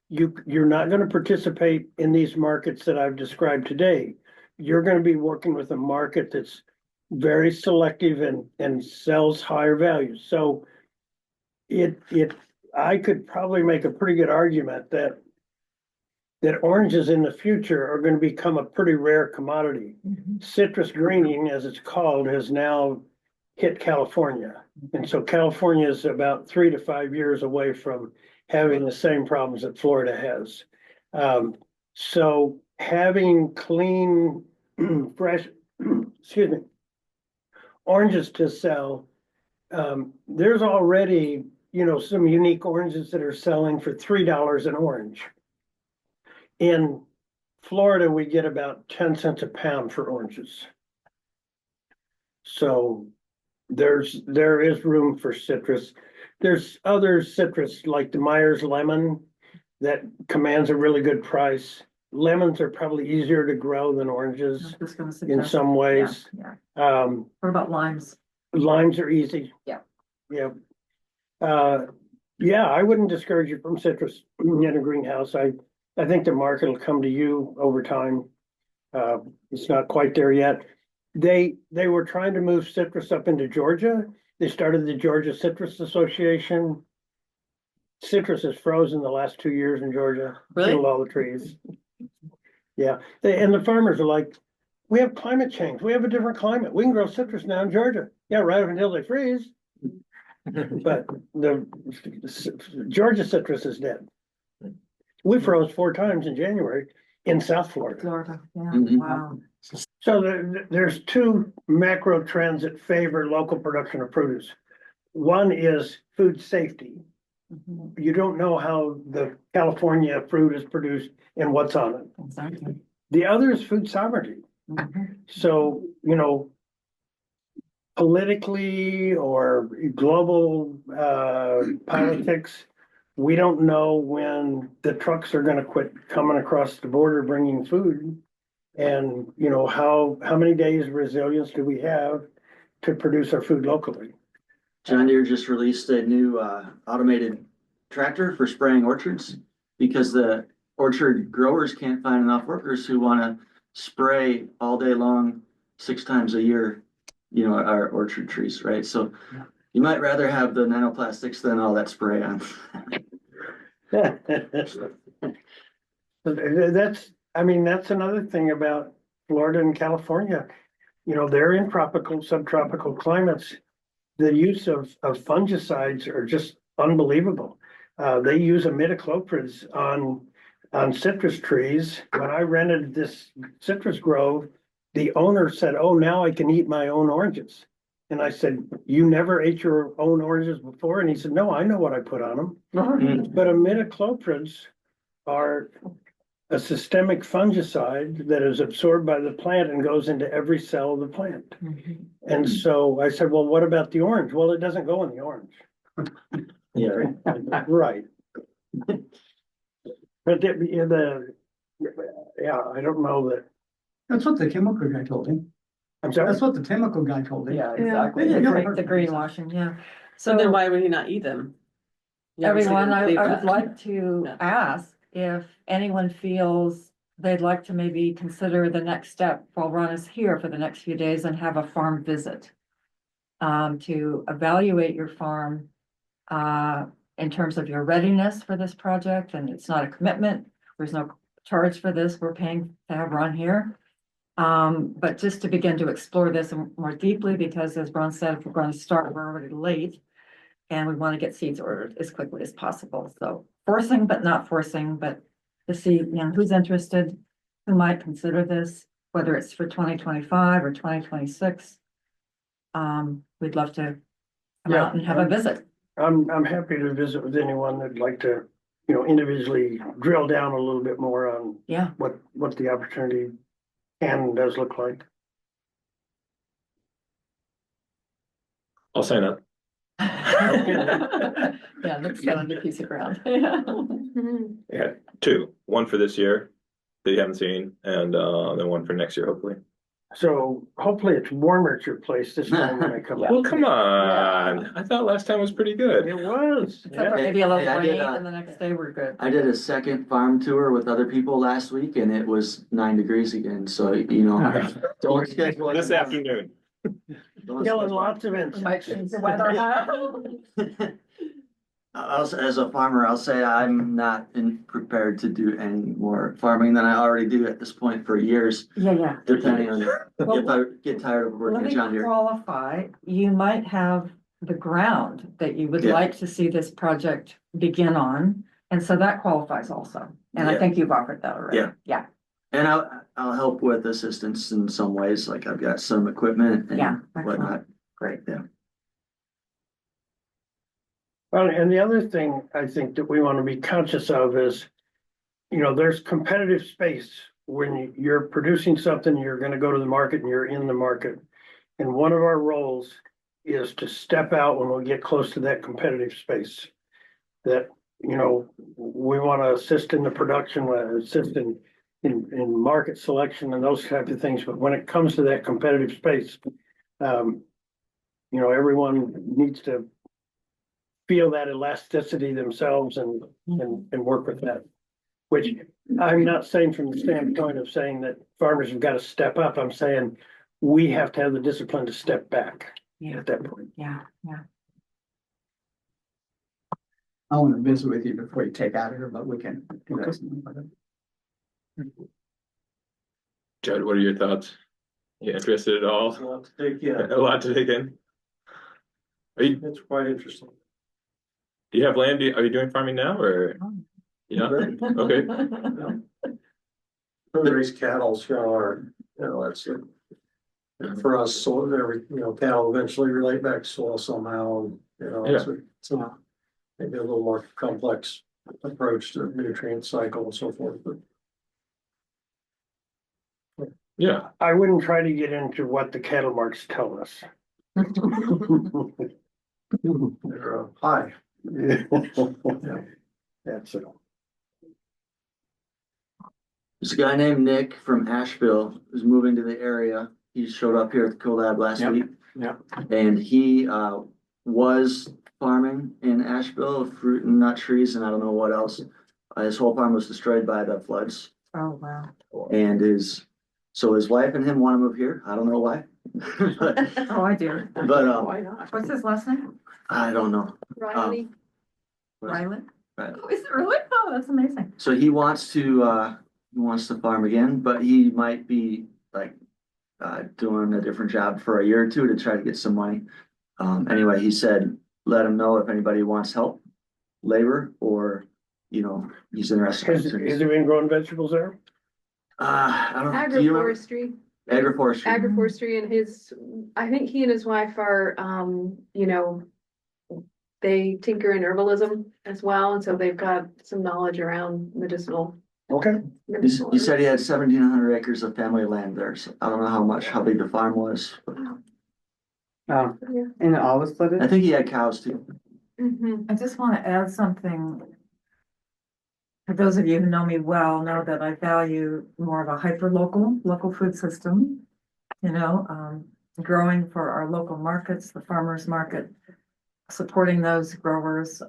Speaker 1: You're not going to participate in these markets that I've described today. You're going to be working with a market that's very selective and sells higher values. So I could probably make a pretty good argument that oranges in the future are going to become a pretty rare commodity. Citrus greening, as it's called, has now hit California. And so California is about 3 to 5 years away from having the same problems that Florida has. So having clean, fresh, excuse me, oranges to sell, there's already, some unique oranges that are selling for $3 an orange. In Florida, we get about 10 cents a pound for oranges. So there is room for citrus. There's other citrus like the Myers lemon that commands a really good price. Lemons are probably easier to grow than oranges in some ways.
Speaker 2: Yeah. What about limes?
Speaker 1: Limes are easy.
Speaker 2: Yeah.
Speaker 1: Yeah. Yeah, I wouldn't discourage you from citrus in a greenhouse. I think the market will come to you over time. It's not quite there yet. They were trying to move citrus up into Georgia. They started the Georgia Citrus Association. Citrus has frozen the last 2 years in Georgia.
Speaker 3: Really?
Speaker 1: Killed all the trees. Yeah, and the farmers are like, we have climate change. We have a different climate. We can grow citrus now in Georgia. Yeah, right up until they freeze. But the Georgia citrus is dead. We froze 4 times in January in South Florida.
Speaker 2: Florida, yeah,
Speaker 5: Mhm.
Speaker 2: wow.
Speaker 1: So there's 2 macro trends that favor local production of produce. One is food safety.
Speaker 2: Mhm.
Speaker 1: You don't know how the California fruit is produced and what's on it.
Speaker 2: Exactly.
Speaker 1: The other is food sovereignty.
Speaker 2: Mhm.
Speaker 1: So, politically or global politics, we don't know when the trucks are going to quit coming across the border bringing food. And, how many days of resilience do we have to produce our food locally?
Speaker 5: John Deere just released a new automated tractor for spraying orchards because the orchard growers can't find enough workers who want to spray all day long, 6 times a year, our orchard trees, right? So you might rather have the nanoplastics than all that spray on.
Speaker 1: That's another thing about Florida and California. They're in tropical, subtropical climates. The use of fungicides are just unbelievable. They use imidacloprids on citrus trees. When I rented this citrus grove, the owner said, "Oh, now I can eat my own oranges." And I said, you never ate your own oranges before? And he said, no, I know what I put on them. But imidacloprids are a systemic fungicide that is absorbed by the plant and goes into every cell of the plant. And so I said, well, what about the orange? Well, it doesn't go in the orange.
Speaker 5: Yeah.
Speaker 1: Right. But yeah, I don't know that,
Speaker 8: That's what the chemical guy told him.
Speaker 1: I'm sorry.
Speaker 8: That's what the chemical guy told him.
Speaker 3: Yeah, exactly.
Speaker 2: The greenwashing, yeah.
Speaker 3: So then
Speaker 2: So
Speaker 3: why would he not eat them? You obviously
Speaker 2: everyone,
Speaker 3: didn't believe
Speaker 2: I would
Speaker 3: that.
Speaker 2: like to
Speaker 3: Yeah.
Speaker 2: ask if anyone feels they'd like to maybe consider the next step while Ron is here for the next few days and have a farm visit. To evaluate your farm, in terms of your readiness for this project, and it's not a commitment. There's no charge for this. We're paying to have Ron here. But just to begin to explore this more deeply, because as Ron said, if we're going to start, we're already late. And we want to get seeds ordered as quickly as possible. So forcing, but not forcing, but to see, who's interested, who might consider this, whether it's for 2025 or 2026. We'd love to come
Speaker 1: Yeah,
Speaker 2: out and have a visit.
Speaker 1: I'm happy to visit with anyone that'd like to, individually drill down a little bit more on
Speaker 2: Yeah.
Speaker 1: what the opportunity can and does look like.
Speaker 9: I'll sign up.
Speaker 2: Yeah, let's get on the piece of ground. Yeah.
Speaker 9: Yeah, two, one for this year that you haven't seen, and then one for next year, hopefully.
Speaker 1: So hopefully it's warmer at your place this time when I come
Speaker 3: Yeah.
Speaker 1: out.
Speaker 9: Well, come on. I thought last time was pretty good.
Speaker 1: It was,
Speaker 2: Except for
Speaker 1: yeah.
Speaker 2: maybe a little
Speaker 5: Hey, I did,
Speaker 2: rain
Speaker 5: uh,
Speaker 2: and the next day we're good.
Speaker 5: I did a second farm tour with other people last week and it was 9 degrees again, so don't schedule.
Speaker 9: This afternoon.
Speaker 5: Don't
Speaker 1: Killing
Speaker 5: schedule.
Speaker 1: lots of insects.
Speaker 2: Might change the weather.
Speaker 5: As a farmer, I'll say I'm not prepared to do any more farming than I already do at this point for years,
Speaker 2: Yeah.
Speaker 5: depending on
Speaker 2: Well,
Speaker 5: if I get tired of
Speaker 2: Let
Speaker 5: working
Speaker 2: me
Speaker 5: John Deere.
Speaker 2: qualify, you might have the ground that you would
Speaker 5: Yeah.
Speaker 2: like to see this project begin on. And so that qualifies also. And I
Speaker 5: Yeah.
Speaker 2: think you've offered that already.
Speaker 5: Yeah.
Speaker 2: Yeah,
Speaker 5: And I'll help with assistance in some ways, like I've got some equipment
Speaker 2: Yeah,
Speaker 5: and whatnot.
Speaker 2: great.
Speaker 1: Well, and the other thing I think that we want to be conscious of is, there's competitive space when you're producing something, you're going to go to the market and you're in the market. And one of our roles is to step out when we get close to that competitive space. That, we want to assist in the production, assist in market selection and those type of things. But when it comes to that competitive space, everyone needs to feel that elasticity themselves and work with that. Which I'm not saying from the standpoint of saying that farmers have got to step up. I'm saying we have to have the discipline to step back
Speaker 2: Yeah,
Speaker 1: at that point.
Speaker 2: yeah.
Speaker 8: I want to visit with you before you take out of here, but we can. do that.
Speaker 9: Judd, what are your thoughts? You interested at all?
Speaker 11: A lot to take in.
Speaker 9: A lot to take in.
Speaker 11: It's quite interesting.
Speaker 9: Do you have land? Are you doing farming now or? Yeah, okay.
Speaker 11: We raise cattle, that's it. And for us, so cattle eventually relate back to soil somehow, it's maybe a little more complex approach to nutrient cycle and so forth, but.
Speaker 9: Yeah,
Speaker 1: I wouldn't try to get into what the cattle marks tell us.
Speaker 11: They're high.
Speaker 1: That's it.
Speaker 5: There's a guy named Nick from Asheville who's moving to the area. He showed up here at the collab last
Speaker 4: Yep.
Speaker 5: week.
Speaker 4: Yep.
Speaker 5: And he was farming in Asheville, fruit and nut trees, and I don't know what else. His whole farm was destroyed by the floods.
Speaker 2: Oh, wow.
Speaker 5: And so his wife and him want to move here. I don't know why. But
Speaker 2: Oh, I do.
Speaker 3: Why not?
Speaker 2: What's his last name?
Speaker 5: I don't know.
Speaker 7: Riley,
Speaker 2: Ryland?
Speaker 5: Right.
Speaker 2: Oh, is it really? Oh, that's amazing.
Speaker 5: So he wants to farm again, but he might be doing a different job for a year or two to try to get some money. Anyway, he said, let him know if anybody wants help, labor, or, he's interested.
Speaker 1: Has he been growing vegetables there?
Speaker 5: I don't, do you remember?
Speaker 7: agroforestry. agroforestry and I think he and his wife are, they tinker in herbalism as well, and so they've got some knowledge around medicinal.
Speaker 1: Okay.
Speaker 5: You said he had 1,700 acres of family land there, so I don't know how big the farm was. But
Speaker 3: And all was split
Speaker 5: I think he had cows too.
Speaker 7: Mhm.
Speaker 2: I just want to add something. For those of you who know me well, know that I value more of a local food system. Growing for our local markets, the farmers market, supporting those growers.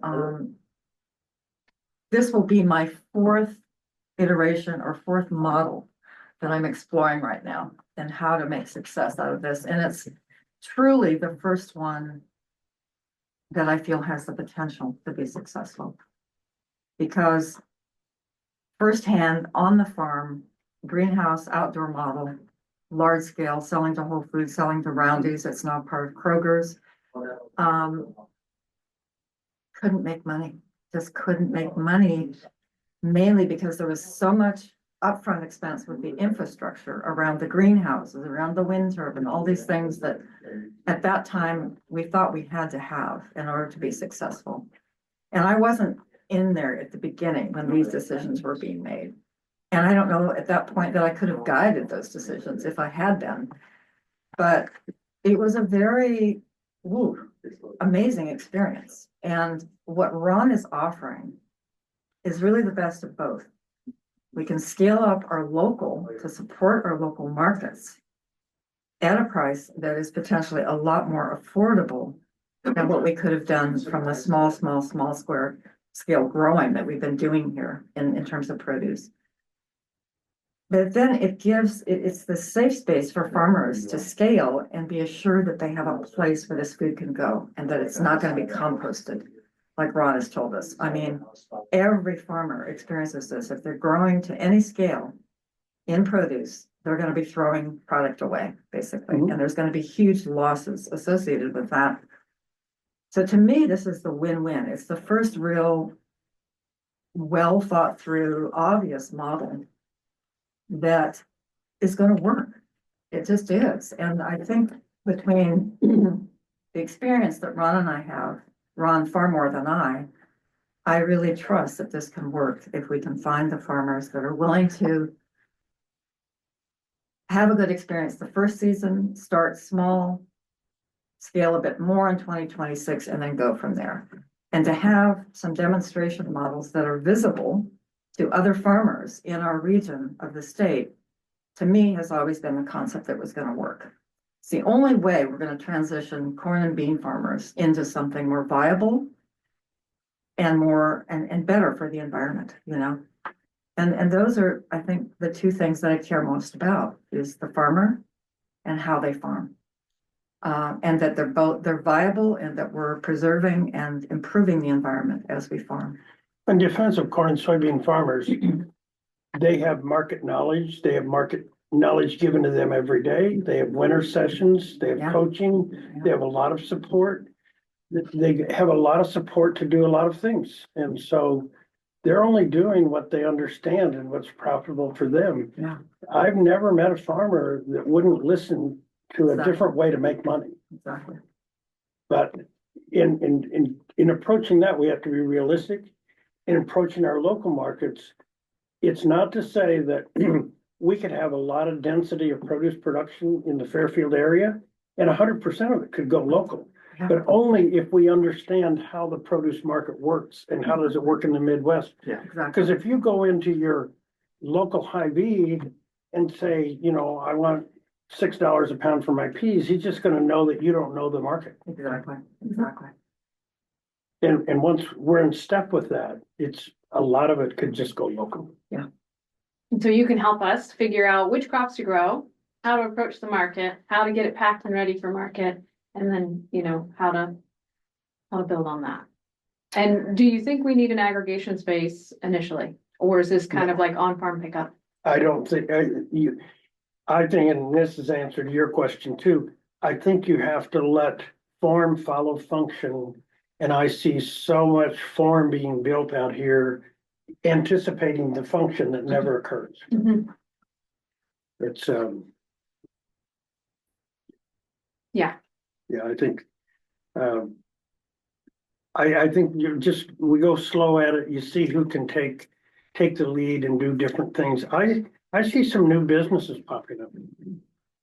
Speaker 2: This will be my fourth iteration or fourth model that I'm exploring right now and how to make success out of this. And it's truly the first one that I feel has the potential to be successful. Because firsthand on the farm, greenhouse outdoor model, large scale, selling to Whole Foods, selling to Roundy's, it's now part of Kroger's. Couldn't make money, just couldn't make money, mainly because there was so much upfront expense with the infrastructure around the greenhouses, around the wind turbine, all these things that at that time we thought we had to have in order to be successful. And I wasn't in there at the beginning when these decisions were being made. And I don't know at that point that I could have guided those decisions if I had been. But it was a very amazing experience. And what Ron is offering is really the best of both. We can scale up our local to support our local markets at a price that is potentially a lot more affordable than what we could have done from the small square scale growing that we've been doing here in terms of produce. But then it's the safe space for farmers to scale and be assured that they have a place where this food can go and that it's not going to be composted, like Ron has told us. I mean, every farmer experiences this. If they're growing to any scale in produce, they're going to be throwing product away, basically. And there's going to be huge losses associated with that. So to me, this is the win-win. It's the first real well thought through, obvious model that is going to work. It just is. And I think between the experience that Ron and I have, Ron far more than I really trust that this can work if we can find the farmers that are willing to have a good experience the first season, start small, scale a bit more in 2026, and then go from there. And to have some demonstration models that are visible to other farmers in our region of the state, to me, has always been the concept that was going to work. It's the only way we're going to transition corn and bean farmers into something more viable and more and better for the environment, And those are, I think, the two things that I care most about is the farmer and how they farm. And that they're viable and that we're preserving and improving the environment as we farm.
Speaker 1: In defense of corn and soybean farmers, they have market knowledge. They have market knowledge given to them every day. They have winter sessions. They have coaching. They have a lot of support. They have a lot of support to do a lot of things. And so they're only doing what they understand and what's profitable for them.
Speaker 2: Yeah.
Speaker 1: I've never met a farmer that wouldn't listen to a different way to make money.
Speaker 2: Exactly.
Speaker 1: But in approaching that, we have to be realistic. In approaching our local markets, it's not to say that we could have a lot of density of produce production in the Fairfield area, and 100% of it could go local.
Speaker 2: Yeah.
Speaker 1: But only if we understand how the produce market works and how does it work in the Midwest.
Speaker 4: Yeah.
Speaker 2: Exactly.
Speaker 1: Because if you go into your local Hy-Vee and say, I want $6 a pound for my peas, he's just gonna know that you don't know the market.
Speaker 2: Exactly.
Speaker 1: And once we're in step with that, it's a lot of it could just go local.
Speaker 7: And so you can help us figure out which crops to grow, how to approach the market, how to get it packed and ready for market, and then, how to build on that. And do you think we need an aggregation space initially, or is this kind of like on-farm pickup?
Speaker 1: I don't think, I think, and this is answer to your question too, I think you have to let form follow function. And I see so much form being built out here, anticipating the function that never occurs.
Speaker 7: Mhm.
Speaker 1: It's,
Speaker 7: Yeah.
Speaker 1: Yeah, I think, I think we go slow at it. You see who can take the lead and do different things. I see some new businesses popping up.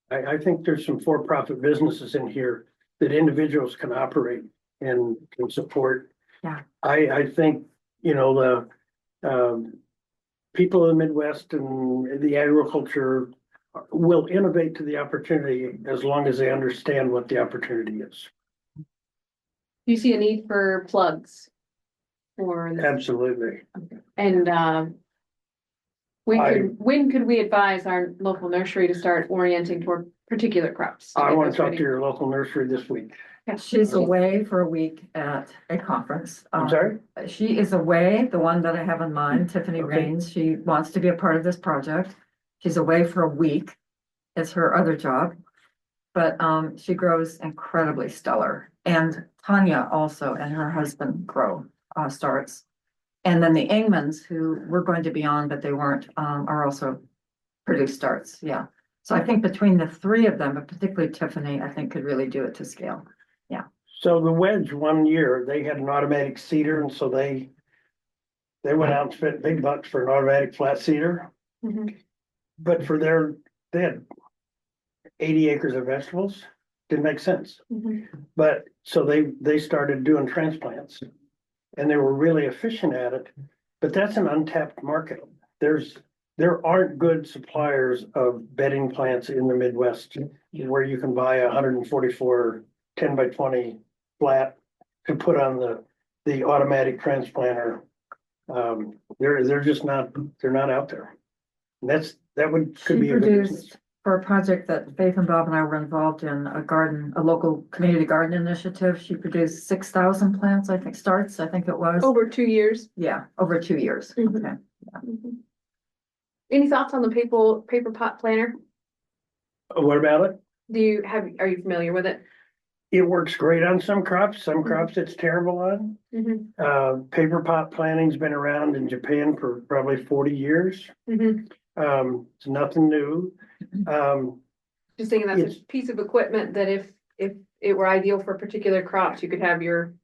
Speaker 1: I think there's some for-profit businesses in here that individuals can operate and can support.
Speaker 2: Yeah.
Speaker 1: I think, the, people in the Midwest and the agriculture will innovate to the opportunity as long as they understand what the opportunity is.
Speaker 7: Do you see a need for plugs? For this?
Speaker 1: Absolutely.
Speaker 7: And when could we advise our local nursery to start orienting toward particular crops?
Speaker 1: I want to talk to your local nursery this week.
Speaker 2: She's away for a week at a conference.
Speaker 1: I'm sorry?
Speaker 2: She is away, the one that I have in mind, Tiffany
Speaker 1: Okay.
Speaker 2: Raines. She wants to be a part of this project. She's away for a week. It's her other job. But she grows incredibly stellar. And Tanya also and her husband grow starts. And then the Ingmans, who were going to be on, but they weren't, are also produce starts. Yeah. So I think between the three of them, but particularly Tiffany, I think could really do it to scale.
Speaker 1: So the Wedge one year, they had an automatic seeder, and so they went out and spent big bucks for an automatic flat seeder.
Speaker 7: Mhm.
Speaker 1: But they had 80 acres of vegetables, didn't make sense.
Speaker 7: Mhm.
Speaker 1: But so they started doing transplants and they were really efficient at it. But that's an untapped market. There aren't good suppliers of bedding plants in the Midwest where you can buy 144 10 by 20 flat to put on the automatic transplanter. They're just not, they're not out there. And could
Speaker 2: She
Speaker 1: be a good business.
Speaker 2: produced for a project that Faith and Bob and I were involved in, a local community garden initiative. She produced 6,000 plants, I think, starts, I think it was.
Speaker 7: Over 2 years.
Speaker 2: Yeah, over 2 years.
Speaker 7: Mhm.
Speaker 2: Okay.
Speaker 7: Mhm. Any thoughts on the paper pot planter?
Speaker 1: What about it?
Speaker 7: Are you familiar with it?
Speaker 1: It works great on some crops it's terrible on.
Speaker 7: Mhm.
Speaker 1: Paper pot planting's been around in Japan for probably 40 years.
Speaker 7: Mhm.
Speaker 1: It's nothing new.
Speaker 7: Just thinking that's
Speaker 1: It's-
Speaker 7: a piece of equipment that if it were ideal for particular crops, you could have your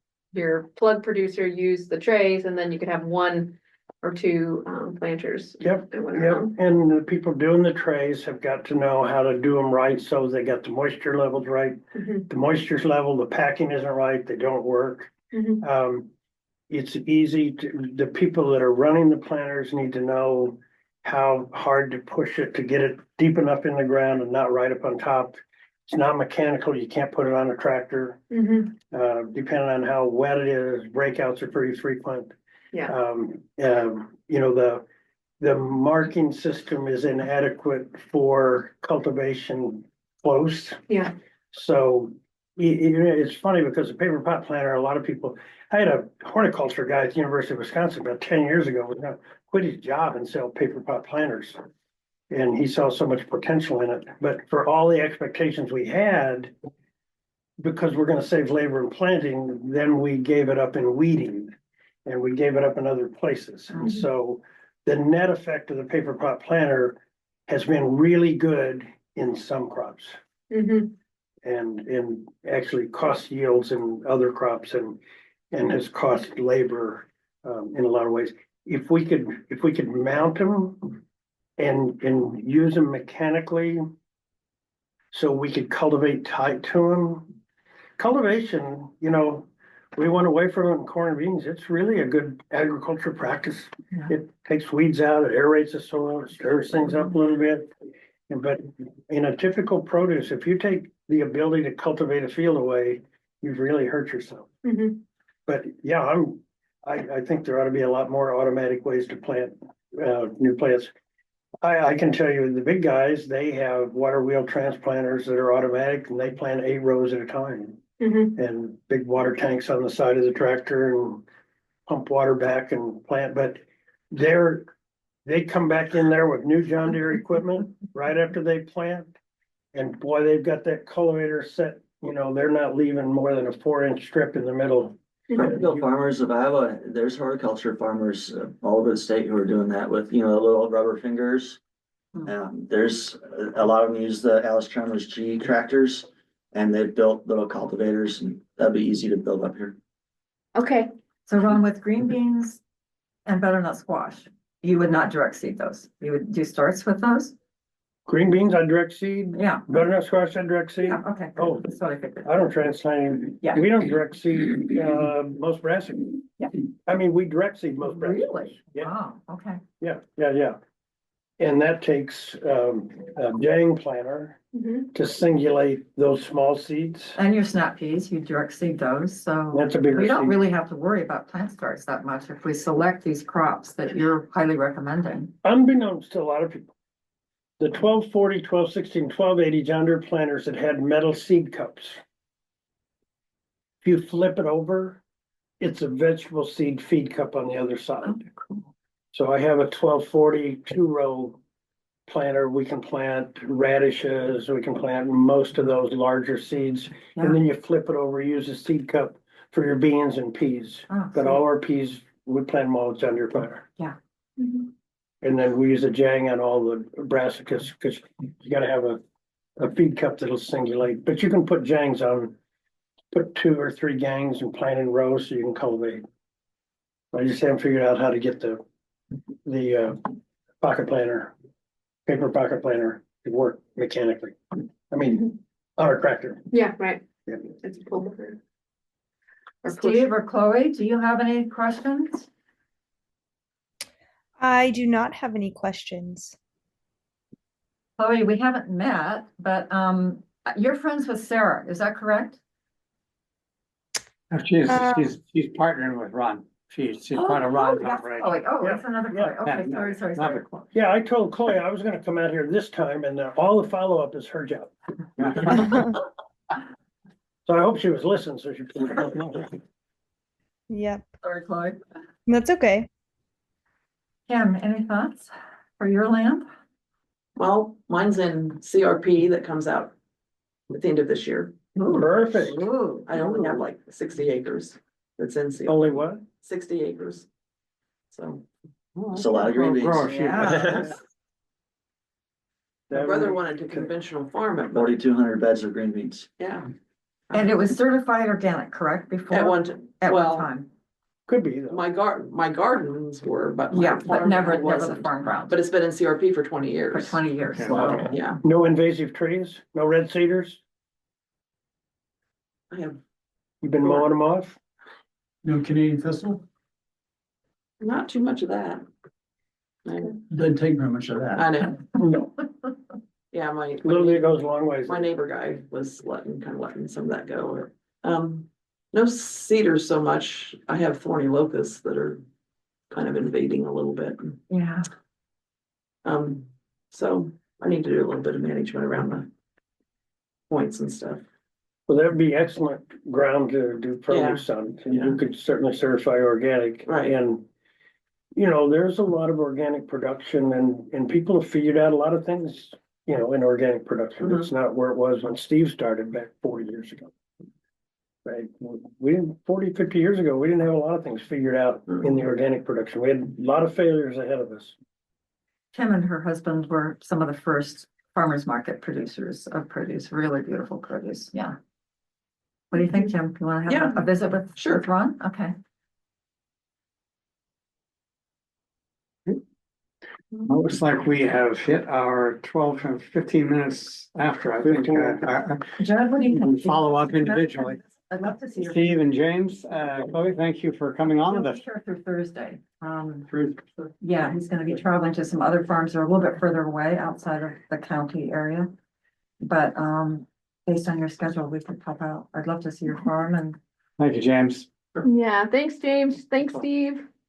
Speaker 7: plug producer use the trays, and then you could have one or two planters.
Speaker 1: Yep,
Speaker 7: that went
Speaker 1: yep,
Speaker 7: around.
Speaker 1: and the people doing the trays have got to know how to do them right, so they got the moisture levels right.
Speaker 7: Mhm.
Speaker 1: The moisture's level, the packing isn't right, they don't work.
Speaker 7: Mhm.
Speaker 1: It's easy the people that are running the planters need to know how hard to push it to get it deep enough in the ground and not right up on top. It's not mechanical, you can't put it on a tractor.
Speaker 7: Mhm.
Speaker 1: Depending on how wet it is, breakouts are pretty frequent.
Speaker 7: Yeah.
Speaker 1: The marking system is inadequate for cultivation close.
Speaker 7: Yeah.
Speaker 1: So it's funny because the paper pot planter, a lot of people, I had a horticulture guy at the University of Wisconsin about 10 years ago, was gonna quit his job and sell paper pot planters. And he saw so much potential in it, but for all the expectations we had, because we're gonna save labor in planting, then we gave it up in weeding. And we gave it up in other places. And
Speaker 7: Mhm.
Speaker 1: so the net effect of the paper pot planter has been really good in some crops.
Speaker 7: Mhm.
Speaker 1: And actually cost yields in other crops and has cost labor in a lot of ways. If we could mount them and use them mechanically, so we could cultivate tight to them. Cultivation, we went away from it in corn and beans. It's really a good agriculture practice.
Speaker 2: Yeah.
Speaker 1: It takes weeds out, it aerates the soil, it stirs things up a little bit. But in a typical produce, if you take the ability to cultivate a field away, you've really hurt yourself.
Speaker 7: Mhm.
Speaker 1: But yeah, I think there ought to be a lot more automatic ways to plant new plants. I can tell you the big guys, they have water wheel transplanters that are automatic and they plant 8 rows at a time.
Speaker 7: Mhm.
Speaker 1: And big water tanks on the side of the tractor and pump water back and plant, but they come back in there with new John Deere equipment right after they plant. And boy, they've got that cultivator set, they're not leaving more than a 4-inch strip in the middle.
Speaker 5: Practical farmers of Iowa, there's horticulture farmers all over the state who are doing that with, the little rubber fingers. There's a lot of them use the Alice Chalmers G tractors. And they've built little cultivators and that'd be easy to build up here.
Speaker 7: Okay,
Speaker 2: So Ron, with green beans and butternut squash, you would not direct seed those. You would do starts with those?
Speaker 1: Green beans, I direct seed,
Speaker 2: Yeah.
Speaker 1: butternut squash, I direct seed.
Speaker 2: Yeah, okay.
Speaker 1: Oh.
Speaker 2: That's what I figured.
Speaker 1: I don't transplant,
Speaker 2: Yeah.
Speaker 1: we don't direct seed, most brassica.
Speaker 2: Yeah.
Speaker 1: I mean, we direct seed most brassica.
Speaker 2: Really?
Speaker 1: Yeah.
Speaker 2: Wow, okay.
Speaker 1: Yeah. And that takes, a jang planter
Speaker 7: Mhm.
Speaker 1: to singulate those small seeds.
Speaker 2: And your snap peas, you direct seed those, so
Speaker 1: That's a bigger
Speaker 2: we don't
Speaker 1: seed.
Speaker 2: really have to worry about plant starts that much if we select these crops that you're highly recommending.
Speaker 1: Unbeknownst to a lot of people, the 1240, 1216, 1280 John Deere planters that had metal seed cups. If you flip it over, it's a vegetable seed feed cup on the other side. So I have a 1240 2-row planter. We can plant radishes, we can plant most of those larger seeds.
Speaker 2: Yeah.
Speaker 1: And then you flip it over, use a seed cup for your beans and peas.
Speaker 2: Oh,
Speaker 1: But all our peas, we plant them all with John Deere planter.
Speaker 7: Mhm.
Speaker 1: And then we use a jang on all the brassicas, because you gotta have a feed cup that'll singulate, but you can put jangs on. Put 2 or 3 gangs and plant in rows so you can cultivate. I just haven't figured out how to get the pocket planter, paper pocket planter to work mechanically. I mean, on a tractor.
Speaker 7: Yeah, right.
Speaker 1: Yeah.
Speaker 7: It's a pull mover. Or push.
Speaker 2: Steve or Chloe, do you have any questions?
Speaker 12: I do not have any questions.
Speaker 2: Chloe, we haven't met, but you're friends with Sarah, is that correct?
Speaker 4: She's partnering with Ron. She's part of Ron's
Speaker 2: that's
Speaker 4: operation.
Speaker 2: Chloe. Oh,
Speaker 1: Yeah,
Speaker 2: that's another
Speaker 1: yeah,
Speaker 2: Chloe. Okay,
Speaker 4: yeah.
Speaker 2: sorry.
Speaker 4: Love it.
Speaker 1: Yeah, I told Chloe I was gonna come out here this time and all the follow-up is her job. So I hope she was listening, so she.
Speaker 12: Yep,
Speaker 2: Sorry, Chloe.
Speaker 12: that's okay.
Speaker 2: Kim, any thoughts for your land?
Speaker 3: Well, mine's in CRP that comes out at the end of this year.
Speaker 1: Perfect.
Speaker 2: Ooh.
Speaker 3: I only have like 60 acres that's in CRP.
Speaker 1: Only what?
Speaker 3: 60 acres. So
Speaker 5: It's a lot of green beans.
Speaker 2: Yeah.
Speaker 3: my brother wanted to conventional farm it, but
Speaker 5: 4,200 beds of green beans.
Speaker 3: yeah.
Speaker 2: And it was certified organic, correct, before?
Speaker 3: At one time,
Speaker 2: At one
Speaker 3: well,
Speaker 2: time,
Speaker 1: Could be though.
Speaker 3: my gardens were, but. my
Speaker 2: yeah, but
Speaker 3: farm
Speaker 2: never the
Speaker 3: wasn't.
Speaker 2: farm ground,
Speaker 3: But it's been in CRP for 20 years.
Speaker 2: for 20 years.
Speaker 1: Wow.
Speaker 3: Yeah,
Speaker 1: No invasive trees, no red cedars.
Speaker 3: I have
Speaker 1: You've been mowing them off?
Speaker 8: No Canadian thistle?
Speaker 3: not too much of that.
Speaker 8: Doesn't take very much of that.
Speaker 3: I know,
Speaker 1: No.
Speaker 3: yeah, my.
Speaker 1: Little bit goes a long ways.
Speaker 3: My neighbor guy was letting some of that go. No cedars so much. I have thorny locusts that are kind of invading a little bit.
Speaker 2: Yeah,
Speaker 3: So I need to do a little bit of management around the points and stuff.
Speaker 1: Well, that'd be excellent ground to do
Speaker 3: Yeah.
Speaker 1: produce on, and you
Speaker 3: Yeah.
Speaker 1: could certainly certify organic.
Speaker 3: Right.
Speaker 1: And, you know, there's a lot of organic production and people have figured out a lot of things, you know, in organic production.
Speaker 3: Mhm.
Speaker 1: It's not where it was when Steve started back 40 years ago. Right, we didn't, 40, 50 years ago, we didn't have a lot of things figured out in the organic production. We had a lot of failures ahead of us.
Speaker 2: Kim and her husband were some of the first farmers market producers of produce, really beautiful produce, yeah. What do you think, Kim? You wanna have
Speaker 3: Yeah.
Speaker 2: a visit with?
Speaker 3: Sure.
Speaker 2: with Ron? Okay.
Speaker 4: Looks like we have hit our 12 and 15 minutes after, I think.
Speaker 2: Judd, what do you
Speaker 4: We can
Speaker 2: think?
Speaker 4: follow up individually.
Speaker 2: I'd love to see your.
Speaker 4: Steve and James, Chloe, thank you for coming on
Speaker 2: He'll
Speaker 4: with
Speaker 2: be
Speaker 4: us.
Speaker 2: here through Thursday.
Speaker 4: Through-
Speaker 2: Yeah, he's gonna be traveling to some other farms that are a little bit further away outside of the county area. But, based on your schedule, we could pop out. I'd love to see your farm and
Speaker 4: Thank you, James.
Speaker 7: Yeah, thanks, James. Thanks, Steve.